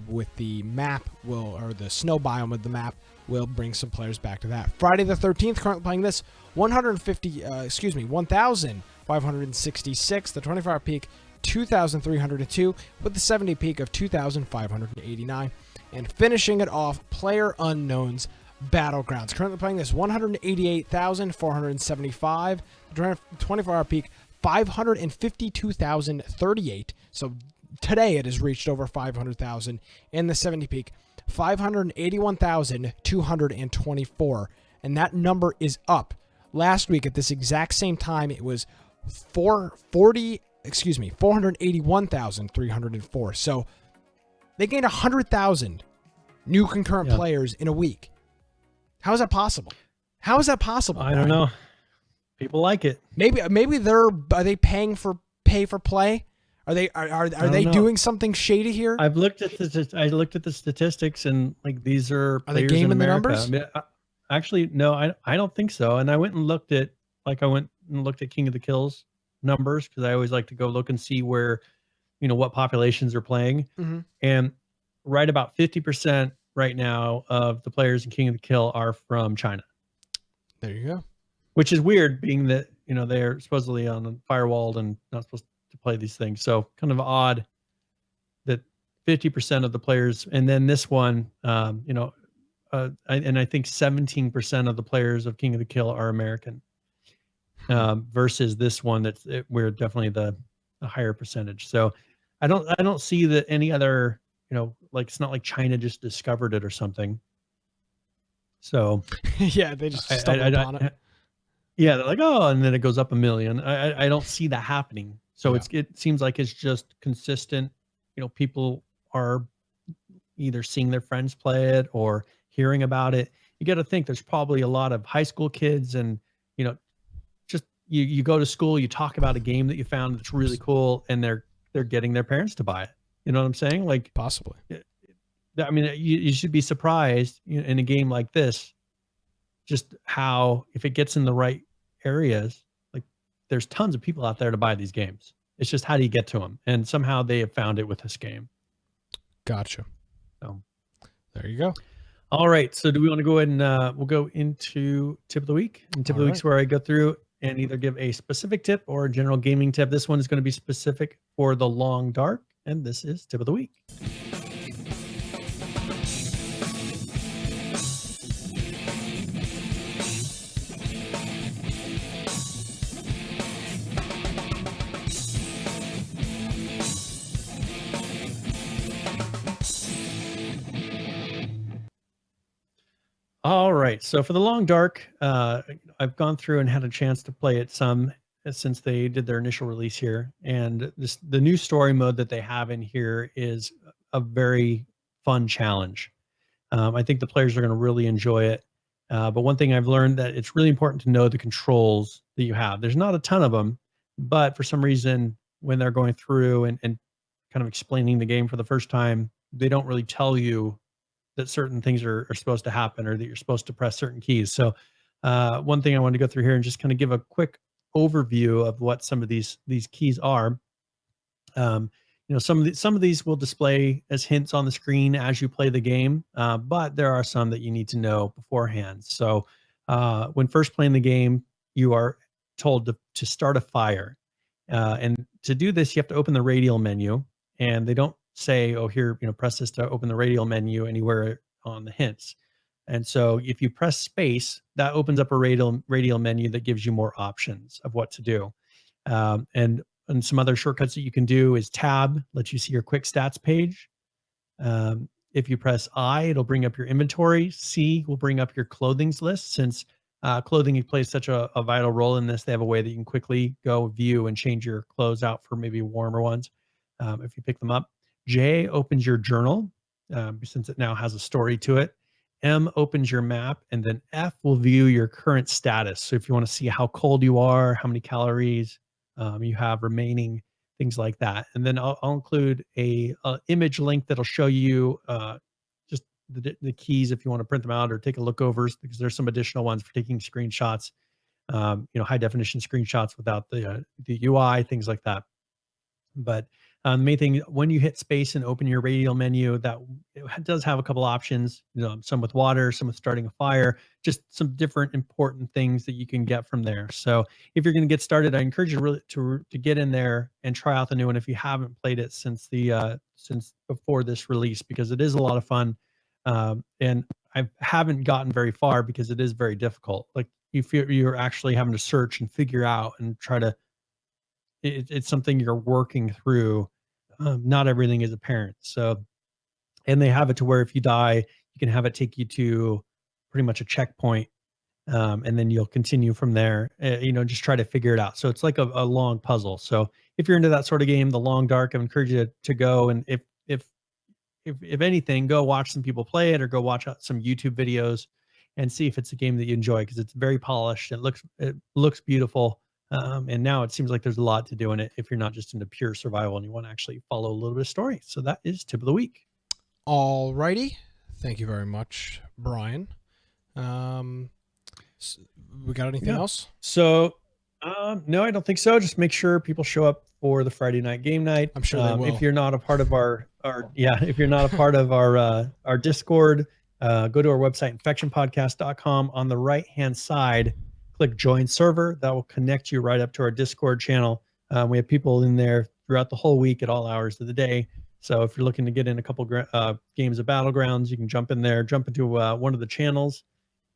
with the map or the snow biome of the map will bring some players back to that. Friday the 13th, currently playing this, 1,566. The 24-hour peak, 2,302, with the 70 peak of 2,589. And finishing it off, Player Unknown's Battlegrounds. Currently playing this, 188,475. The 24-hour peak, 552,038. So today it has reached over 500,000. And the 70 peak, 581,224. And that number is up. Last week at this exact same time, it was 481,304. So they gained 100,000 new concurrent players in a week. How is that possible? How is that possible? I don't know. People like it. Maybe are they pay for play? Are they doing something shady here? I looked at the statistics, and like, these are they gaming in the numbers? I mean, actually, no, I don't think so. And I went and looked at King of the Kills numbers, because I always like to go look and see where, what populations are playing. Mm-hmm. And right about 50% right now of the players in King of the Kill are from China. There you go. Which is weird, being that, they're supposedly on the firewalled and not supposed to play these things. So kind of odd that 50% of the players, and then this one, and I think 17% of the players of King of the Kill are American, versus this one we're definitely the higher percentage. So I don't see that any other, it's not like China just discovered it or something. So yeah, they just stumbled upon it. Yeah, they're like, oh, and then it goes up 1 million. I don't see that happening. So it seems like it's just consistent. People are either seeing their friends play it or hearing about it. You got to think there's probably a lot of high school kids, and just you go to school, you talk about a game that you found that's really cool, and they're getting their parents to buy it. You know what I'm saying? Like, possibly. I mean, you should be surprised in a game like this, just how, if it gets in the right areas, like, there's tons of people out there to buy these games. It's just, how do you get to them? And somehow they have found it with this game. Gotcha. So there you go. All right. So do we want to go ahead and we'll go into tip of the week? And tip of the week's where I go through and either give a specific tip or a general gaming tip. This one is going to be specific for the long dark, and this is tip of the week. All right. So for the Long Dark, I've gone through and had a chance to play it some since they did their initial release here. And the new story mode that they have in here is a very fun challenge. I think the players are going to really enjoy it. But one thing I've learned that it's really important to know the controls that you have. There's not a ton of them, but for some reason, when they're going through and kind of explaining the game for the first time, they don't really tell you that certain things are supposed to happen or that you're supposed to press certain keys. So one thing I wanted to go through here and just kind of give a quick overview of what some of these keys are. Um, some of these will display as hints on the screen as you play the game, but there are some that you need to know beforehand. So when first playing the game, you are told to start a fire. And to do this, you have to open the radial menu, and they don't say, "Oh, here, press this to open the radial menu" anywhere on the hints. And so, if you press space, that opens up a radial menu that gives you more options of what to do. And some other shortcuts that you can do is tab, lets you see your quick stats page. If you press I, it'll bring up your inventory. C will bring up your clothing's list. Since clothing plays such a vital role in this, they have a way that you can quickly go view and change your clothes out for maybe warmer ones if you pick them up. J opens your journal since it now has a story to it. M opens your map, and then F will view your current status. So if you want to see how cold you are, how many calories you have remaining, things like that. And then I'll include a image link that'll show you just the keys if you want to print them out or take a look over, because there's some additional ones for taking screenshots, high definition screenshots without the UI, things like that. But the main thing, when you hit space and open your radial menu, that it does have a couple options, some with water, some with starting a fire, just some different important things that you can get from there. So if you're going to get started, I encourage you really to get in there and try out the new one if you haven't played it since since before this release, because it is a lot of fun. And I haven't gotten very far because it is very difficult. Like you're actually having to search and figure out and try to, it's something you're working through. Not everything is apparent. So, and they have it to where if you die, you can have it take you to pretty much a checkpoint, and then you'll continue from there. Just try to figure it out. So it's like a long puzzle. So if you're into that sort of game, the Long Dark, I encourage you to go, and if anything, go watch some people play it or go watch out some YouTube videos and see if it's a game that you enjoy, because it's very polished. It looks beautiful. And now it seems like there's a lot to do in it if you're not just into pure survival and you want to actually follow a little bit of story. So that is tip of the week. All righty. Thank you very much, Brian. We got anything else? So, no, I don't think so. Just make sure people show up for the Friday night game night. I'm sure they will. If you're not a part of if you're not a part of our Discord, go to our website, infectionpodcast.com. On the right-hand side, click join server. That will connect you right up to our Discord channel. We have people in there throughout the whole week at all hours of the day. So if you're looking to get in a couple games of Battlegrounds, you can jump in there, jump into one of the channels,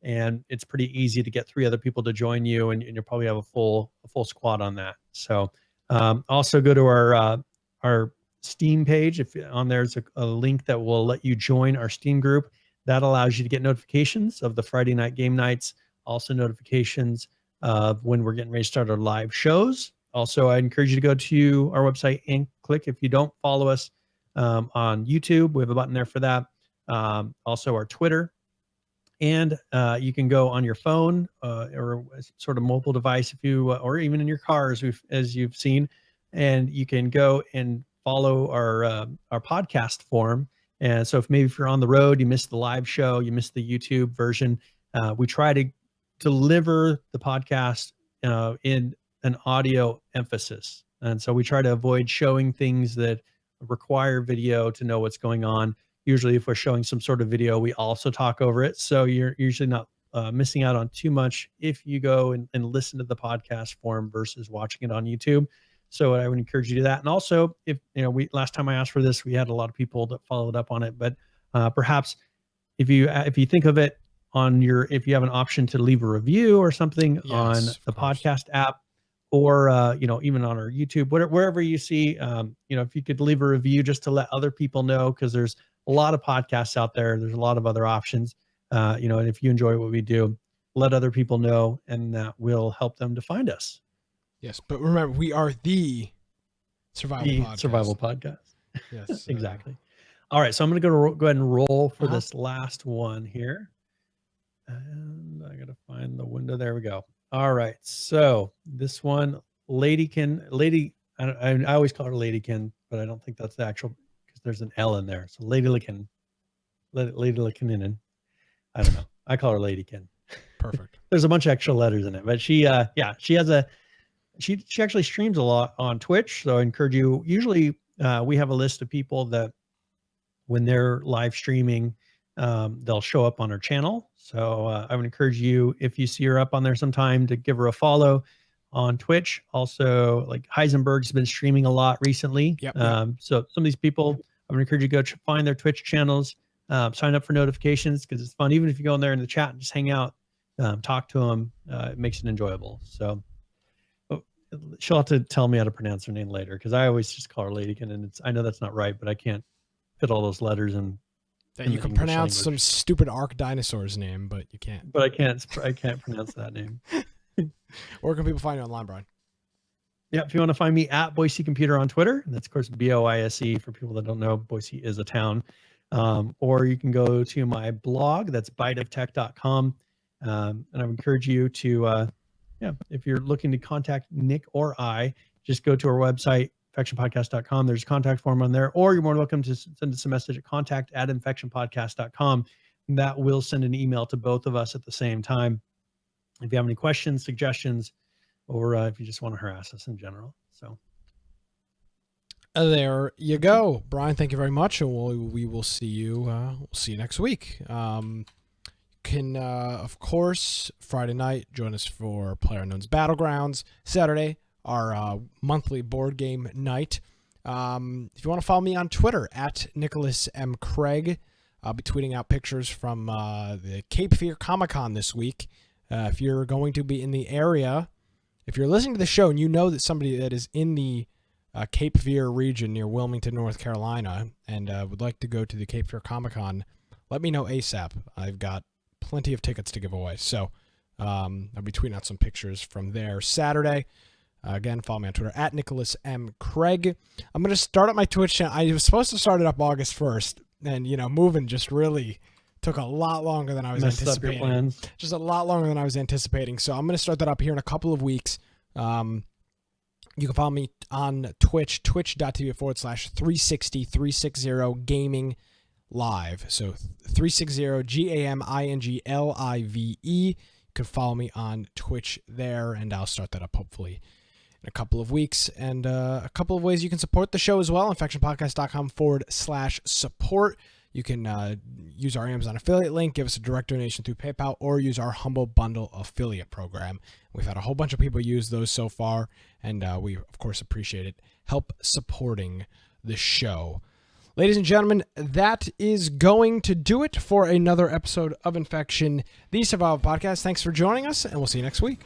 and it's pretty easy to get 3 other people to join you, and you'll probably have a full squad on that. So also go to our Steam page. If on there's a link that will let you join our Steam group. That allows you to get notifications of the Friday night game nights, also notifications of when we're getting ready to start our live shows. Also, I encourage you to go to our website and click, if you don't follow us on YouTube, we have a button there for that. Also our Twitter, and you can go on your phone or sort of mobile device if you, or even in your car as you've seen, and you can go and follow our podcast form. And so if you're on the road, you missed the live show, you missed the YouTube version, we try to deliver the podcast in an audio emphasis. And so we try to avoid showing things that require video to know what's going on. Usually if we're showing some sort of video, we also talk over it. So you're usually not missing out on too much if you go and listen to the podcast form versus watching it on YouTube. So I would encourage you to do that. And also, if last time I asked for this, we had a lot of people that followed up on it, but perhaps if you think of it if you have an option to leave a review or something on the podcast app, or even on our YouTube, wherever you see, if you could leave a review just to let other people know, because there's a lot of podcasts out there. There's a lot of other options. And if you enjoy what we do, let other people know, and that will help them to find us. Yes, but remember, we are the survival podcast. Yes, exactly. All right, so I'm going to go ahead and roll for this last one here, and I got to find the window. There we go. All right, so this one, Lady. I always call her Ladykin, but I don't think that's the actual, because there's an L in there. So Ladykin. I don't know. I call her Ladykin. Perfect. There's a bunch of extra letters in it, but she actually streams a lot on Twitch. So I encourage you. Usually, we have a list of people that when they're live streaming, they'll show up on her channel. So I would encourage you, if you see her up on there sometime, to give her a follow on Twitch. Also, like Heisenberg's been streaming a lot recently. Yep. So some of these people, I would encourage you to go find their Twitch channels, sign up for notifications, because it's fun. Even if you go in there in the chat and just hang out, talk to them, it makes it enjoyable. So she'll have to tell me how to pronounce her name later, because I always just call her Ladykin, and I know that's not right, but I can't fit all those letters in. That you can pronounce some stupid Ark dinosaur's name, but you can't. But I can't pronounce that name. Where can people find you online, Brian? Yeah, if you want to find me at Boise Computer on Twitter, and that's of course BOISE for people that don't know. Boise is a town. Or you can go to my blog, that's biteoftech.com. And I would encourage you to, if you're looking to contact Nick or I, just go to our website, infectionpodcast.com. There's a contact form on there, or you're more welcome to send us a message at contact@infectionpodcast.com. That will send an email to both of us at the same time if you have any questions, suggestions, or if you just want to harass us in general. So there you go, Brian. Thank you very much, and we will see you. We'll see you next week. Can of course Friday night join us for PlayerUnknown's Battlegrounds. Saturday, our monthly board game night. If you want to follow me on Twitter at Nicholas M. Craig, I'll be tweeting out pictures from the Cape Fear Comic-Con this week. If you're going to be in the area, if you're listening to the show and you know that somebody that is in the Cape Fear region near Wilmington, North Carolina, and would like to go to the Cape Fear Comic-Con, let me know ASAP. I've got plenty of tickets to give away. So I'll be tweeting out some pictures from there Saturday. Again, follow me on Twitter at Nicholas M. Craig. I'm going to start up my Twitch channel. I was supposed to start it up August 1st, and moving just really took a lot longer than I was anticipating. Up your plans. Just a lot longer than I was anticipating. So I'm going to start that up here in a couple of weeks. You can follow me on Twitch, twitch.tv/360 gaming live. So 360 GAMINGLIVE. You can follow me on Twitch there, and I'll start that up hopefully in a couple of weeks. And a couple of ways you can support the show as well. infectionpodcast.com/support. You can use our Amazon affiliate link, give us a direct donation through PayPal, or use our Humble Bundle affiliate program. We've had a whole bunch of people use those so far, and we, of course, appreciate it. Help supporting the show. Ladies and gentlemen, that is going to do it for another episode of Infection, the Survival Podcast. Thanks for joining us, and we'll see you next week.